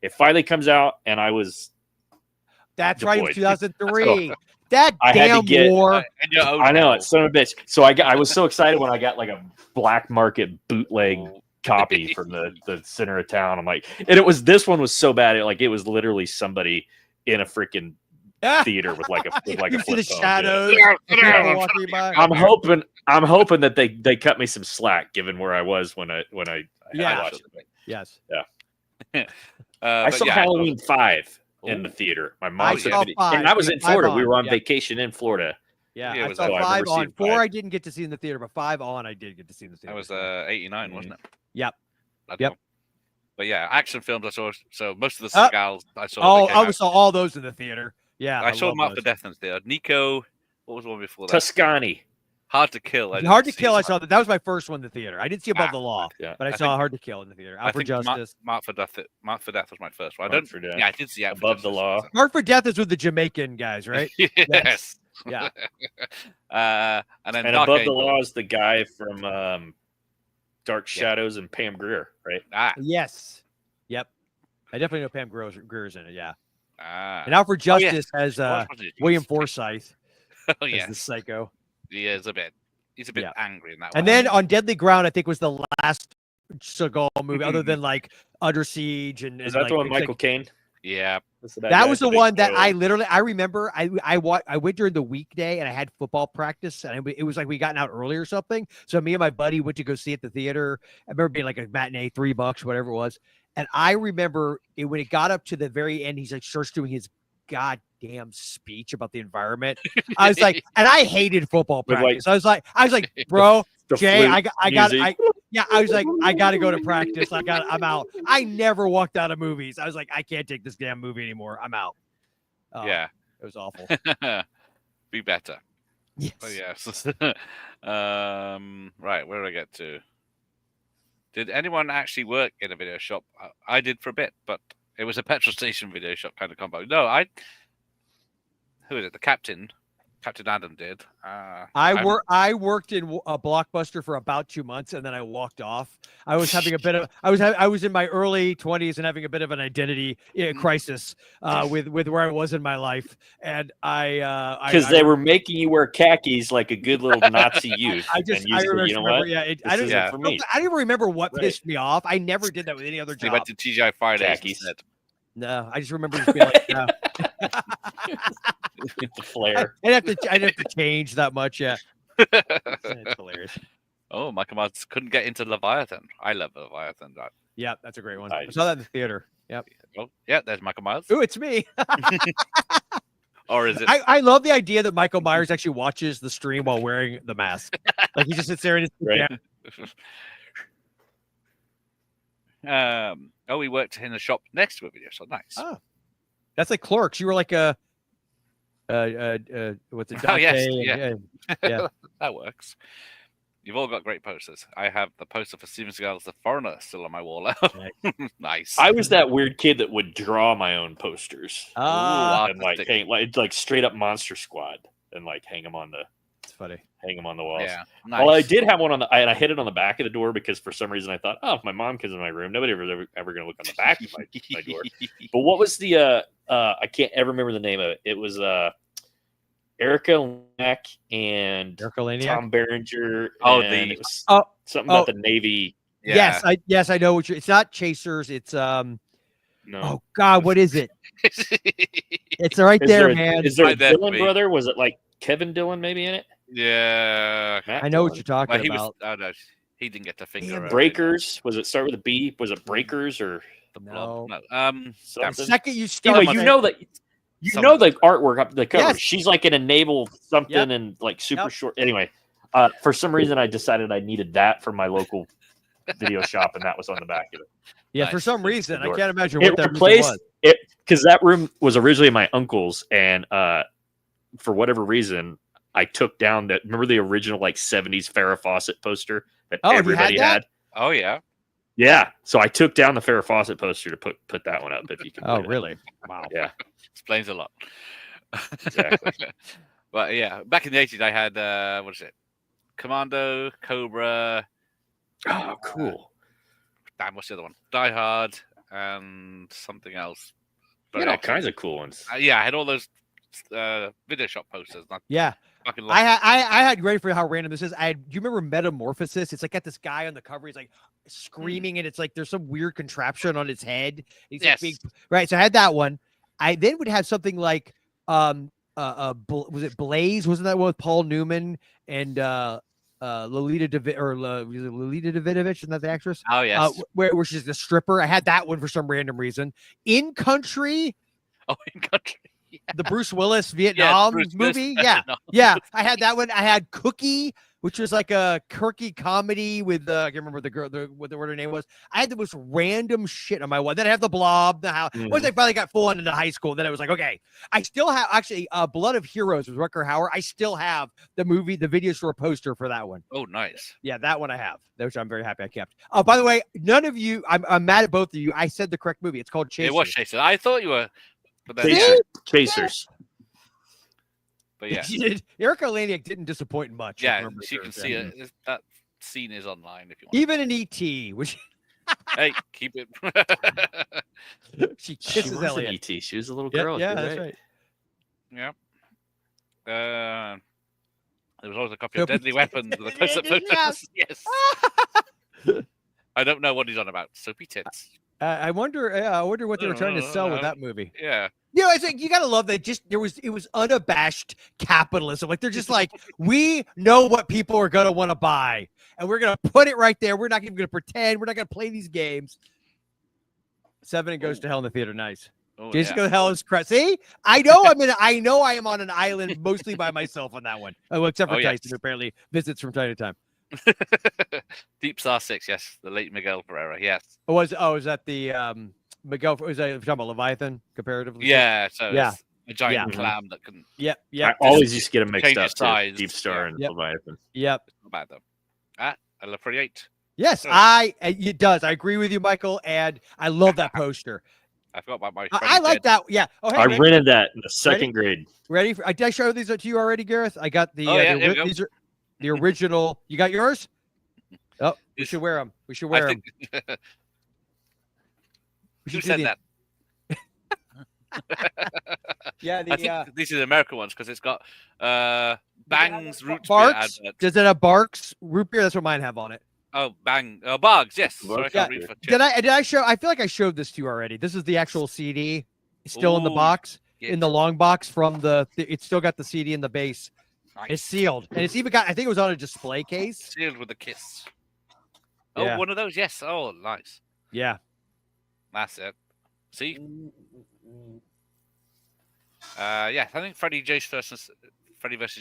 It finally comes out, and I was That's right, it was deployed. 2003. That I had to damn get- war. And your own I know hell. it's son of a bitch. So I was so excited when I got like a black market bootleg copy from the center of town. I'm like, and this one was so bad. It was literally somebody in a freaking theater with like a You see flip the phone. shadows. Yeah, the people walking by. I'm hoping that they cut me some slack given where I was when I Yeah. watched it. Yes. I But saw yeah, Halloween 5 in the Ooh. theater. My I mom saw took me, 5. and I was in 5 Florida. on, We were on yeah. vacation in Florida. Yeah, Yeah, it I was saw like- I remember 5 on. seeing 4 5. I didn't get to see in the theater, but 5 on I did get to see in the theater. That was 89, wasn't it? Yep. Bloody Yep. hell. But yeah, action films I saw. So most of the Uh, Segals I saw. Oh, they came I out. saw all those in the theater. Yeah, I saw love them after those. Death in the theater. Nico, what was the one before that? Toscani. Hard to Kill. I Hard to didn't see Kill. I it. saw that. That was my first one in the theater. I didn't see Above the Law, Yeah. but I I saw think- Hard to Kill in the theater. I Out for think Justice. Mark for Death was my first one. I Mark don't. for Death. Yeah, I did see Out for Above the Justice. Law. Mark for Death is with the Jamaican guys, right? Yes. Yeah. And then And Dark Above the Angel. Law is the guy from Dark Shadows and Pam Grier, right? Yes. Yep. I definitely know Pam Grier's in it. Yeah. Ah. And Out for Oh, yes. Justice has What was it? William Forsythe Oh as the yes, psycho. he is a bit. He's a bit Yeah. angry in that one. And then on Deadly Ground, I think was the last Seagal movie other than like Under Siege and Is that like, the one it's like- Michael Caine? Yeah. that was the one that I I literally I remember I went during the weekday and I had football practice and it was like we gotten out early or something. So me and my buddy went to go see it at the theater. I remember being like a matinee, $3, whatever it was. And I remember it when it got up to the very end, he's like starts doing his goddamn speech about the environment. I was like, and I hated football With, like, practice. I was like, bro, the Jay, flute music. I was like, I got to go to practice. I'm out. I never walked out of movies. I was like, I can't take this damn movie anymore. I'm out. Yeah. It was awful. Be better. Yes. Oh yes. Right, where did I get to? Did anyone actually work in a video shop? I did for a bit, but it was a petrol station video shop kind of combo. No, who is it? The Captain Adam did. I worked in a Blockbuster for about 2 months and then I walked off. I was having a bit of I was in my early 20s and having a bit of an identity crisis with where I was in my life, and Because they were making you wear khakis like a good little Nazi youth. I remember, you know what? yeah, This isn't for me. I don't even remember what Right. pissed me off. I never did that with any other They job. went to TGI Fridays Khakis. instead. No, I just remember just being like, no. The flare. I'd have to change that much. Yeah, it's hilarious. Oh, Michael Myers couldn't get into Leviathan. I love Leviathan. Right? Yeah, that's a great one. I I saw that in the theater. Yep. Oh, yeah, there's Michael Myers. Ooh, it's me. Or is it? I love the idea that Michael Myers actually watches the stream while wearing the mask. Like he just sits there and it's Right. We worked in a shop next to a video shop. Nice. Oh. That's like Clerks. You were like a what's it? Oh, yes, Dante yeah. yeah. That works. You've all got great posters. I have the poster for Steven Seagal's The Foreigner still on my wall. Nice. I was that weird kid that would draw my own posters Ah, and like hang like straight up Monster Squad and like hang them on the funny. walls. Yeah. Nice. Well, I did have one on the, and I hid it on the back of the door because for some reason I thought, oh, if my mom comes in my room, nobody ever going to look on the back of my door. But what was the? I can't ever remember the name of it. It was Erica Lack and Erica Laniak? Tom Berenger. Oh, and it was Oh, something about the Navy. Yeah. Yes, I know what you're. It's not Chasers. It's No. Oh God, what is it? It's right Is there, a- man. Is there a Might that Dillon be? brother? Was it like Kevin Dillon maybe in it? Yeah. Matt I know what Dillon? you're talking Well, he about. was. Oh no, he didn't get the finger. Damn, around it. Breakers. Was it start with a B? Was it Breakers or The blob. No. No. The something? second you start, Anyway, you know that Someone- the artwork up the cover. Yes. She's like in a naval something Yep. and like super Yep. short. Anyway, for some reason I decided I needed that for my local video shop, and that was on the back of it. yeah, for Nice. some reason, I door. can't imagine It what that reason replaced was. it because that room was originally my uncle's, and for whatever reason, I took down that. Remember the original like '70s Farrah Fawcett poster that Oh, you had everybody that? had. Oh yeah. Yeah, so I took down the Farrah Fawcett poster to put that one up. If you can. Oh, believe it. really? Wow. Yeah. Explains a lot. Exactly. But yeah, back in the 80s, I had what is it? Commando, Cobra. Oh, cool. Damn, what's the other one? Die Hard and something else. You had all kinds of cool ones. Yeah, I had all those video shop posters. And I Yeah, fucking I loved had ready for how random this is. Do you remember Metamorphosis? It's like got this guy on the cover. He's like screaming, and it's like there's some weird contraption on his head. He's like Yes. being, right. So I had that one. I then would have something like was it Blaze? Wasn't that one with Paul Newman and Lolita Lolita Davidovich? Isn't that the actress? Oh yes. Where she's the stripper. I had that one for some random reason. In Country, Oh, in country. the Bruce Willis Vietnam Bruce Willis, movie. Yeah. Vietnam. Yeah, I had that one. I had Cookie, which was like a quirky comedy with I can't remember the girl, what her name was. I had the most random shit on my wall. Then I have the Blob. The how once I finally got full on into high school, then I was like, okay, I still have actually Blood of Heroes with Rutger Hauer. I still have the video store poster for that one. Oh, nice. Yeah, that one I have, which I'm very happy I kept. Oh, by the way, none of you, I'm mad at both of you. I said the correct movie. It's called Chasers. It was Chaser. I thought you were. But then, Chasers. Chasers. but yeah, Erica Laniak didn't disappoint much. yeah, I remember you her. can see it. That scene is online if you want. Even in ET, which Hey, keep it. she She kisses was Elliot. an ET. She was a little Yeah, girl. yeah, You're that's right. Yeah. There was always a copy of Sophie- Deadly Weapons with a close-up Yes. photos. Yes. I don't know what he's on about. Soapy tits. I wonder. I wonder what they were trying to sell with that movie. Yeah. I think you gotta love that. It was unabashed capitalism. Like they're just like, we know what people are gonna want to buy, and we're gonna put it right there. We're not even gonna pretend. We're not gonna play these games. 7 and Goes to Hell in the theater. Nice. Oh, Jason yeah. Goes to Hell is crap. See, I know I am on an island mostly by myself on that one. Well, except for Tyson, who apparently visits from time to time. Deep Star 6, yes. The late Miguel Ferreira, yes. Is that the Miguel? Was that talking about Leviathan comparatively? Yeah, so Yeah. it's a giant clam that can Yep. I always used to get them mixed change up. its size. Deep Star and Yep. Leviathan. Yep. not bad though. I love 48. Yes, Oh. it does. I agree with you, Michael, and I love that poster. I forgot about my. I like that. Yeah. Oh, hey, I man, rented that in the second grade. ready? Did I show these to you already, Gareth? I got the. Oh, yeah, there we go. These are the original. You got yours? Oh, we Yes. should wear them. We should I wear them. think. We Who should do said the- that? Yeah, I think these are the American ones because it's got Bang's root beer Barks. advert. Does it have Barks root beer? That's what mine have on it. Oh, Bang. Bargs, yes. Sorry, I Barks, can't yeah. read for Did I show? I feel like I showed this to you already. This is the actual CD, still in the Ooh, box, yeah. in the long box from it's still got the CD in the base. Nice. It's sealed, and it's even got. I think it was on a display case. Sealed with a kiss. Oh, Yeah. one of those, yes. Oh, nice. Yeah. That's it. See? Yeah, I think Freddy versus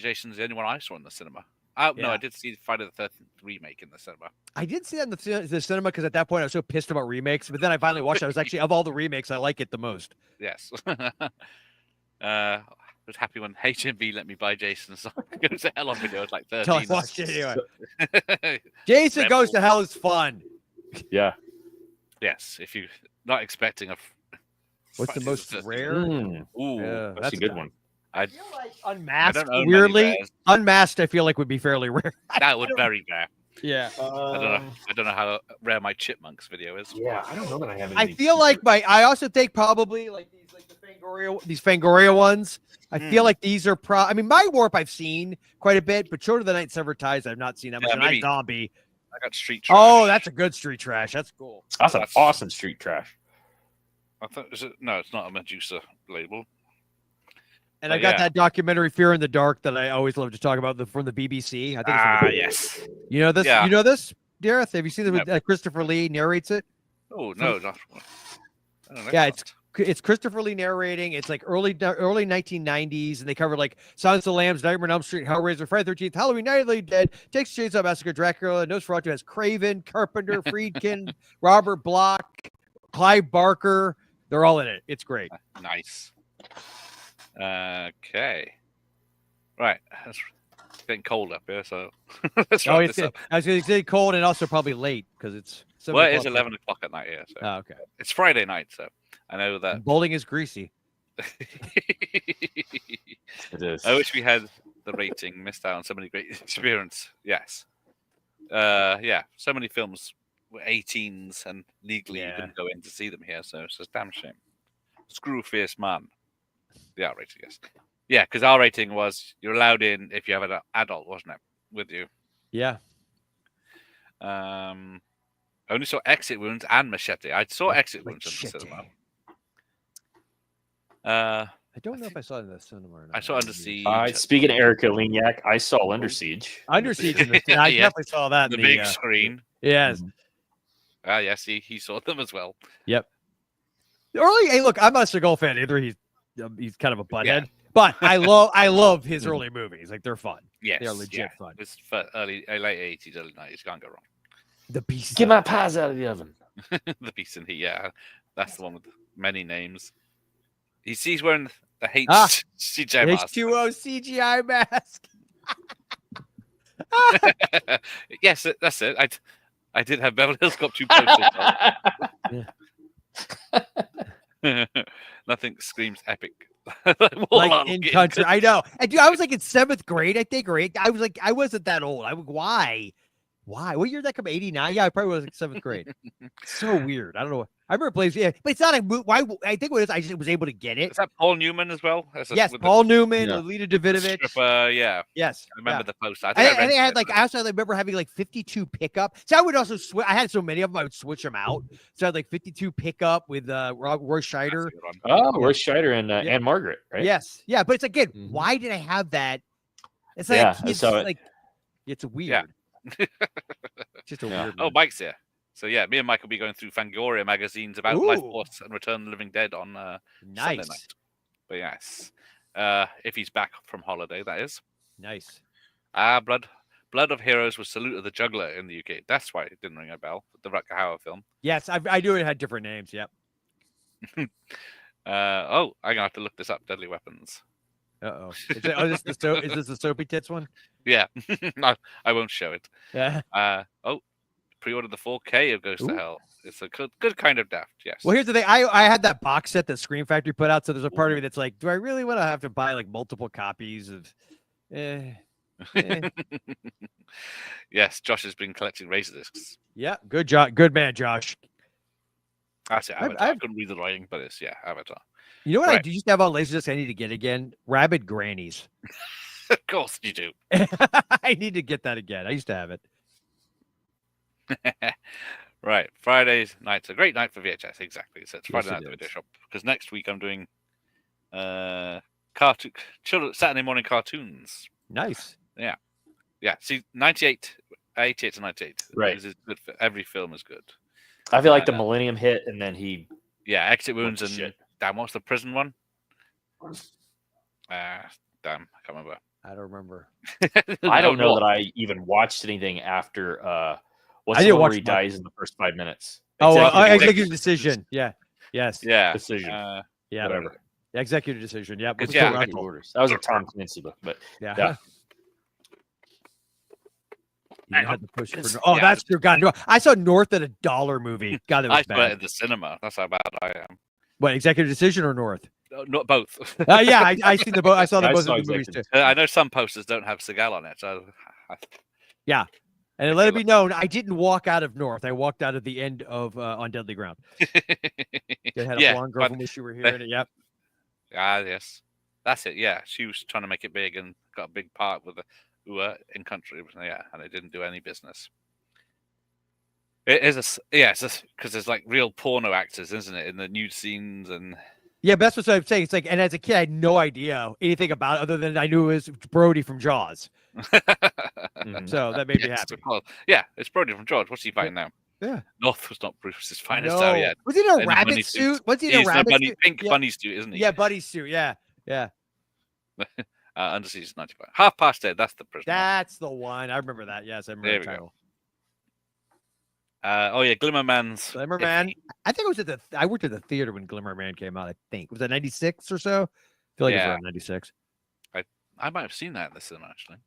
Jason's the only one I saw in the cinema. No, Yeah. I did see Friday the 13th remake in the cinema. I did see that in the cinema because at that point I was so pissed about remakes. But then I finally watched it. I was actually, of all the remakes, I like it the most. Yes. I was happy when HMV let me buy Jason's Goes to Hell on video. It was like 13. Until I watched it anyway. Jason Rebel. Goes to Hell is fun. Yeah. Yes, if you're not expecting a. What's the Friday most 13th. rare? Ooh, Yeah, That's a good one. I feel like I Unmasked, don't own many weirdly, bears. Unmasked, I feel like would be fairly rare. That would very rare. Yeah. I don't know how rare my Chipmunks video is. Yeah, I don't know that I have. I feel like I also think probably like these Fangoria ones. I feel like these are I mean, My Warp I've seen quite a bit, but Children of the Night Severed Ties I've not seen that much. Yeah, And maybe- Zombie. I got Street Trash. Oh, that's a good street trash. That's cool. That's an awesome street trash. I thought, no, it's not a Medusa label. And But I got yeah. that documentary Fear in the Dark that I always love to talk about from the BBC. I think it's from the Yes. You know this? Yeah. You know this, Gareth? Have you seen it with Christopher Lee narrates it? Oh no, not. I don't know. Yeah, it's Christopher Lee narrating. It's like early 1990s, and they cover like Silence of the Lambs, Nightmare on Elm Street, Hellraiser, Friday the 13th, Halloween, Night of the Living Dead, Texas Chainsaw Massacre, Dracula, Nosferatu has Craven, Carpenter, Friedkin, Robert Bloch, Clive Barker. They're all in it. It's great. Nice. Okay. Right. It's getting cold up here, so let's wrap this up. I was going to say cold and also probably late because it's. 7 Well, it is o'clock. 11 o'clock at night here. So. Oh, okay. It's Friday night, so I know that. Bowling is greasy. It is. I wish we had the rating. Missed out on so many great experience. Yes. Yeah. So many films were 18s and legally you couldn't go in to see them here, so it's a damn shame. Screw Fierce Man. The R rating, yes. Yeah, because our rating was you're allowed in if you have an adult, wasn't it? With you. Yeah. I only saw Exit Wounds and Machete. I saw Exit Wounds in the cinema. I don't know if I saw it in the cinema or not. I saw Under Siege. Speaking of Erica Lignac, I saw Under Siege. Under Siege. I definitely saw that. The in big screen. Yes. Yes, he saw them as well. Yep. Early. Hey, look, I'm not a Seagal fan either. He's kind of a butthead, but I love his early movies. Like they're fun. Yes, they're legit fun. It's for late 80s, early 90s. Can't go wrong. The Beast. Get my pies out of the oven. The Beast in Heat. Yeah, that's the one with many names. He's wearing the CGI mask. H2O CGI mask. Yes, that's it. I did have Beverly Hills Cop 2 posters. Nothing screams epic. Like in country. I know. And dude, I was like in 7th grade, I think, or 8th. I was like, I wasn't that old. Why? Why? What year did that come? 89? Yeah, I probably was like 7th grade. So weird. I don't know. I remember playing. Yeah, but it's not a movie. Why? I think what it is, I just was able to get it. Is that Paul Newman as well? Yes, Paul Newman, Yeah. Lolita The Davidovich. stripper, yeah. Yes, I remember yeah. the poster. I I rented had it, like but- I also remember having like 52 pickup. So I would also switch. I had so many of them, I would switch them out. So I had like 52 pickup with Roy That's Scheider. a good one. Oh, Roy Scheider and Yeah. Anne Margaret, right? Yes, yeah, but it's again, Mhm. why did I have that? It's like Yeah, I kids, saw it. like it's weird. It's just a Yeah. weird. Oh, one. Mike's here. So yeah, me and Mike will be going through Fangoria magazines about Life Ooh. Force and Return of the Living Dead on Sunday Nice, night. But yes, if he's back from holiday, that is. nice. Blood of Heroes was Salute of the Juggler in the UK. That's why it didn't ring a bell. The Rutger Hauer film. Yes, I knew it had different names. Yep. I'm gonna have to look this up. Deadly Weapons. Oh, is this the soapy tits one? Yeah, no, I won't show it. Yeah. Pre-ordered the 4K of Ghost Ooh. of Hell. It's a good kind of daft. Yes. Well, here's the thing. I had that box set that Scream Factory put out, so there's a part of me that's like, do I really want to have to buy like multiple copies of? Yes, Josh has been collecting razor discs. Yeah, good job, good man, Josh. That's it. I've- Avatar. I I've- couldn't read the writing, but it's Avatar. You know what I Right. do used to have on Laserdisc? I need to get again. Rabid Grannies. Of course you do. I need to get that again. I used to have it. Right. Friday night's a great night for VHS. Exactly. So it's Friday Yes, night it at the video is. shop. Because next week I'm doing cartoon Saturday morning cartoons. Nice. Yeah. See, 88 to 98. Right. Is good for every film is good. I feel like the Millennium hit, and then he. Yeah. Exit Wounds What and the shit? damn, what's the prison one? Damn, I can't remember. I don't remember. I don't know that I even watched anything after. What's I the didn't one where watch he much. dies in the first 5 minutes? Executive Decision. Yeah. Yes. Yeah. Decision. Yeah. Whatever. Executive Decision. Yeah. Because, With yeah, Kurt I- Executive Russell. orders. That was a Tom Clancy book, but Yeah. Yeah. You had to push for. Oh, Yeah. that's true. God, no. I saw North at $1 movie. God, that I was saw it bad. at the cinema. That's how bad I am. What, Executive Decision or North? Not both. Yeah, I seen the both. I saw the I both saw of the movies too. Executive I know some posters don't have Seagal on it, so And let it be known, I didn't walk out of North. I walked out at the end of On Deadly Ground. They had a Yeah, blonde girl but from Wish You Were Here they- in it. Yep. yes, that's it. Yeah, she was trying to make it big and got a big part with the who were in country. Yeah, and it didn't do any business. It is it's because there's like real porno actors, isn't it, in the nude scenes and Yeah, but that's what I'm saying. It's like, and as a kid, I had no idea anything about it other than I knew it was Brody from Jaws. Mhm. So that made me Yes, happy. of course. Yeah, it's Brody from George. What's he fighting now? Yeah. North was not Bruce's finest No. hour yet. Was he in a In the bunny rabbit suit. suit? Was he in a He's in a rabbit bunny, suit? pink Yeah. bunny suit, isn't he? Yeah, buddy suit. Yeah. Yeah. Under season 95. 8:30. That's the prisoner. That's the one. I remember that. Yes, I remember There the we go. title. Glimmerman's. Glimmer Man. I think it was I worked at the theater when Glimmer Man came out. I think was it 96 or so. I feel like it was Yeah. around 96. I might have seen that in the cinema actually.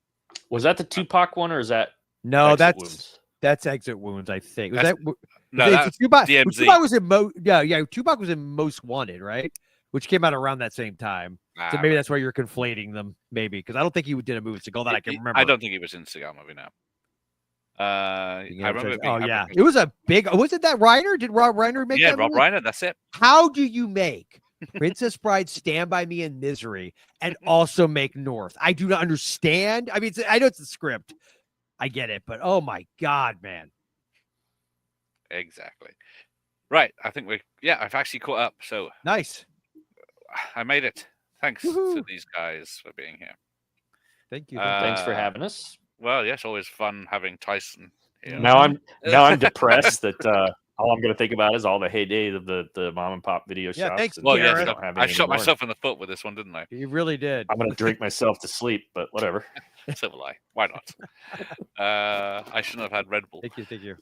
Was that the Tupac one, or is that? No, Exit that's Wounds? that's Exit Wounds. I think was That's- that. No, it's that's Tupac. DMZ. Tupac was in yeah. Tupac was in Most Wanted, right? Which came out around that same time. So maybe that's why you're conflating them. Maybe because I don't think he did a movie Seagal that I can remember. I don't think he was in Seagal movie now. I remember. It being Oh yeah, advertised. it was a big. Was it that Reiner? Did Rob Reiner make Yeah, that Rob movie? Reiner. That's it. How do you make Princess Bride, Stand By Me, and Misery, and also make North? I do not understand. I mean, I know it's a script. I get it, but oh my god, man. Exactly. Right. I think I've actually caught up. So Nice. I made it. Thanks to Woohoo. these guys for being here. Thank you. Thanks for Uh, having us. Well, yes, always fun having Tyson here. Now I'm depressed that all I'm going to think about is all the heyday of the mom and pop video Yeah, shops. thanks, and Well, we yes, don't have I any shot anymore. myself in the foot with this one, didn't I? You really did. I'm going to drink myself to sleep, but whatever. So will I. Why not? I shouldn't have had Red Bull. Thank you. Thank you.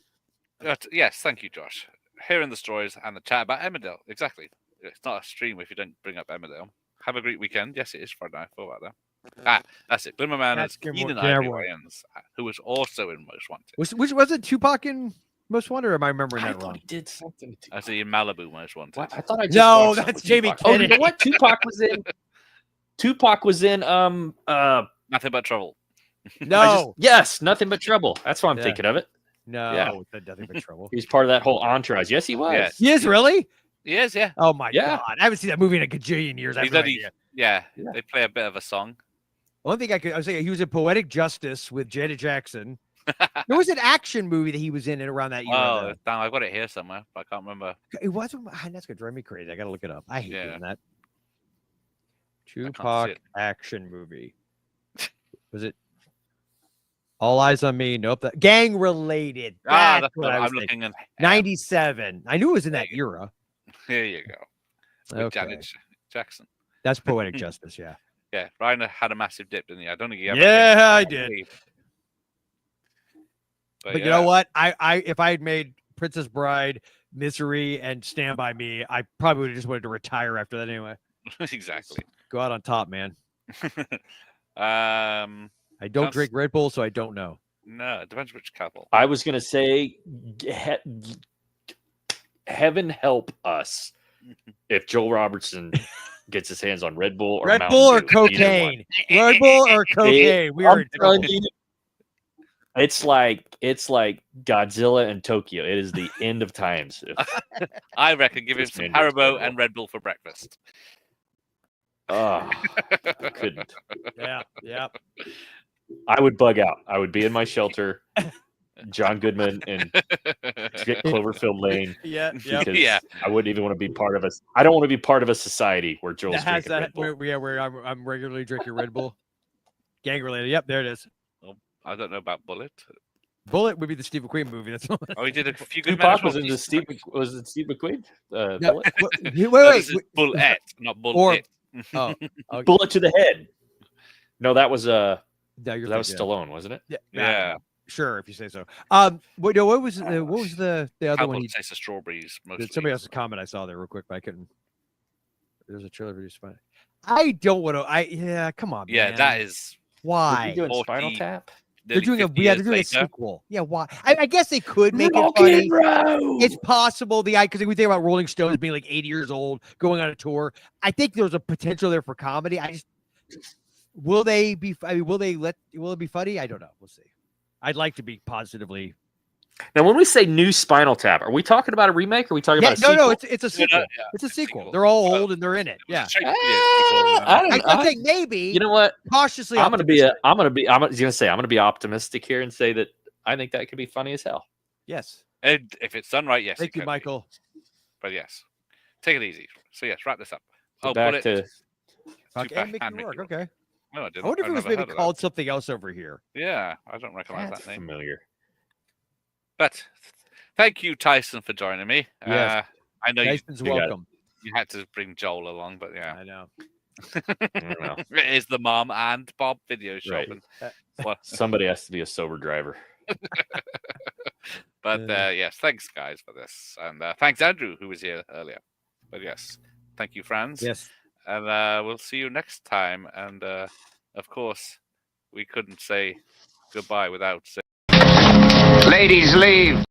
But yes, thank you, Josh. Hearing the stories and the chat about Emmerdale. Exactly. It's not a stream if you don't bring up Emmerdale. Have a great weekend. Yes, it is Friday. I thought about that. That's it. Glimmerman That's is Keenan Gilmore- Ivory Gilmore. Wayans, who was also in Most Wanted. Which was it? Tupac in Most Wanted, or am I remembering I that thought wrong? he did something. As he in Malibu Most Wanted. What? I thought I just No, watched something that's with Jamie Tupac. Oh, you know Kennedy. what? Tupac was in. Tupac was in. Nothing but trouble. No, Yes, Nothing But Trouble. That's why I'm Yeah. thinking of it. no, Yeah. nothing but trouble. He's part of that whole entourage. Yes, he was. Yes. He is really? He is, yeah. Oh my Yeah. god! I haven't seen that movie in a gajillion years. I have He's no only, idea. yeah, Yeah. they play a bit of a song. One thing I was saying, he was in Poetic Justice with Janet Jackson. There was an action movie that he was in around that year. Oh, though. damn, I've got it here somewhere, but I can't remember. It wasn't. That's gonna drive me crazy. I gotta look it up. I hate Yeah. doing that. see Tupac it. action movie. Was it All Eyes on Me? Nope. That gang related. That's That's what what I was I'm thinking. looking at. 97. I knew it was in that era. Here you go. With Okay. Janet Jackson. That's Poetic Justice. Yeah. Yeah, Ryan had a massive dip, didn't he? I don't think he ever. Yeah, came I to did. leave. But you know what? If I had made Princess Bride, Misery, and Stand By Me, I probably would have just wanted to retire after that anyway. Exactly. Go out on top, man. I don't Sounds- drink Red Bull, so I don't know. No, it depends which couple. I was gonna say, heaven help us if Joel Robertson gets his hands on Red Bull or Red Mountain Bull or Dew, either one. cocaine? Red Bull or cocaine? We are I'm in telling trouble. you, it's like Godzilla and Tokyo. It is the end of times. I reckon give him This some man gets Haribo Red and Red Bull for breakfast. Oh, I couldn't. Yeah, yeah. I would bug out. I would be in my shelter, John Goodman and Cloverfield Lane. Yeah, yeah. Because Yeah. I wouldn't even want to be part of us. I don't want to be part of a society where Joel's That has drinking Red that. Bull. Where I'm regularly drinking Red Bull. Gang related. Yep, there it is. I don't know about Bullet. Bullet would be the Steve McQueen movie. That's all. Oh, he did a few good Tupac men as was well. in the Steve. Was it Steve McQueen? No, Bullet? wait, No, wait. this is Bullet, not Or- Bullet. Oh, okay. Bullet to the head. No, that was No, you're that was thinking- Stallone, wasn't it? Yeah, Yeah. sure, if you say so. Wait, no, what was the other How one? about taste of strawberries? Mostly. Somebody else's comment I saw there real quick, but I couldn't. There's a trailer for you. I don't want to. Yeah, come on. Yeah, man. that is. Why. Doing 40 Spinal Tap. They're doing a 50 they're years doing a later. sequel. Yeah, why? I guess they could make it funny. It's possible because we think about Rolling Stones being like 80 years old, going on a tour. I think there's a potential there for comedy. I just will they be? I mean, will it be funny? I don't know. We'll see. I'd like to be positively. Now, when we say new Spinal Tap, are we talking about a remake? Or are we talking Yeah, about a no, sequel? it's a No, sequel. yeah, It's a sequel. sequel. They're all Oh. old and they're in it. Yeah. I I think maybe. You know what? Cautiously. I'm optimistic. gonna be optimistic here and say that I think that could be funny as hell. Yes. And if it's done right, yes. Thank it you, can be. Michael. But yes, take it easy. So yes, wrap this up. So Oh, back Bullet. to Fuck, Tupac and Mickey and Mickey Rourke. Rourke. Okay. No, I didn't. I wonder if I've it was never maybe heard of called something else over here. that. Yeah, I don't recognize that's that name. familiar. But thank you, Tyson, for joining me. Yes. I know Tyson's you got it. welcome. you had to bring Joel along, but yeah, I know. I don't know. it is the mom and Bob video shop. Right. And, well, Somebody has to be a sober driver. but yes, thanks guys for this, and thanks Andrew who was here earlier. But yes, thank you, Franz. Yes. And we'll see you next time. And of course, we couldn't say goodbye without saying. Ladies, leave.